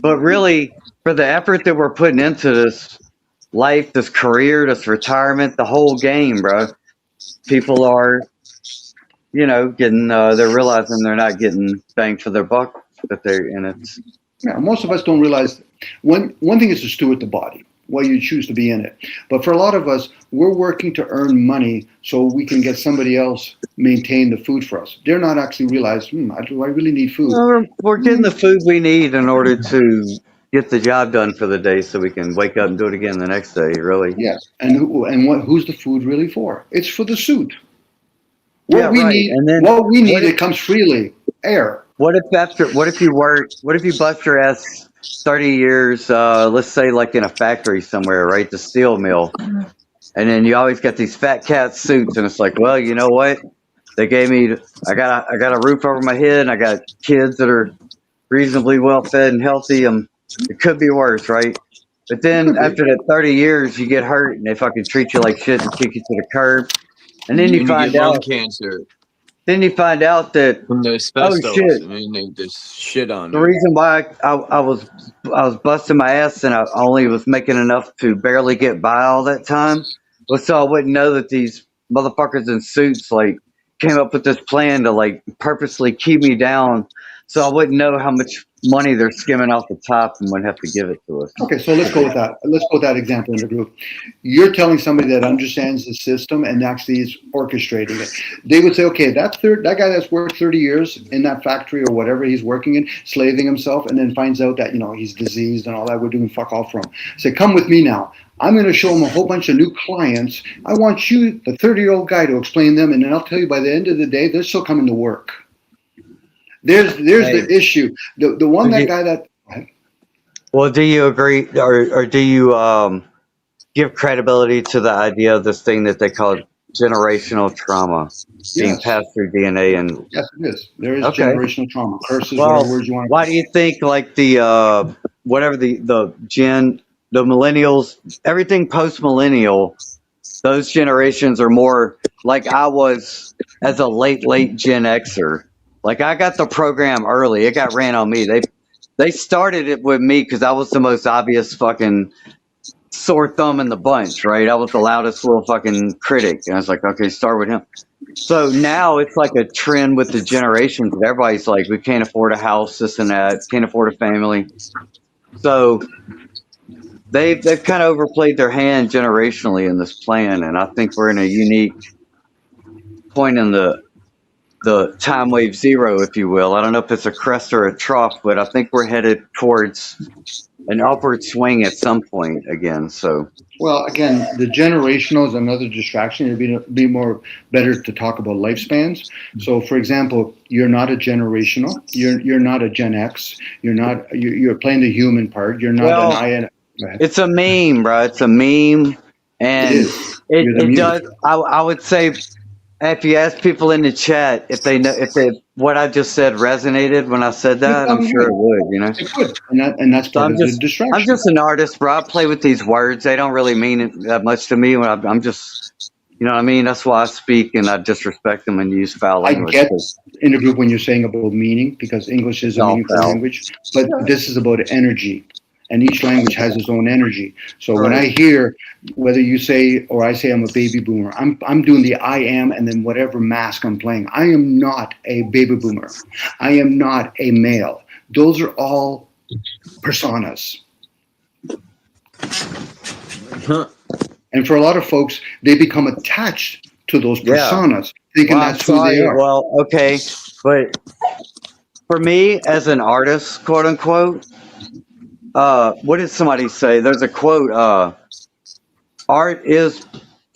But really, for the effort that we're putting into this life, this career, this retirement, the whole game, bro, people are, getting, they're realizing they're not getting bang for their buck and it's. Yeah, most of us don't realize one thing is to steward the body while you choose to be in it. But for a lot of us, we're working to earn money so we can get somebody else maintain the food for us. They're not actually realize, do I really need food? We're getting the food we need in order to get the job done for the day so we can wake up and do it again the next day, really. Yeah. And who's the food really for? It's for the suit. Yeah, right. And then it comes freely. Air. What if you bust your ass 30 years, let's say like in a factory somewhere, right? The steel mill. And then you always got these fat cat suits and it's like, well, you know what? They gave me, I got a roof over my head and I got kids that are reasonably well fed and healthy. It could be worse, right? But then after that 30 years, you get hurt and they fucking treat you like shit and kick you to the curb. And then you And you find get lung out. cancer Then you find out that from the oh asbestos. shit. I mean, they just shit on The you. reason why I was busting my ass and I only was making enough to barely get by all that time was so I wouldn't know that these motherfuckers in suits like came up with this plan to like purposely keep me down so I wouldn't know how much money they're skimming off the top and wouldn't have to give it to us. Okay, so let's go with that. Let's go with that example in the group. You're telling somebody that understands the system and actually is orchestrating it. They would say, okay, that guy that's worked 30 years in that factory or whatever he's working in, slaving himself, and then finds out that, you know, he's diseased and all that, we're doing fuck all for him. Say, come with me now. I'm going to show him a whole bunch of new clients. I want you, the 30-year-old guy, to explain them, and then I'll tell you by the end of the day, they're still coming to work. There's the issue. The one that guy that... Well, do you agree or do you give credibility to the idea of this thing that they call generational trauma being Yes. passed through DNA? And Yes, it is. There is okay. generational trauma, curses, Well, whatever words you want to why do you think like the whatever the millennials, everything post millennial, those generations are more like I was as a late Gen Xer. Like I got the program early. It got ran on me. They started it with me because I was the most obvious fucking sore thumb in the bunch, right? I was the loudest little fucking critic. And I was like, okay, start with him. So now it's like a trend with the generations. Everybody's like, we can't afford a house, this and that, can't afford a family. So they've kind of overplayed their hand generationally in this plan. And I think we're in a unique point in the time wave zero, if you will. I don't know if it's a crest or a trough, but I think we're headed towards an upward swing at some point again. So, well, again, the generational is another distraction. It'd be more better to talk about lifespans. So, for example, you're not a generational. You're not a Gen X. You're playing the human part. You're not an I. It's a meme, bro. It's a meme, and it does. I would say. If you ask people in the chat if they know what I just said resonated when I said that, I'm sure it would. You know, it would, and that's part of the distraction. I'm just an artist, bro. I play with these words; they don't really mean that much to me. When I'm just, you know what I mean. That's why I speak and I disrespect them and use foul language. I get in the group when you're saying about meaning because English is a meaningful language, but this is about energy. And each language has its own energy. So when I hear whether you say or I say I'm a baby boomer, I'm doing the I am and then whatever mask I'm playing. I am not a baby boomer. I am not a male. Those are all personas. And for a lot of folks, they become attached to those personas, thinking that's who they are. Well, okay, but for me as an artist, quote unquote, what did somebody say? There's a quote, art is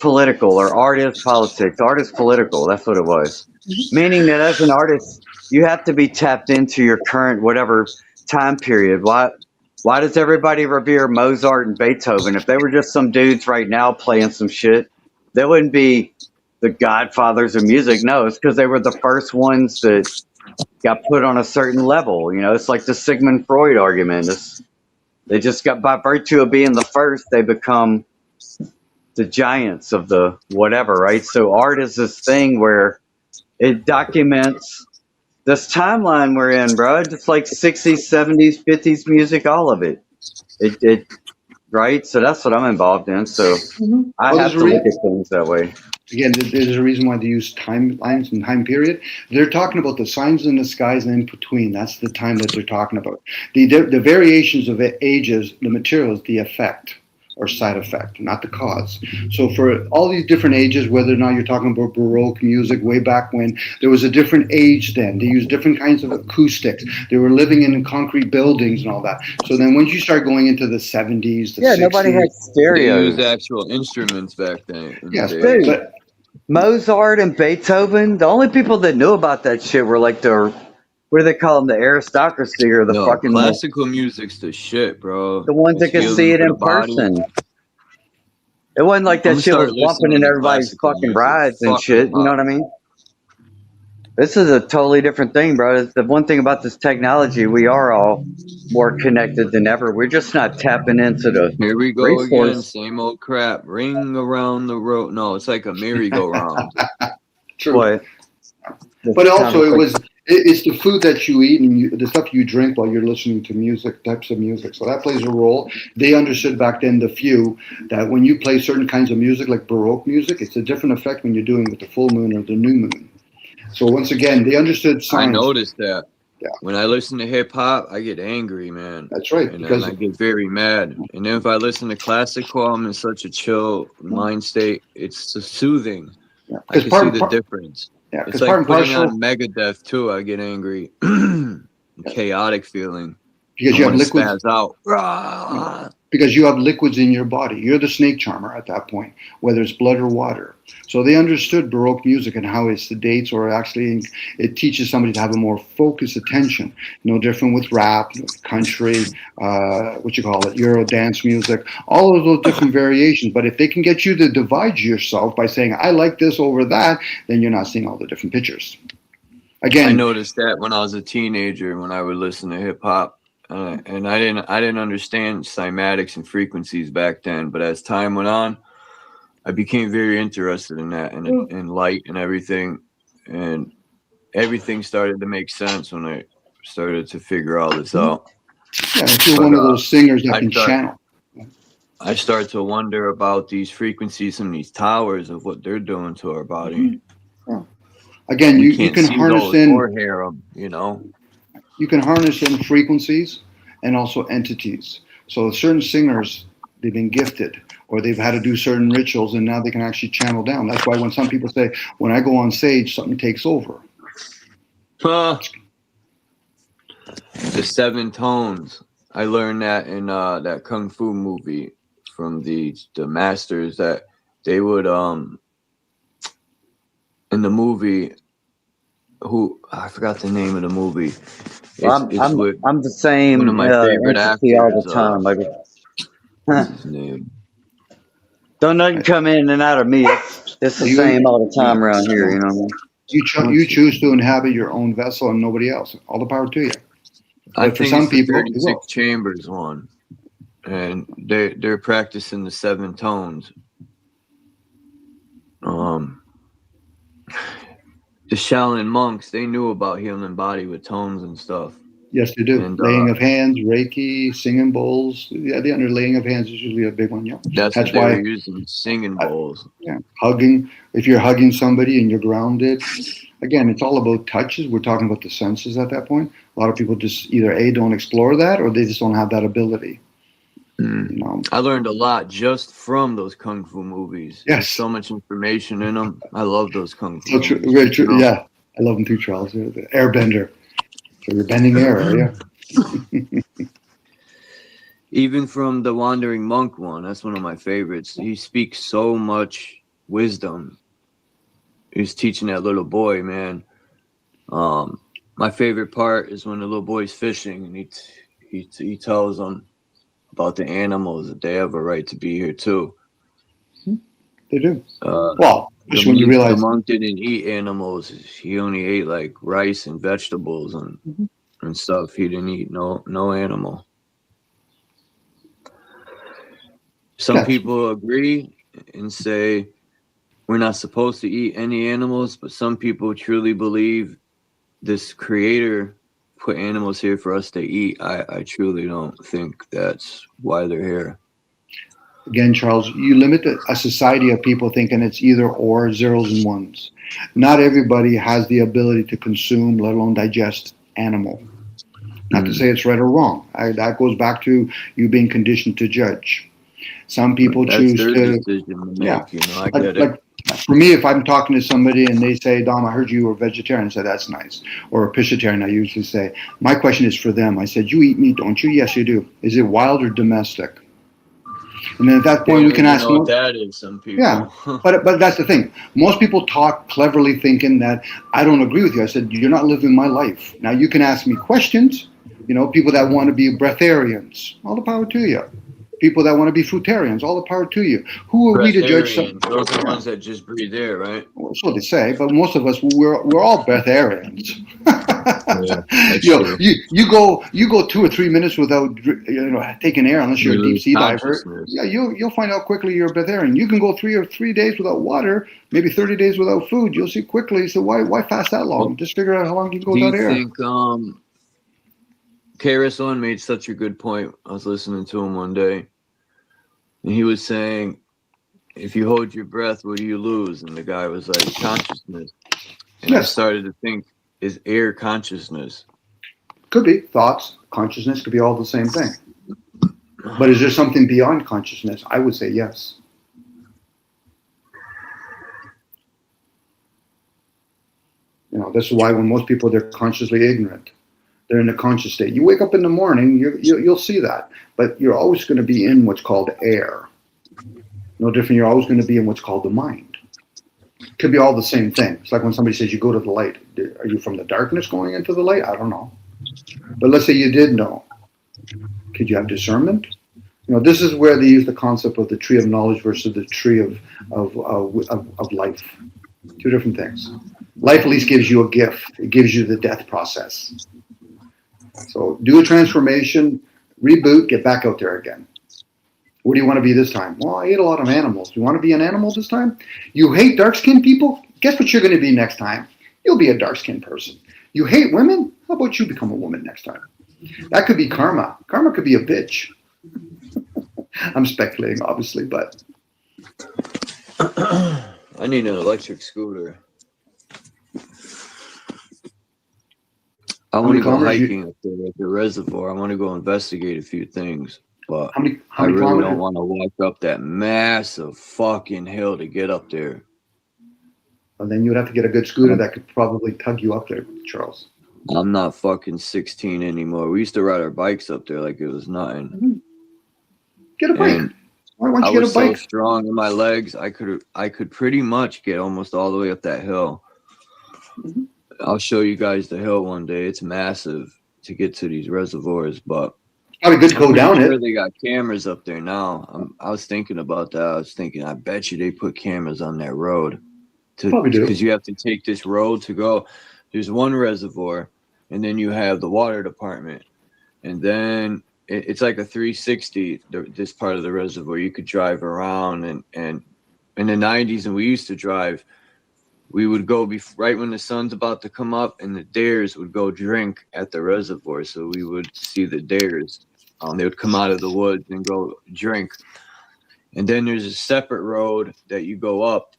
political or art is politics. Art is political. That's what it was. Meaning that as an artist, you have to be tapped into your current whatever time period. Why does everybody revere Mozart and Beethoven? If they were just some dudes right now playing some shit, they wouldn't be the godfathers of music. No, it's because they were the first ones that got put on a certain level. You know, it's like the Sigmund Freud argument. They just got, by virtue of being the first, they become the giants of the whatever, right? So art is this thing where it documents this timeline we're in, bro. Just like 60s, 70s, 50s music, all of it. It right? So that's what I'm involved in. So I have to look at things that way. Again, there's a reason why they use timelines and time period. They're talking about the signs in the skies and in between. That's the time that they're talking about. The variations of ages, the material is the effect or side effect, not the cause. So for all these different ages, whether or not you're talking about Baroque music way back when, there was a different age then. They used different kinds of acoustics. They were living in concrete buildings and all that. So then once you start going into the 70s, the 60s. Nobody had stereos. They used actual instruments back then. Yes, but Mozart and Beethoven, the only people that knew about that shit were like what do they call them? The aristocracy or the fucking classical music's the shit, bro. The ones that can see it in person. It wasn't like that shit was bumping in everybody's fucking rides and shit. You know what I mean? This is a totally different thing, bro. The one thing about this technology, we are all more connected than ever. We're just not tapping into the Here we go again, resource. same old crap. Ring around the road. No, it's like a merry-go-round. True. What? But also, it's the food that you eat and the stuff you drink while you're listening to music, types of music. So that plays a role. They understood back then, the few, that when you play certain kinds of music, like Baroque music, it's a different effect when you're doing it with the full moon or the new moon. So once again, they understood science. I noticed that. Yeah. When I listen to hip hop, I get angry, man. That's right. And Because then I get very mad. And then if I listen to classical, I'm in such a chill mind state. It's soothing. Yeah. I can see the difference. Yeah, it's like putting on Megadeth too. I get angry. Chaotic feeling. Because you have liquids. Out. Because you have liquids in your body. You're the snake charmer at that point, whether it's blood or water. So they understood Baroque music and how it sedates, or actually it teaches somebody to have a more focused attention. No different with rap, country, Euro dance music, all of those different variations. But if they can get you to divide yourself by saying, I like this over that, then you're not seeing all the different pictures. Again, I noticed that when I was a teenager, when I would listen to hip hop. And I didn't understand cymatics and frequencies back then, but as time went on, I became very interested in that and in light and everything, and everything started to make sense when I started to figure all this out. Yeah, if you're one of those singers that can channel. I start to wonder about these frequencies and these towers of what they're doing to our body. Yeah. Again, you can harness in or hear them, you know. You can harness in frequencies and also entities. So certain singers, they've been gifted, or they've had to do certain rituals, and now they can actually channel down. That's why when some people say, when I go on stage, something takes over. The 7 tones. I learned that in that Kung Fu movie from the masters, that they would, in the movie, I forgot the name of the movie. I'm the same. One of my favorite actors all the time, baby. What's his name? Don't nothing come in and out of me. It's the same all the time around here, you know. You choose to inhabit your own vessel and nobody else. All the power to you. I think some people, 36 chambers one, and they're practicing the 7 tones. The Shaolin monks, they knew about healing body with tones and stuff. Yes, they do. And, laying of hands, Reiki, singing bowls. Yeah, the laying of hands is usually a big one. Yeah, that's why they're using singing bowls. Yeah, hugging. If you're hugging somebody and you're grounded, again, it's all about touches. We're talking about the senses at that point. A lot of people just either don't explore that, or they just don't have that ability. You know? I learned a lot just from those Kung Fu movies. Yes. There's so much information in them. I love those Kung Fu movies. Very true. You know? Yeah, I love them too, Charles. The airbender. So you're bending air, are you? Even from the Wandering Monk one, that's one of my favorites. He speaks so much wisdom. He's teaching that little boy, man. My favorite part is when the little boy's fishing and he tells him about the animals, that they have a right to be here too. They do. Well, just when you realize the monk didn't eat animals, he only ate like rice and vegetables and stuff. He didn't eat no animal. Some people agree and say we're not supposed to eat any animals, but some people truly believe this creator put animals here for us to eat. I truly don't think that's why they're here. Again, Charles, you limit a society of people thinking it's either or, zeros and ones. Not everybody has the ability to consume, let alone digest, animal. Not to say it's right or wrong. That goes back to you being conditioned to judge. Some people choose to. Yeah, you know, I get it. For me, if I'm talking to somebody and they say, Dom, I heard you were a vegetarian, I say, that's nice. Or a pescatarian, I usually say, my question is for them. I said, you eat meat, don't you? Yes, you do. Is it wild or domestic? And then at that point, we can ask them. That is some people. Yeah, but that's the thing. Most people talk cleverly thinking that I don't agree with you. I said, you're not living my life. Now, you can ask me questions, you know, people that want to be breatharians. All the power to you. People that want to be fruitarians, all the power to you. Who are we to judge? Those are the ones that just breathe air, right? Well, so they say, but most of us we're all breatharians. Yeah, you go 2 or 3 minutes without taking air unless you're a deep sea diver. Yeah, you'll find out quickly you're a breatharian. You can go 3 days without water, maybe 30 days without food. You'll see quickly. So why fast that long? Just figure out how long you can go without air. Do you think KRS-One made such a good point? I was listening to him one day, and he was saying, if you hold your breath, what do you lose? And the guy was like, consciousness. And I started to think, is air consciousness? Could be. Thoughts, consciousness could be all the same thing. But is there something beyond consciousness? I would say yes. This is why when most people, they're consciously ignorant. They're in a conscious state. You wake up in the morning, you'll see that. But you're always going to be in what's called air. No different. You're always going to be in what's called the mind. Could be all the same thing. It's like when somebody says you go to the light. Are you from the darkness going into the light? I don't know. But let's say you did know. Could you have discernment? This is where they use the concept of the tree of knowledge versus the tree of life. Two different things. Life at least gives you a gift. It gives you the death process. So do a transformation, reboot, get back out there again. What do you want to be this time? Well, I ate a lot of animals. You want to be an animal this time? You hate dark-skinned people? Guess what you're going to be next time? You'll be a dark-skinned person. You hate women? How about you become a woman next time? That could be karma. Karma could be a bitch. I'm speculating, obviously, but... I need an electric scooter. I want to go hiking up there at the reservoir. I want to go investigate a few things, but I really don't want to walk up that massive fucking hill to get up there. And then you would have to get a good scooter that could probably tug you up there, Charles. I'm not fucking 16 anymore. We used to ride our bikes up there like it was nothing. Mm-hmm. Get a bike. And why don't you get a bike? I was so strong in my legs. I could pretty much get almost all the way up that hill. Mm-hmm. I'll show you guys the hill one day. It's massive to get to these reservoirs, but probably good to go down it. They got cameras up there now. I was thinking about that. I was thinking, I bet you they put cameras on that road. Probably do. Because you have to take this road to go. There's one reservoir, and then you have the water department, and then it's like a 360. This part of the reservoir, you could drive around, and in the 90s, and we used to drive. We would go right when the sun's about to come up, and the dares would go drink at the reservoir. So we would see the dares. They would come out of the woods and go drink. And then there's a separate road that you go up.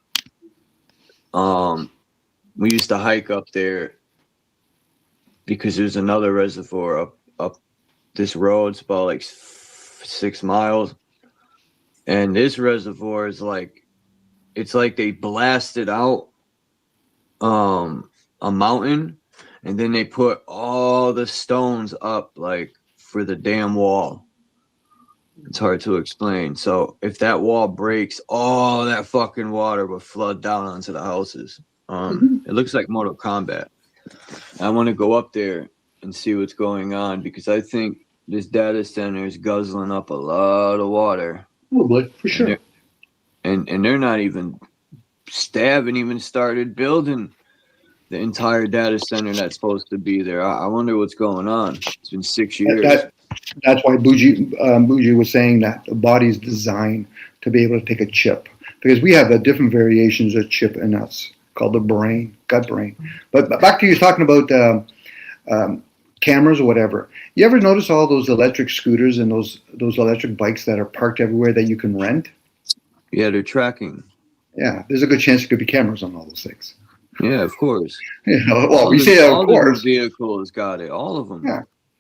We used to hike up there because there's another reservoir up this road. It's about like 6 miles. And this reservoir is it's like they blasted out a mountain, and then they put all the stones up like for the damn wall. It's hard to explain. So if that wall breaks, all that fucking water will flood down onto the houses. It looks like Mortal Kombat. I want to go up there and see what's going on, because I think this data center is guzzling up a lot of water. Probably, for sure. And they're not even haven't even started building the entire data center that's supposed to be there. I wonder what's going on. It's been 6 years. That's why Bougie was saying that the body's designed to be able to take a chip, because we have different variations of chip in us called the brain, gut brain. But back to you talking about cameras or whatever. You ever notice all those electric scooters and those electric bikes that are parked everywhere that you can rent? Yeah, they're tracking. Yeah, there's a good chance there could be cameras on all those things. Yeah, of course. Well, we say that, of course. All the vehicles got it. All of them.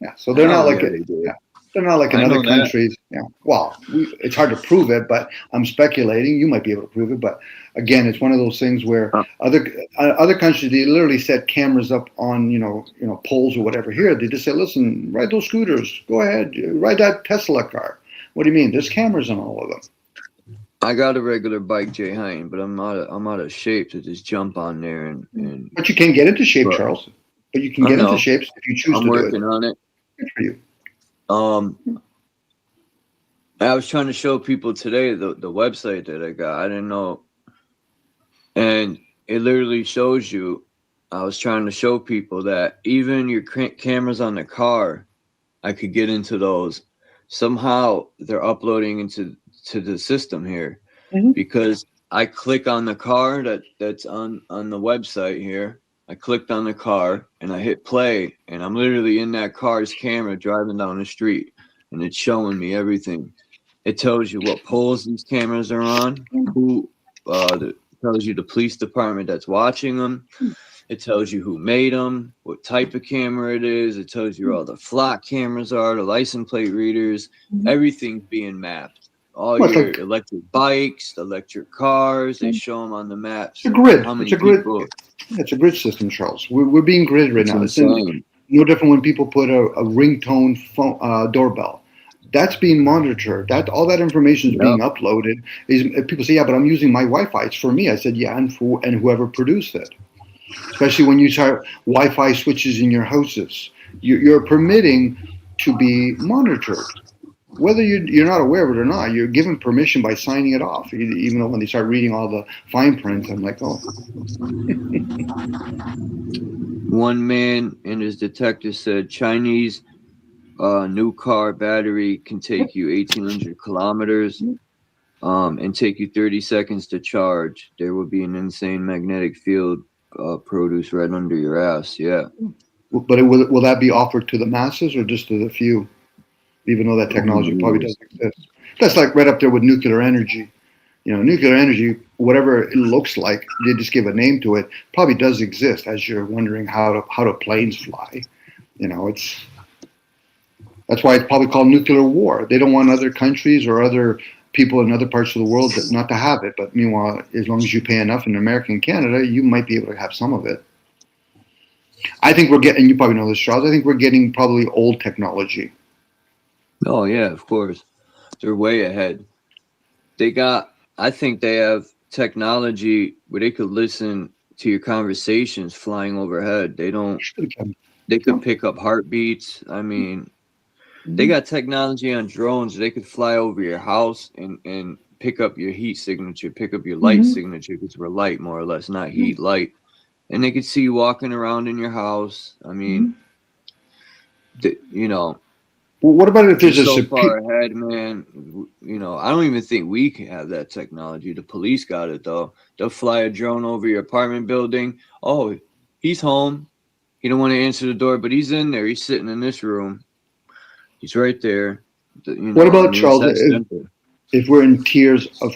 Yeah. So they're not like they're not like in other countries. Yeah. Well, it's hard to prove it, but I'm speculating. You might be able to prove it, but again, it's one of those things where other countries, they literally set cameras up on poles or whatever. Here, they just say, listen, ride those scooters. Go ahead, ride that Tesla car. What do you mean? There's cameras on all of them. I got a regular bike, Jay Hein, but I'm out of shape to just jump on there and. But you can get into shape, Charles. But you can get into shapes if you choose to do it. I'm working on it. Good for you. I was trying to show people today the website that I got. I didn't know. And it literally shows you, I was trying to show people that even your cameras on the car, I could get into those. Somehow they're uploading into the system here, because I click on the car that's on the website here. I clicked on the car and I hit play, and I'm literally in that car's camera driving down the street, and it's showing me everything. It tells you what poles these cameras are on, who tells you the police department that's watching them. It tells you who made them, what type of camera it is. It tells you where all the flock cameras are, the license plate readers, everything's being mapped. All your electric bikes, electric cars, they show them on the maps. It's a grid. How many It's a grid. people? It's a grid system, Charles. We're being gridded right now. It's insane. no different when people put a ringtone phone, doorbell. That's being monitored. All that information is being uploaded. People say, yeah, but I'm using my Wi-Fi. It's for me. I said, yeah, and whoever produced it. Especially when you start Wi-Fi switches in your houses, you're permitting to be monitored. Whether you're not aware of it or not, you're given permission by signing it off. Even though when they start reading all the fine print, I'm like, oh. One man and his detective said Chinese new car battery can take you 1,800 kilometers and take you 30 seconds to charge. There will be an insane magnetic field produce right under your ass. Yeah. But will that be offered to the masses or just to the few? Even though that technology probably doesn't exist. That's like right up there with nuclear energy. You know, nuclear energy, whatever it looks like, they just give a name to it, probably does exist, as you're wondering how do planes fly. You know, that's why it's probably called nuclear war. They don't want other countries or other people in other parts of the world not to have it. But meanwhile, as long as you pay enough in America and Canada, you might be able to have some of it. I think we're getting, you probably know this, Charles, I think we're getting probably old technology. Oh, yeah, of course. They're way ahead. I think they have technology where they could listen to your conversations flying overhead. They could pick up heartbeats. I mean, they got technology on drones. They could fly over your house and pick up your heat signature, pick up your light signature, because we're light, more or less, not heat, light. And they could see you walking around in your house. I mean, you know. Well, what about if there's so far ahead, man? You know, I don't even think we can have that technology. The police got it, though. They'll fly a drone over your apartment building. Oh, he's home. He don't want to answer the door, but he's in there. He's sitting in this room. He's right there. You know, what about, Charles, if we're in tiers of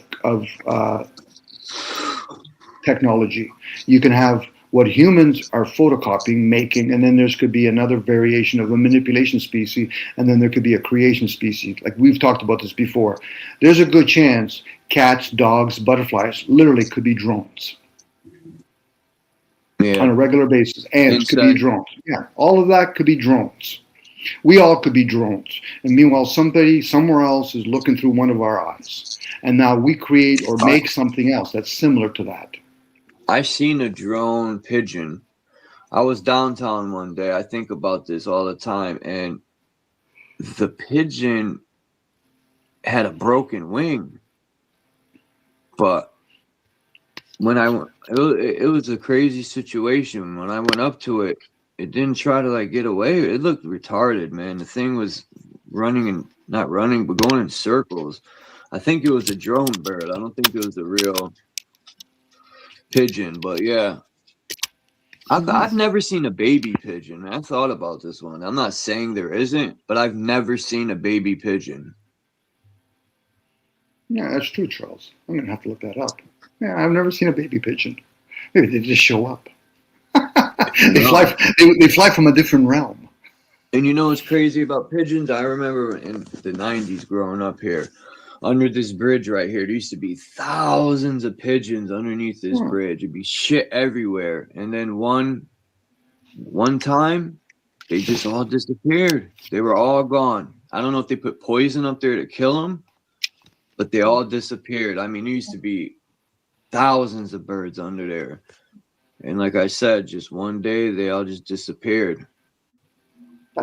technology? You can have what humans are photocopying, making, and then could be another variation of a manipulation species, and then there could be a creation species. Like we've talked about this before. There's a good chance cats, dogs, butterflies literally could be drones. Yeah. On a regular basis. Ants could be drones. Yeah, all of that could be drones. We all could be drones. And meanwhile, somebody somewhere else is looking through one of our eyes. And now we create or make something else that's similar to that. I seen a drone pigeon. I was downtown one day. I think about this all the time. And the pigeon had a broken wing. But when I went, it was a crazy situation. When I went up to it, it didn't try to like get away. It looked retarded, man. The thing was running and not running, but going in circles. I think it was a drone bird. I don't think it was a real pigeon, but yeah. I've never seen a baby pigeon, man. I thought about this one. I'm not saying there isn't, but I've never seen a baby pigeon. Yeah, that's true, Charles. I'm going to have to look that up. Yeah, I've never seen a baby pigeon. Maybe they just show up. They fly from a different realm. And you know what's crazy about pigeons? I remember in the 90s growing up here, under this bridge right here, there used to be thousands of pigeons underneath this bridge. It'd be shit everywhere. And then one time, they just all disappeared. They were all gone. I don't know if they put poison up there to kill them, but they all disappeared. I mean, there used to be thousands of birds under there. And like I said, just one day, they all just disappeared.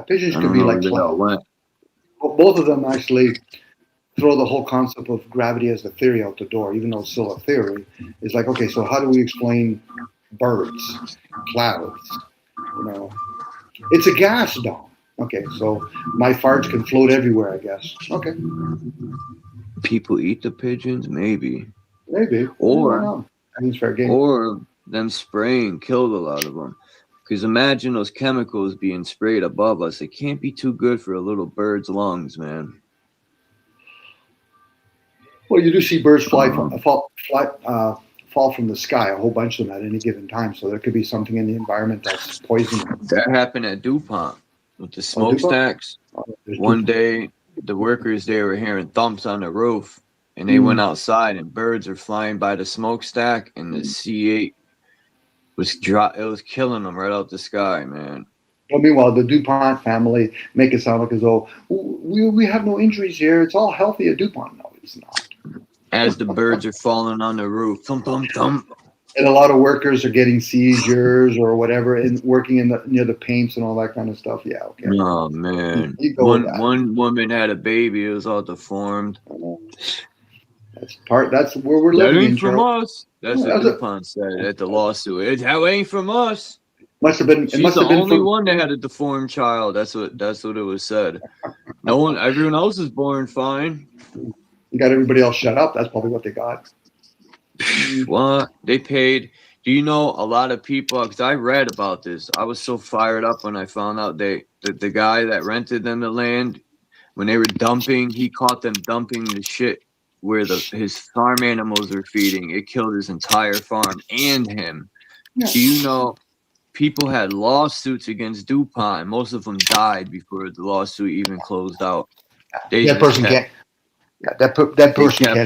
Pigeons could be like clouds. Well, both of them actually throw the whole concept of gravity as a theory out the door, even though it's still a theory. It's like, okay, so how do we explain birds, clouds? You know, it's a gas dome. Okay, so my farts can float everywhere, I guess. Okay. People eat the pigeons, maybe. Maybe. Or, I mean, it's fair game. or them spraying killed a lot of them. Because imagine those chemicals being sprayed above us. It can't be too good for a little bird's lungs, man. Well, you do see birds fall from the sky, a whole bunch of them at any given time. So there could be something in the environment that's poisoning. That happened at DuPont with the smokestacks. One day, the workers there were hearing thumps on the roof, and they went outside, and birds were flying by the smokestack, and the C8 it was killing them right out the sky, man. Well, meanwhile, the DuPont family make it sound like as though we have no injuries here. It's all healthy at DuPont. No, it's not. As the birds are falling on the roof, thump, thump, thump. And a lot of workers are getting seizures or whatever, and working near the paints and all that kind of stuff. Yeah, okay. Oh man, one woman had a baby. It was all deformed. That's where we're living. That ain't from us. That's what DuPont said at the lawsuit. That ain't from us. Must have been. She's the only one that had a deformed child. That's what it was said. No one. Everyone else is born fine. You got everybody else shut up. That's probably what they got. What they paid? Do you know a lot of people? Because I read about this. I was so fired up when I found out the guy that rented them the land, when they were dumping, he caught them dumping the shit where his farm animals were feeding. It killed his entire farm and him. Yeah. Do you know people had lawsuits against DuPont? Most of them died before the lawsuit even closed out. That person can't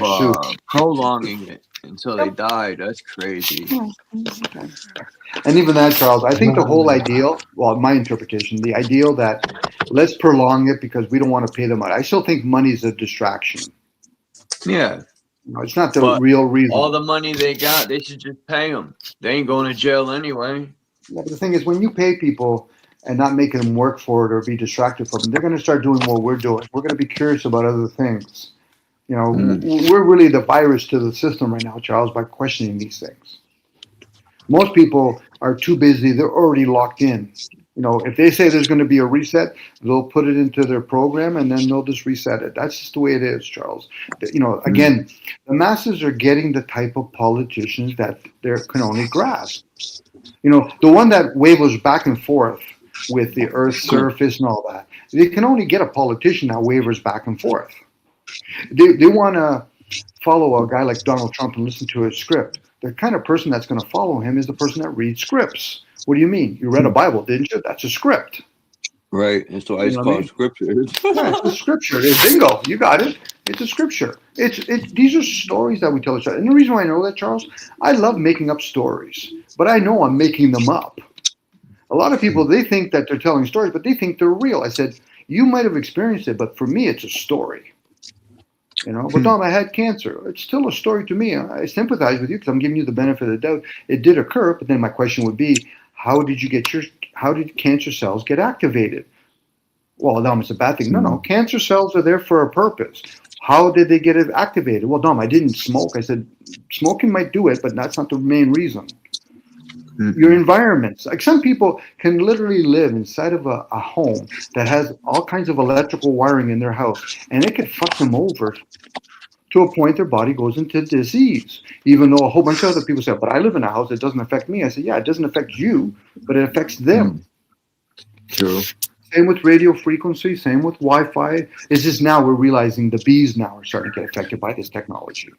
sue. Prolonging it until they died. That's crazy. And even that, Charles, I think the whole ideal, well, my interpretation, the ideal that let's prolong it because we don't want to pay the money. I still think money is a distraction. Yeah. No, it's not the real reason. All the money they got, they should just pay them. They ain't going to jail anyway. Yeah, but the thing is, when you pay people and not making them work for it or be distracted from it, they're going to start doing what we're doing. We're going to be curious about other things. You know, we're really the virus to the system right now, Charles, by questioning these things. Most people are too busy. They're already locked in. You know, if they say there's going to be a reset, they'll put it into their program and then they'll just reset it. That's just the way it is, Charles. You know, again, the masses are getting the type of politicians that they can only grasp. You know, the one that wavers back and forth with the Earth's surface and all that, they can only get a politician that wavers back and forth. They want to follow a guy like Donald Trump and listen to his script. The kind of person that's going to follow him is the person that reads scripts. What do you mean? You read a Bible, didn't you? That's a script. Right. That's why it's called scripture. Yeah, it's a scripture. Bingo. You got it. It's a scripture. These are stories that we tell each other. And the reason why I know that, Charles, I love making up stories, but I know I'm making them up. A lot of people, they think that they're telling stories, but they think they're real. I said, you might have experienced it, but for me, it's a story. You know, but Dom, I had cancer. It's still a story to me. I sympathize with you because I'm giving you the benefit of the doubt. It did occur, but then my question would be, how did cancer cells get activated? Well, Dom, it's a bad thing. No. Cancer cells are there for a purpose. How did they get it activated? Well, Dom, I didn't smoke. I said, smoking might do it, but that's not the main reason. Your environments. Like some people can literally live inside of a home that has all kinds of electrical wiring in their house, and it could fuck them over to a point their body goes into disease. Even though a whole bunch of other people say, but I live in a house, it doesn't affect me. I said, yeah, it doesn't affect you, but it affects them. True. Same with radio frequency, same with Wi-Fi. It's just now we're realizing the bees now are starting to get affected by this technology.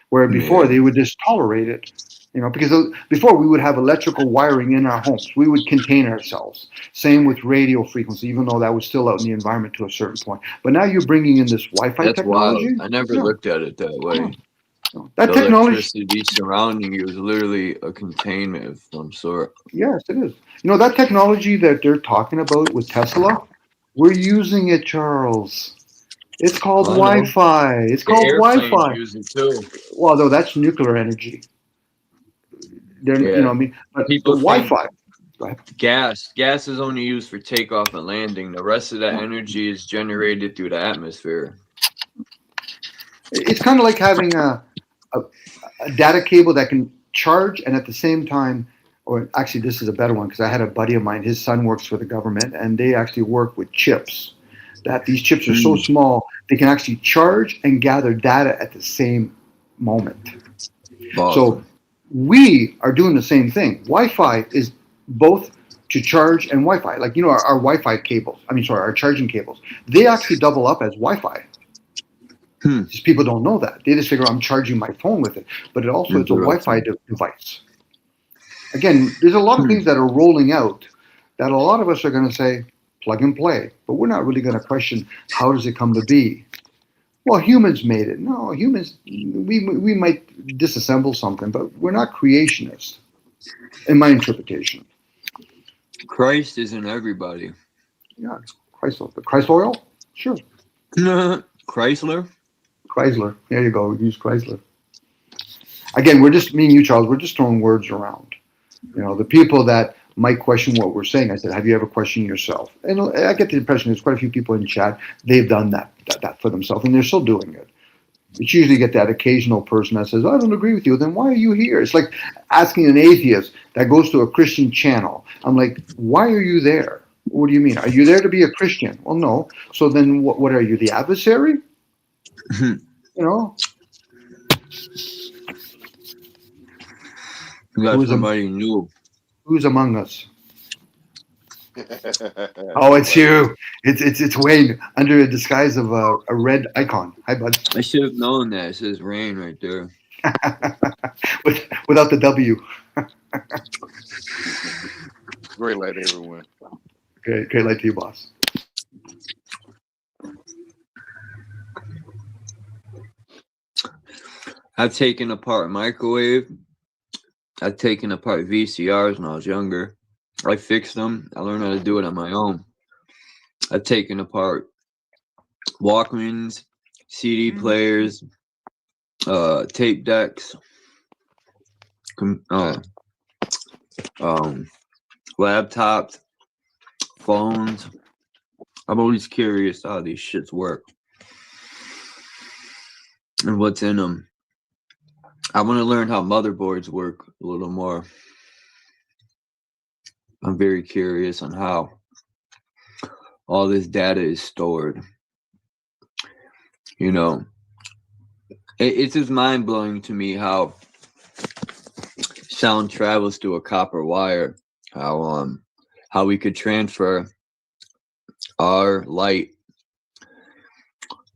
Where before they would just tolerate it. You know, because before we would have electrical wiring in our homes. We would contain ourselves. Same with radio frequency, even though that was still out in the environment to a certain point. But now you're bringing in this Wi-Fi technology. Wild. I never looked at it that way. That the technology electricity surrounding you is literally a containment of some sort. Yes, it is. You know, that technology that they're talking about with Tesla, we're using it, Charles. It's called Wi-Fi. It's called Wi-Fi. Use it too. Well, though, that's nuclear energy. You know what I mean? But people Wi-Fi. Gas is only used for takeoff and landing. The rest of that energy is generated through the atmosphere. It's kind of like having a data cable that can charge and at the same time, or actually this is a better one because I had a buddy of mine, his son works for the government and they actually work with chips. That these chips are so small, they can actually charge and gather data at the same moment. Awesome. So we are doing the same thing. Wi-Fi is both to charge and Wi-Fi. Like, our Wi-Fi cables, our charging cables, they actually double up as Wi-Fi. Just people don't know that. They just figure I'm charging my phone with it. But it's a Wi-Fi device. Again, there's a lot of things that are rolling out that a lot of us are going to say, plug and play. But we're not really going to question, how does it come to be? Well, humans made it. No, humans, we might disassemble something, but we're not creationists, in my interpretation. Christ is in everybody. Yeah, Christ oil? Sure. Chrysler? Chrysler. There you go. Use Chrysler. Again, me and you, Charles, we're just throwing words around. The people that might question what we're saying, I said, have you ever questioned yourself? And I get the impression there's quite a few people in chat, they've done that for themselves, and they're still doing it. But you usually get that occasional person that says, I don't agree with you. Then why are you here? It's like asking an atheist that goes to a Christian channel. I'm like, why are you there? What do you mean? Are you there to be a Christian? Well, no. So then what are you, the adversary? You got somebody new. Who's among us? Oh, it's you. It's Wayne under a disguise of a red icon. Hi, bud. I should have known that. It says rain right there. Without the W. Great light, everyone. Great light to you, boss. I've taken apart microwave. I've taken apart VCRs when I was younger. I fixed them. I learned how to do it on my own. I've taken apart Walkmans, CD players, tape decks, laptops, phones. I'm always curious how these shits work and what's in them. I want to learn how motherboards work a little more. I'm very curious on how all this data is stored. It's just mind-blowing to me how sound travels through a copper wire. How we could transfer our light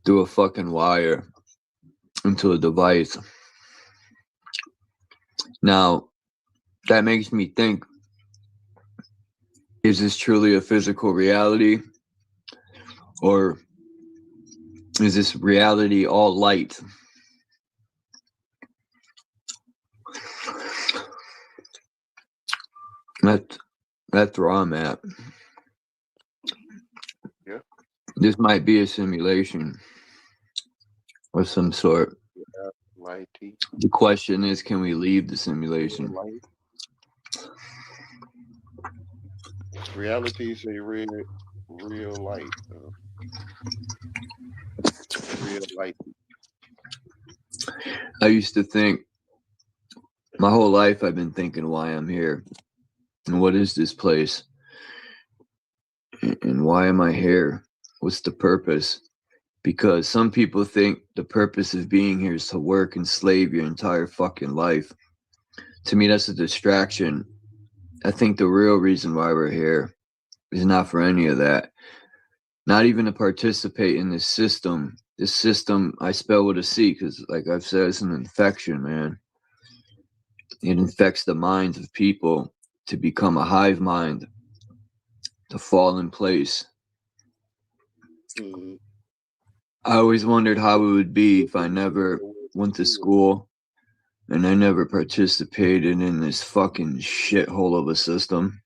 through a fucking wire into a device. Now, that makes me think, is this truly a physical reality? Or is this reality all light? That's where I'm at. Yeah. This might be a simulation of some sort. Lighty. The question is, can we leave the simulation? Reality is a real light. Real light. I used to think, my whole life I've been thinking why I'm here. And what is this place? And why am I here? What's the purpose? Because some people think the purpose of being here is to work and slave your entire fucking life. To me, that's a distraction. I think the real reason why we're here is not for any of that. Not even to participate in this system. This system, I spell with a C because, like I've said, it's an infection, man. It infects the minds of people to become a hive mind, to fall in place. I always wondered how it would be if I never went to school and I never participated in this fucking shithole of a system.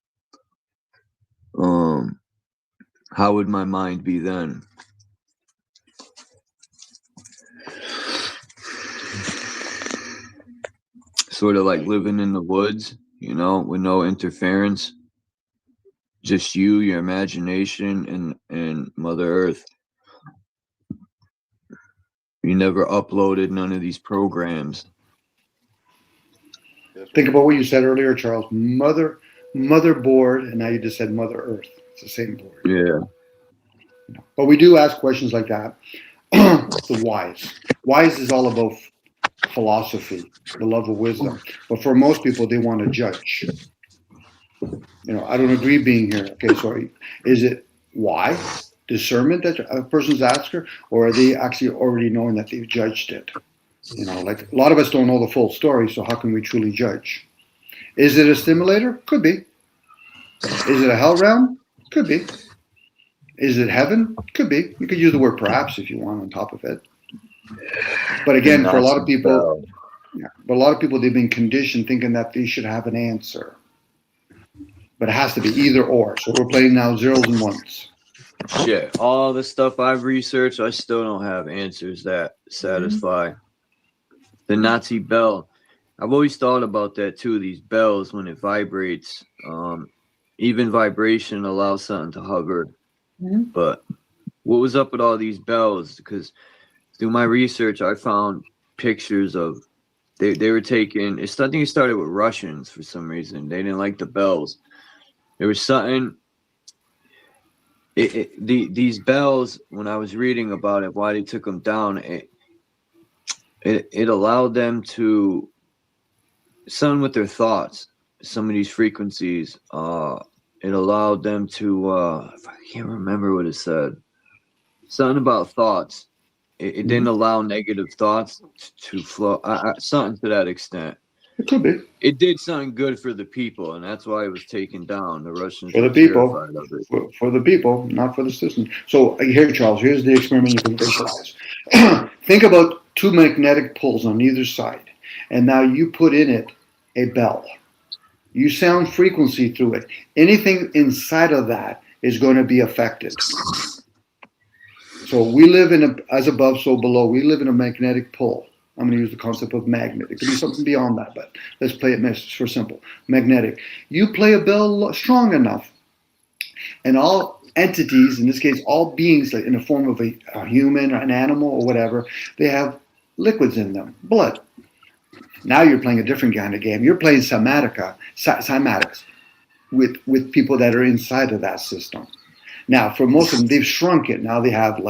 How would my mind be then? Sort of like living in the woods, with no interference. Just you, your imagination, and Mother Earth. You never uploaded none of these programs. Think about what you said earlier, Charles. Motherboard, and now you just said Mother Earth. It's the same board. Yeah. But we do ask questions like that. The whys. Whys is all about philosophy, the love of wisdom. But for most people, they want to judge. I don't agree being here. Okay, sorry. Is it why? Discernment that a person's after, or are they actually already knowing that they've judged it? Like a lot of us don't know the full story, so how can we truly judge? Is it a stimulator? Could be. Is it a hell realm? Could be. Is it heaven? Could be. You could use the word perhaps if you want on top of it. But again, for a lot of people, they've been conditioned thinking that they should have an answer. But it has to be either or. So we're playing now zeros and ones. Shit, all the stuff I've researched, I still don't have answers that satisfy. The Nazi bell. I've always thought about that too. These bells, when it vibrates, even vibration allows something to hover. But what was up with all these bells? Because through my research, I found pictures of they were taking. I think it started with Russians for some reason. They didn't like the bells. There was something. These bells, when I was reading about it, why they took them down, it allowed them to something with their thoughts. Some of these frequencies, it allowed them to. I can't remember what it said. Something about thoughts. It didn't allow negative thoughts to flow. Something to that extent. It could be. It did something good for the people, and that's why it was taken down. The Russians for the people, for the people, not for the system. So here, Charles, here's the experiment you can visualize. Think about two magnetic poles on either side, and now you put in it a bell. You sound frequency through it. Anything inside of that is going to be affected. So we live as above, so below. We live in a magnetic pole. I'm going to use the concept of magnet. It could be something beyond that, but let's play it for simple. Magnetic. You play a bell strong enough, and all entities, in this case, all beings, like in the form of a human or an animal or whatever, they have liquids in them, blood. Now you're playing a different kind of game. You're playing cymatics with people that are inside of that system. Now, for most of them, they've shrunk it. Now they have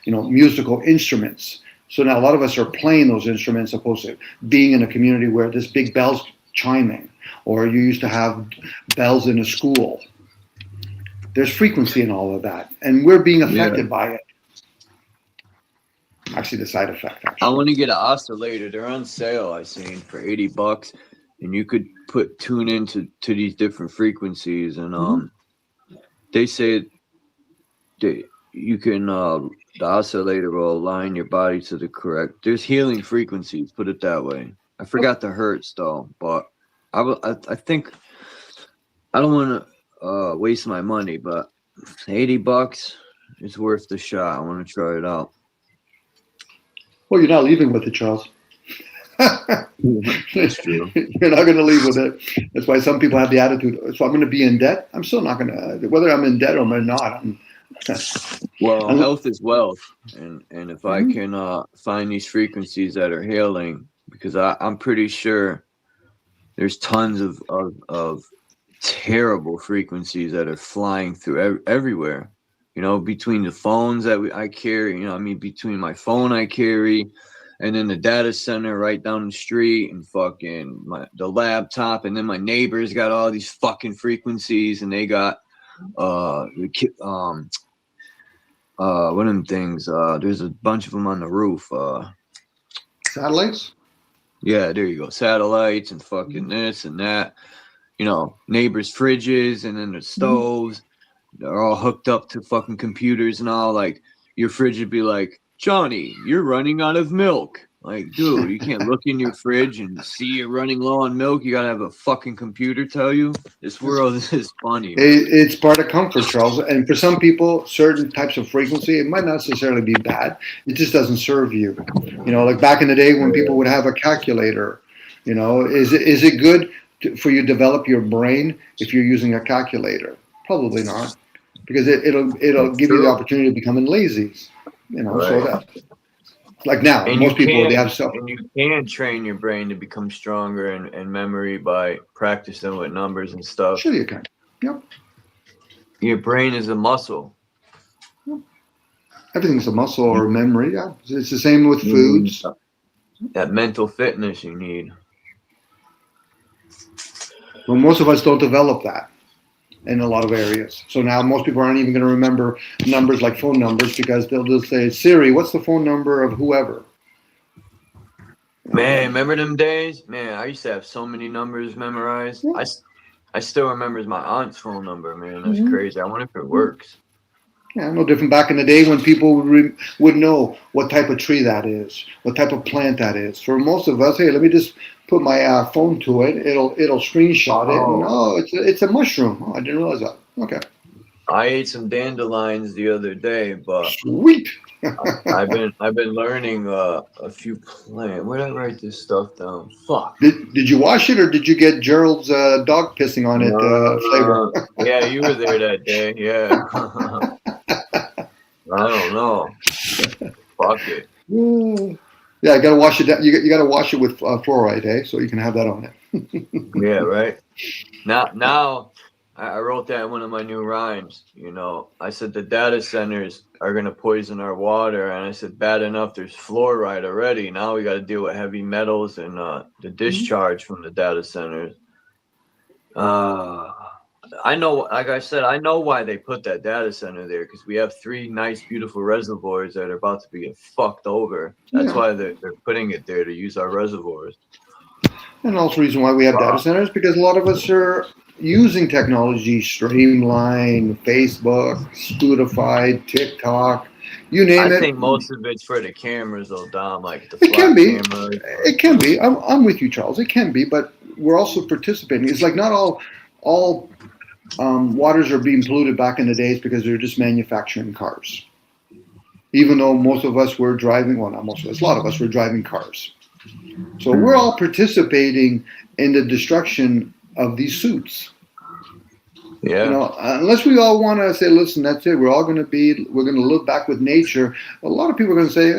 musical instruments. So now a lot of us are playing those instruments opposed to being in a community where this big bell's chiming, or you used to have bells in a school. There's frequency in all of that, and we're being affected by it. Actually, the side effect. I want to get an oscillator. They're on sale, I seen, for $80, and you could tune into these different frequencies, and they say you can. The oscillator will align your body to the correct. There's healing frequencies, put it that way. I forgot the hertz though, but I think I don't want to waste my money, but $80 is worth the shot. I want to try it out. Well, you're not leaving with it, Charles. That's true. You're not going to leave with it. That's why some people have the attitude, so I'm going to be in debt. I'm still not going to, whether I'm in debt or I'm not. Well, health is wealth, and if I can find these frequencies that are healing, because I'm pretty sure there's tons of terrible frequencies that are flying through everywhere. Between the phones that I carry, between my phone I carry, and then the data center right down the street, and fucking the laptop, and then my neighbors got all these fucking frequencies, and they got one of them things, there's a bunch of them on the roof. Satellites? Yeah, there you go. Satellites and fucking this and that. Neighbors' fridges, and then the stoves. They're all hooked up to fucking computers and all. Like, your fridge would be like, Johnny, you're running out of milk. Like, dude, you can't look in your fridge and see you're running low on milk. You gotta have a fucking computer tell you. This world is funny. It's part of comfort, Charles. And for some people, certain types of frequency, it might not necessarily be bad. It just doesn't serve you. Like back in the day when people would have a calculator. Is it good for you to develop your brain if you're using a calculator? Probably not, because it'll give you the opportunity to become lazy. Right. So that. Like now, And most people, they have you can train your brain to become stronger in memory by practicing with numbers and stuff. Sure you can. Yep. Your brain is a muscle. Everything's a muscle or a memory. Yeah. It's the same with foods. That mental fitness you need. Well, most of us don't develop that in a lot of areas. So now most people aren't even going to remember numbers like phone numbers because they'll just say, Siri, what's the phone number of whoever? Man, remember them days? Man, I used to have so many numbers memorized. I still remember my aunt's phone number, man. That's crazy. I wonder if it works. Yeah, no different back in the day when people would know what type of tree that is, what type of plant that is. For most of us, hey, let me just put my phone to it. It'll screenshot it. And, it's a mushroom. Oh, I didn't realize that. Okay. I ate some dandelions the other day, but sweet. I've been learning a few plants. Where did I write this stuff down? Fuck. Did you wash it or did you get Gerald's dog pissing on it flavor? Yeah, you were there that day. Yeah. I don't know. Fuck it. Yeah, I gotta wash it. You gotta wash it with fluoride, eh? So you can have that on it. Yeah, right. Now, I wrote that in one of my new rhymes. You know, I said the data centers are gonna poison our water, and I said bad enough there's fluoride already. Now we got to deal with heavy metals and the discharge from the data centers. I know, like I said, I know why they put that data center there, because we have 3 nice, beautiful reservoirs that are about to be fucked over. That's why they're putting it there, to use our reservoirs. And also the reason why we have data centers, because a lot of us are using technology, Streamline, Facebook, Spotify, TikTok, you name it. I think most of it's for the cameras, though, Dom, like the it can be. cameras. It can be. I'm with you, Charles. It can be, but we're also participating. It's like not all waters are being polluted back in the days because they're just manufacturing cars. Even though most of us were driving, well, not most of us, a lot of us were driving cars. So we're all participating in the destruction of these suits. Yeah. You know, unless we all want to say, listen, that's it. We're going to live back with nature. A lot of people are going to say,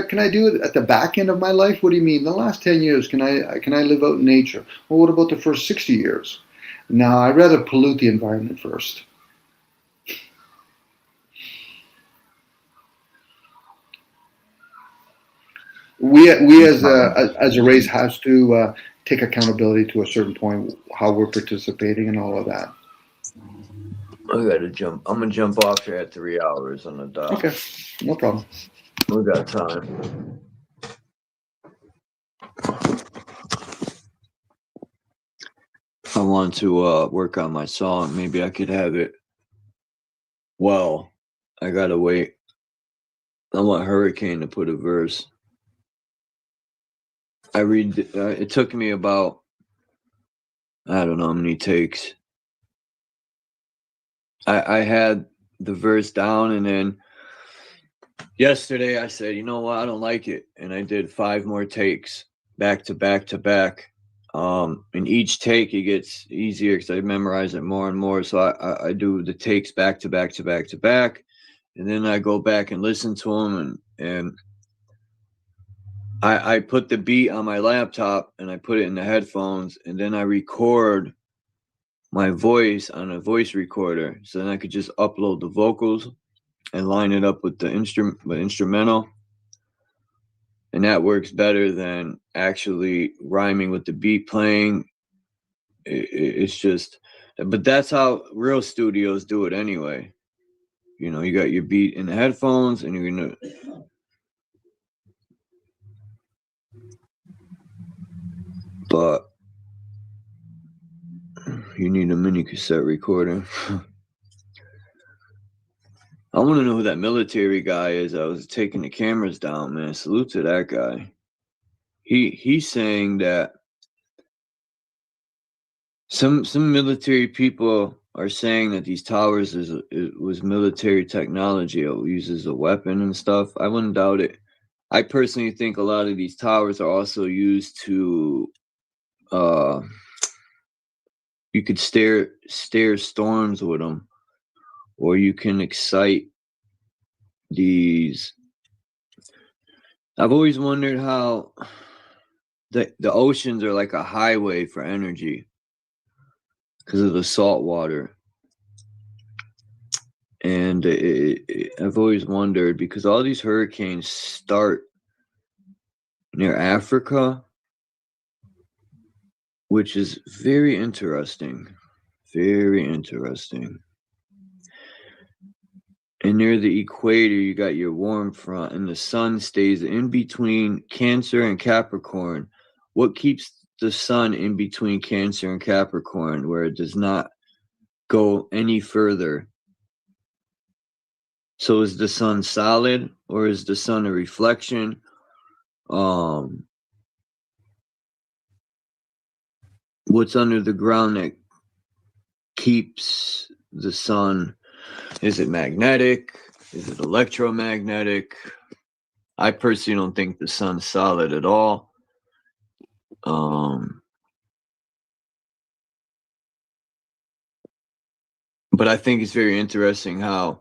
can I do it at the back end of my life? What do you mean? The last 10 years, can I live out in nature? Well, what about the first 60 years? Now, I'd rather pollute the environment first. We as a race has to take accountability to a certain point, how we're participating and all of that. I gotta jump. I'm gonna jump off here at 3 hours on the dot. Okay, no problem. We got time. I want to work on my song. Maybe I could have it. Well, I gotta wait. I want Hurricane to put a verse. It took me about, I don't know how many takes. I had the verse down, and then yesterday I said, you know what, I don't like it. And I did 5 more takes back to back to back. And each take it gets easier because I memorize it more and more. So I do the takes back to back to back to back. And then I go back and listen to them, and I put the beat on my laptop and I put it in the headphones, and then I record my voice on a voice recorder. So then I could just upload the vocals and line it up with the instrumental. And that works better than actually rhyming with the beat playing. It's just, but that's how real studios do it anyway. You know, you got your beat in the headphones and you're going to, but you need a mini cassette recorder. I want to know who that military guy is. I was taking the cameras down, man. Salute to that guy. He's saying that some military people are saying that these towers was military technology. It uses a weapon and stuff. I wouldn't doubt it. I personally think a lot of these towers are also used to you could stare storms with them, or you can excite these I've always wondered how the oceans are like a highway for energy because of the salt water. And I've always wondered, because all these hurricanes start near Africa, which is very interesting. Very interesting. And near the equator, you got your warm front, and the sun stays in between Cancer and Capricorn. What keeps the sun in between Cancer and Capricorn, where it does not go any further? So is the sun solid, or is the sun a reflection? What's under the ground that keeps the sun? Is it magnetic? Is it electromagnetic? I personally don't think the sun's solid at all. But I think it's very interesting how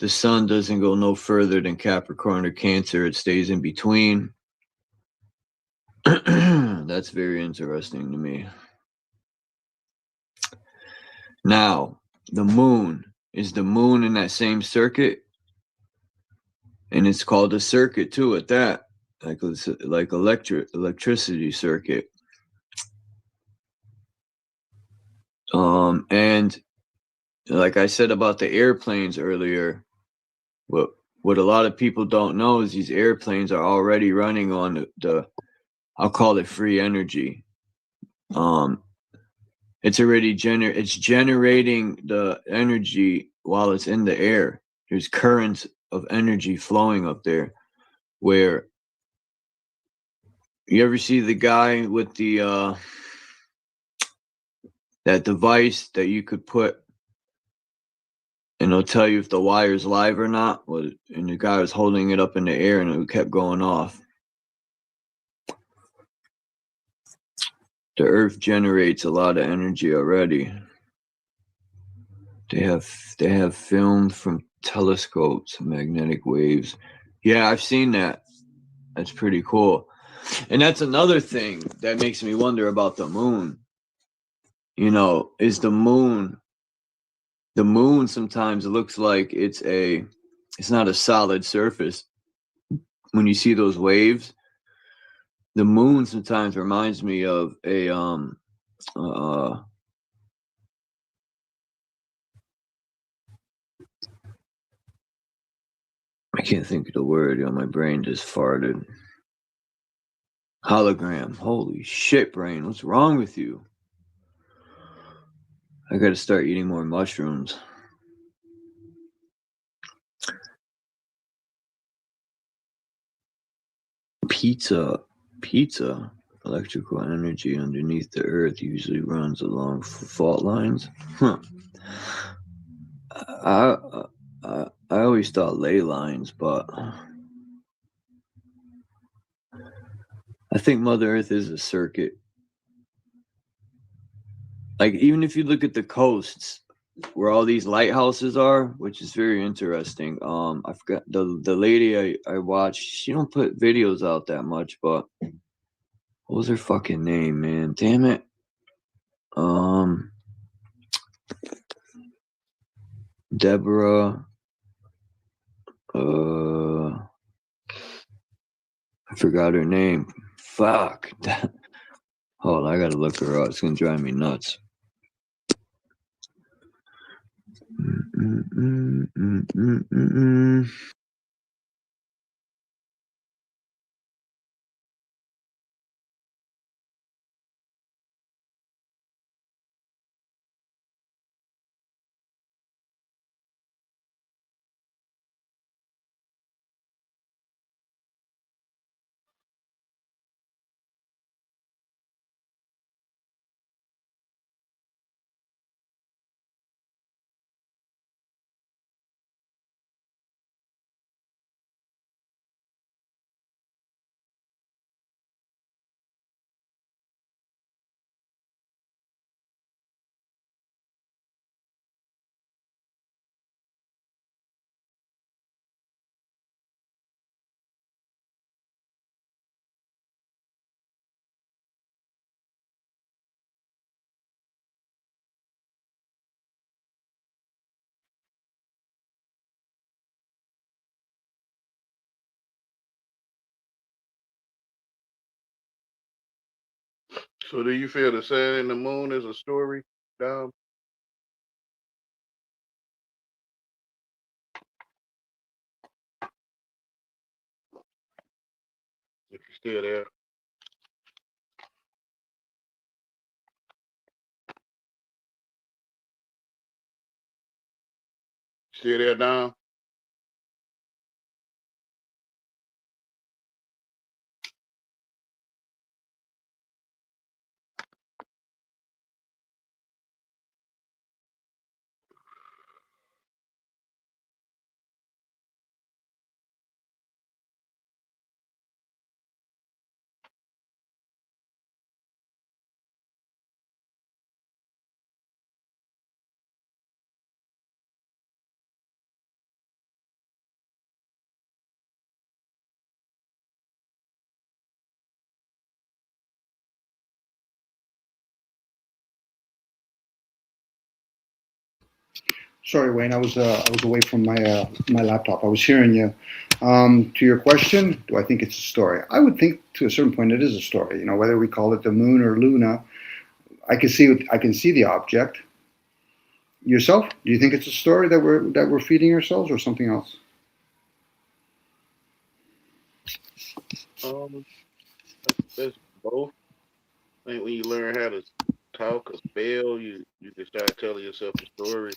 the sun doesn't go no further than Capricorn or Cancer. It stays in between. That's very interesting to me. Now, the moon. Is the moon in that same circuit? And it's called a circuit too at that. Like electricity circuit. And like I said about the airplanes earlier, what a lot of people don't know is these airplanes are already running on the I'll call it free energy. It's already generating the energy while it's in the air. There's currents of energy flowing up there. Where you ever see the guy with the that device that you could put, and it'll tell you if the wire's live or not. And the guy was holding it up in the air, and it kept going off. The Earth generates a lot of energy already. They have filmed from telescopes magnetic waves. Yeah, I've seen that. That's pretty cool. And that's another thing that makes me wonder about the moon. You know, is the moon sometimes looks like it's not a solid surface. When you see those waves, the moon sometimes reminds me of a I can't think of the word. My brain just farted. Hologram. Holy shit, brain. What's wrong with you? I gotta start eating more mushrooms. Pizza. Electrical energy underneath the earth usually runs along fault lines. Huh. I always thought ley lines, but I think Mother Earth is a circuit. Like, even if you look at the coasts where all these lighthouses are, which is very interesting. I forgot the lady I watched. She don't put videos out that much, but what was her fucking name, man? Damn it. Deborah. I forgot her name. Fuck. Hold on, I gotta look her up. It's gonna drive me nuts. So do you feel the sun and the moon is a story, Dom? If you're still there, still there, Dom? Sorry, Wayne. I was away from my laptop. I was hearing you. To your question, do I think it's a story? I would think to a certain point it is a story. You know, whether we call it the moon or Luna, I can see the object. Yourself, do you think it's a story that we're feeding ourselves, or something else? Um, it's both. I think when you learn how to talk or spell, you can start telling yourself a story.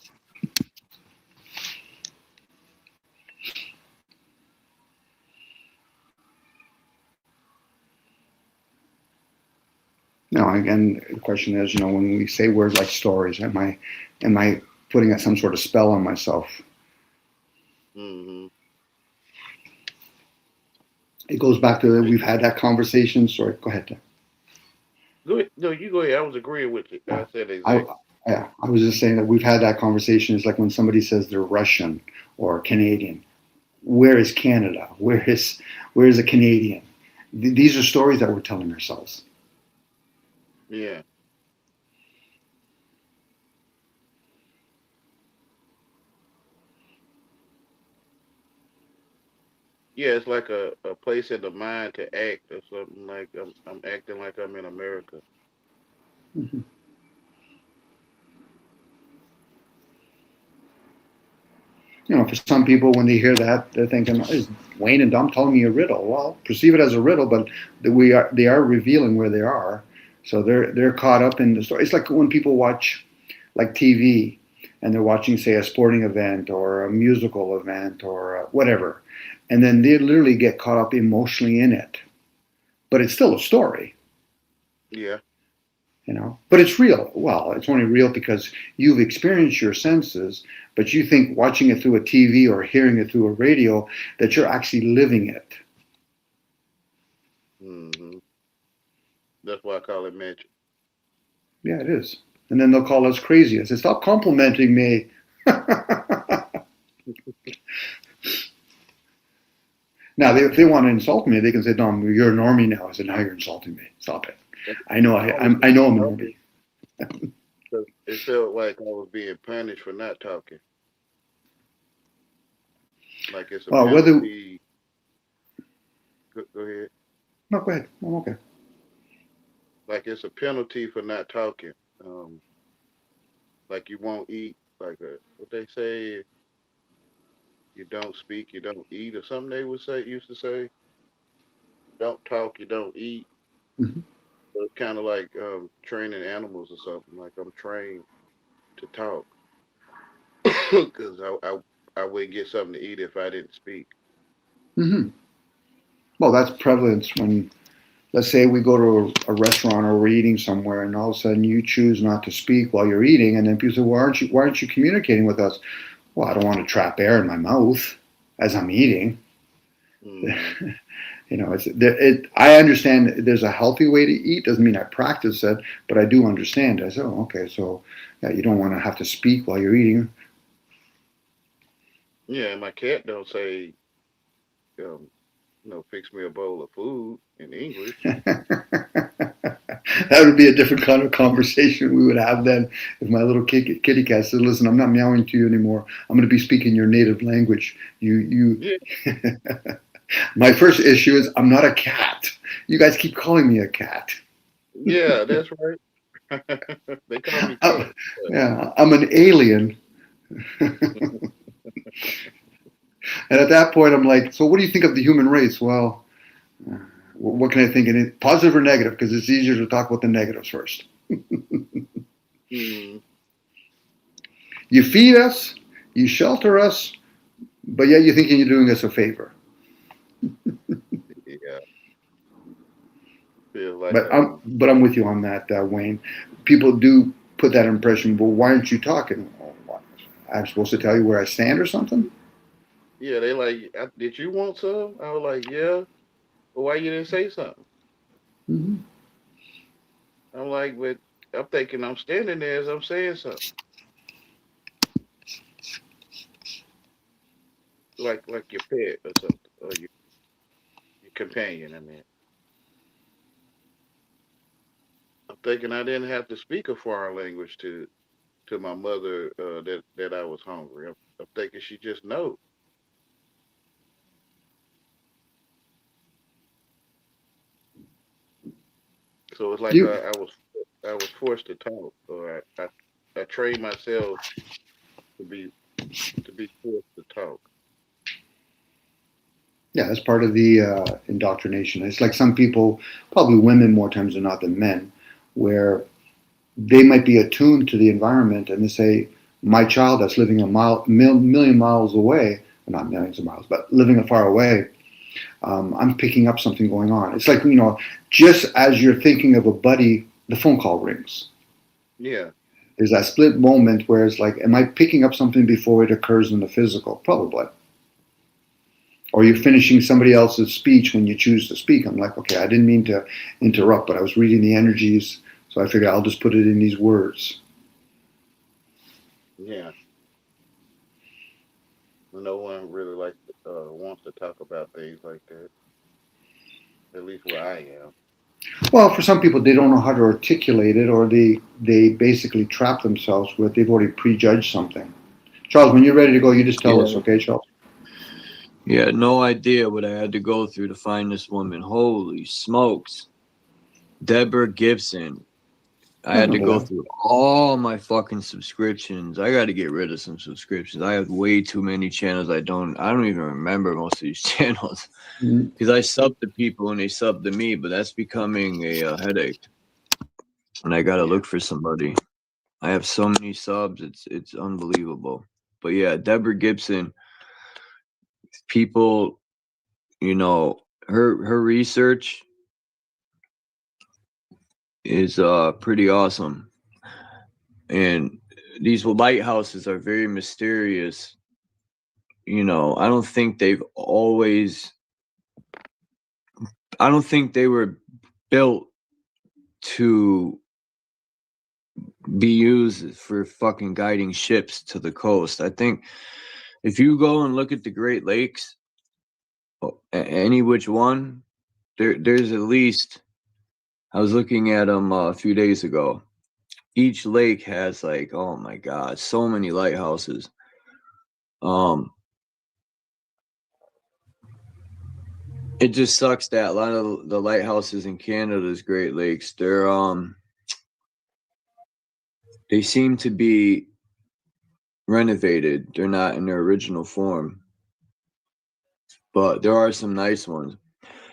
No, again, the question is, you know, when we say words like stories, am I putting some sort of spell on myself? Mm-hmm. It goes back to we've had that conversation. Sorry, go ahead. Go ahead. No, you go ahead. I was agreeing with you. I said exactly. I was just saying that we've had that conversation. It's like when somebody says they're Russian or Canadian. Where is Canada? Where is a Canadian? These are stories that we're telling ourselves. Yeah. Yeah, it's like a place in the mind to act or something like I'm acting like I'm in America. Mm-hmm. You know, for some people, when they hear that, they're thinking, "Is Wayne and Dom telling me a riddle?" Well, perceive it as a riddle, but they are revealing where they are, so they're caught up in the story. It's like when people watch like TV and they're watching, say, a sporting event or a musical event or whatever, and then they literally get caught up emotionally in it, but it's still a story. Yeah. You know, but it's real. Well, it's only real because you've experienced your senses, but you think watching it through a TV or hearing it through a radio that you're actually living it. Mm-hmm. That's why I call it magic. Yeah, it is. And then they'll call us crazy. I say, stop complimenting me. Now, if they want to insult me, they can say, "No, you're a normie now." I said, "Now you're insulting me. Stop it. I know I'm a normie." It felt like I was being punished for not talking. Like it's a penalty. Go ahead. No, go ahead. I'm okay. Like it's a penalty for not talking. Like you won't eat. Like what they say, you don't speak, you don't eat, or something they would say. Used to say, don't talk, you don't eat. Mm-hmm. So it's kind of like training animals or something. Like I'm trained to talk because I wouldn't get something to eat if I didn't speak. Mm-hmm. Well, that's prevalent when, let's say, we go to a restaurant or we're eating somewhere, and all of a sudden you choose not to speak while you're eating, and then people say, "Why aren't you communicating with us?" Well, I don't want to trap air in my mouth as I'm eating. Mm-hmm. You know, I understand there's a healthy way to eat. Doesn't mean I practice it, but I do understand. I say, "Oh, okay, so yeah, you don't want to have to speak while you're eating." Yeah, my cat don't say, fix me a bowl of food in English. That would be a different kind of conversation we would have then if my little kitty cat said, "Listen, I'm not meowing to you anymore. I'm going to be speaking your native language." Yeah. My first issue is I'm not a cat. You guys keep calling me a cat. Yeah, that's right. They call me Uh, Ted. yeah, I'm an alien. And at that point, I'm like, so what do you think of the human race? Well, what can I think? In it, positive or negative? Because it's easier to talk about the negatives first. Mm, You feed us, you shelter us, but yet you're thinking you're doing us a favor. yeah, feel like But I'm with you on that, Wayne. People do put that impression. Well, why aren't you talking? Oh, I'm supposed to tell you where I stand or something? yeah. They like, did you want some? I was like, yeah. But why you didn't say something? Mm-hmm. I'm like, but I'm thinking I'm standing there as I'm saying something, like your pet or something, or your companion. I mean, I'm thinking I didn't have to speak a foreign language to my mother that I was hungry. I'm thinking she just knows. So it's like You, I was forced to talk, or I trained myself to be forced to talk. yeah, that's part of the indoctrination. It's like some people, probably women more times than not than men, where they might be attuned to the environment and they say, my child that's living million miles away, not millions of miles, but living far away, I'm picking up something going on. It's like, just as you're thinking of a buddy, the phone call rings. Yeah, There's that split moment where it's like, am I picking up something before it occurs in the physical? Probably. Or you're finishing somebody else's speech when you choose to speak. I'm like, okay, I didn't mean to interrupt, but I was reading the energies, so I figured I'll just put it in these words. yeah. No one really wants to talk about things like that. At least where I am. Well, for some people, they don't know how to articulate it, or they basically trap themselves with they've already prejudged something. Charles, when you're ready to go, you just tell us, Yeah. okay, Charles? Yeah, no idea what I had to go through to find this woman. Holy smokes. Deborah Gibson. I had to go through all my fucking subscriptions. I got to get rid of some subscriptions. I have way too many channels. I don't even remember most of these channels because I sub to people and they sub to me, but that's becoming a headache. And I got to look for somebody. I have so many subs. It's unbelievable. But yeah, Deborah Gibson, people, her research is pretty awesome. And these lighthouses are very mysterious. I don't think they were built to be used for fucking guiding ships to the coast. I think if you go and look at the Great Lakes, any which one, there's at least, I was looking at them a few days ago. Each lake has like, oh my God, so many lighthouses. It just sucks that a lot of the lighthouses in Canada's Great Lakes, they seem to be renovated. They're not in their original form. But there are some nice ones.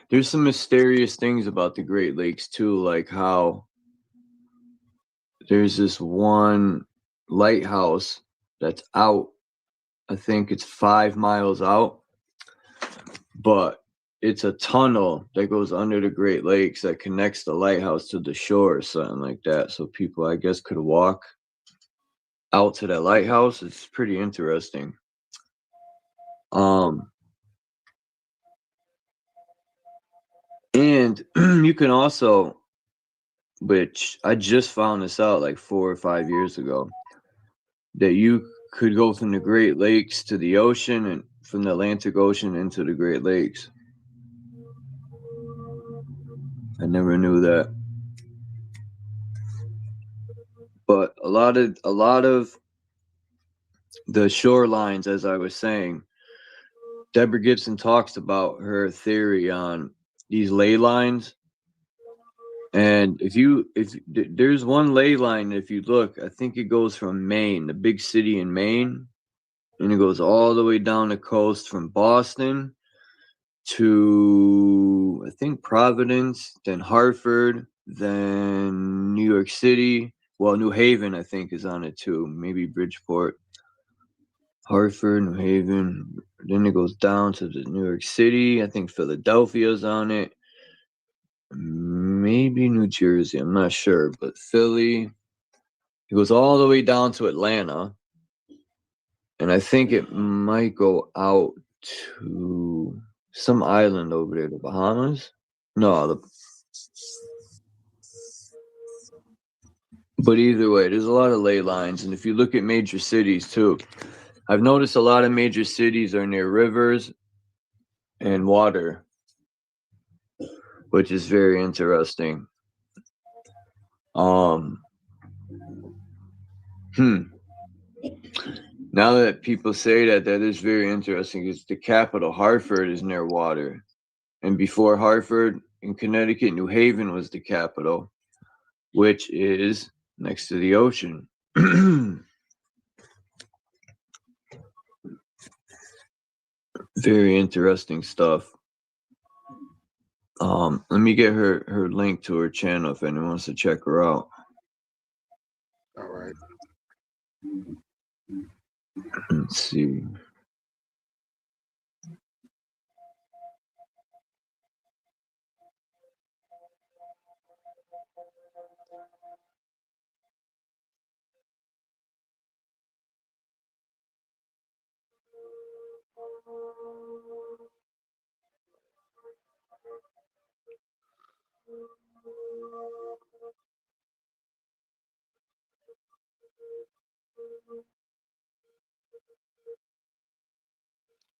There's some mysterious things about the Great Lakes too, like how there's this one lighthouse that's out. I think it's 5 miles out, but it's a tunnel that goes under the Great Lakes that connects the lighthouse to the shore or something like that. So people, I guess, could walk out to that lighthouse. It's pretty interesting. And you can also, which I just found this out like 4 or 5 years ago, that you could go from the Great Lakes to the ocean and from the Atlantic Ocean into the Great Lakes. I never knew that. But a lot of the shorelines, as I was saying, Deborah Gibson talks about her theory on these ley lines. And if there's one ley line, if you look, I think it goes from Maine, the big city in Maine, and it goes all the way down the coast from Boston to, I think, Providence, then Hartford, then New York City. Well, New Haven, I think, is on it too. Maybe Bridgeport. Hartford, New Haven. Then it goes down to the New York City. I think Philadelphia's on it. Maybe New Jersey. I'm not sure. But Philly. It goes all the way down to Atlanta. And I think it might go out to some island over there, the Bahamas. No, but either way, there's a lot of ley lines. And if you look at major cities too, I've noticed a lot of major cities are near rivers and water, which is very interesting. Now that people say that, that is very interesting because the capital, Hartford, is near water. And before Hartford, in Connecticut, New Haven was the capital, which is next to the ocean. Very interesting stuff. Let me get her link to her channel if anyone wants to check her out. All right. Let's see.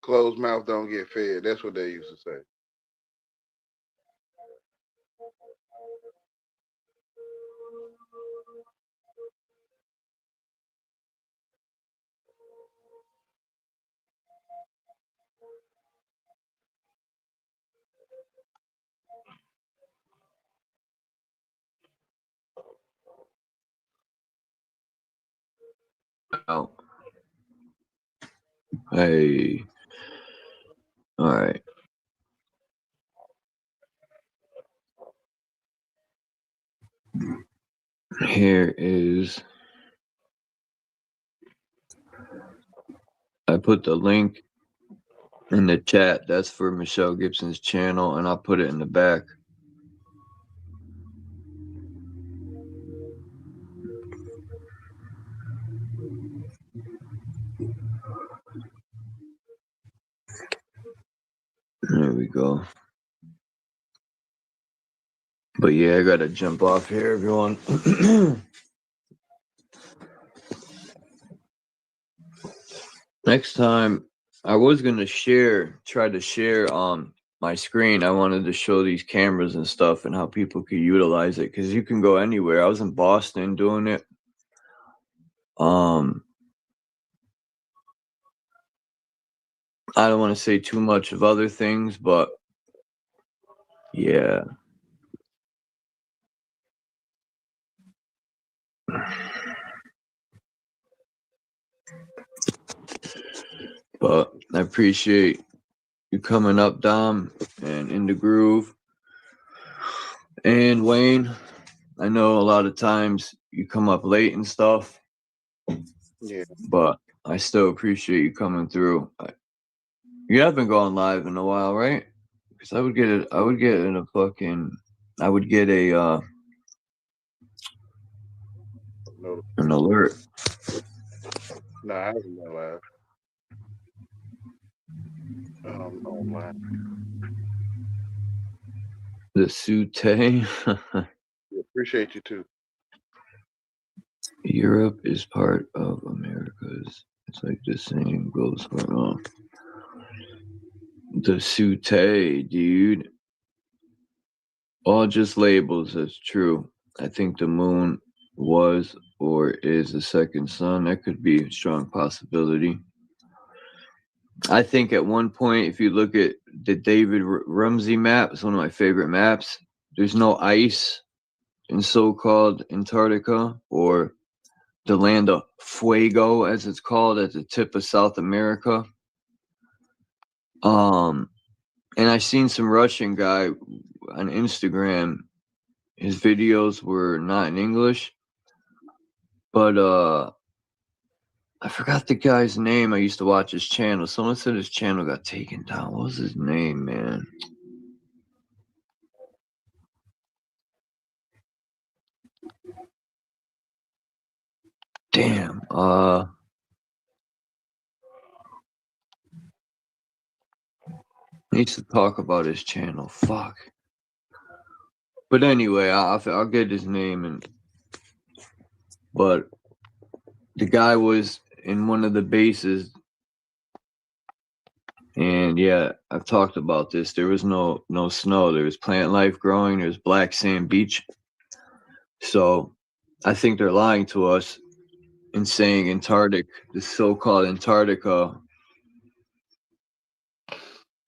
Closed mouth don't get fed. That's what they used to say. Oh. Hey. All right. Here is, I put the link in the chat. That's for Michelle Gibson's channel, and I'll put it in the back. There we go. But yeah, I gotta jump off here, everyone. Next time, I was gonna try to share my screen. I wanted to show these cameras and stuff and how people could utilize it because you can go anywhere. I was in Boston doing it. I don't want to say too much of other things, but yeah. But I appreciate you coming up, Dom, and In the Groove. And Wayne, I know a lot of times you come up late and stuff. Yeah. But I still appreciate you coming through. You haven't gone live in a while, right? Because I would get a an alert. No, I haven't been live. Online. The Sute. Yeah, appreciate you too. Europe is part of America's. It's like the same goes for the Sute, dude. All just labels. That's true. I think the moon was or is the second sun. That could be a strong possibility. I think at one point, if you look at the David Rumsey map, it's one of my favorite maps. There's no ice in so-called Antarctica, or the land of Fuego, as it's called, at the tip of South America. And I seen some Russian guy on Instagram. His videos were not in English, but I forgot the guy's name. I used to watch his channel. Someone said his channel got taken down. What was his name, man? Damn. Needs to talk about his channel. Fuck. But anyway, I'll get his name. But the guy was in one of the bases, and yeah, I've talked about this. There was no snow. There was plant life growing. There's black sand beach. So I think they're lying to us in saying the so-called Antarctica,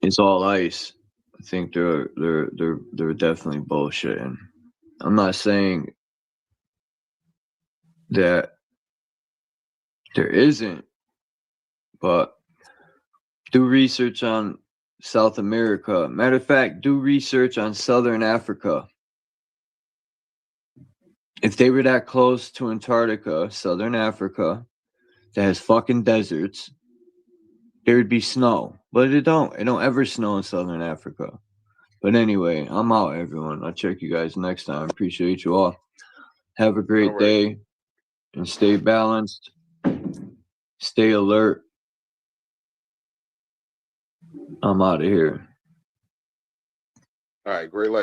is all ice. I think they're definitely bullshitting. I'm not saying that there isn't, but do research on South America. Matter of fact, do research on Southern Africa. If they were that close to Antarctica, Southern Africa, that has fucking deserts, there would be snow. But it don't ever snow in Southern Africa. But anyway, I'm out, everyone. I'll check you guys next time. Appreciate you all. Have a great day and stay balanced. Stay alert. I'm out of here. All right, great life.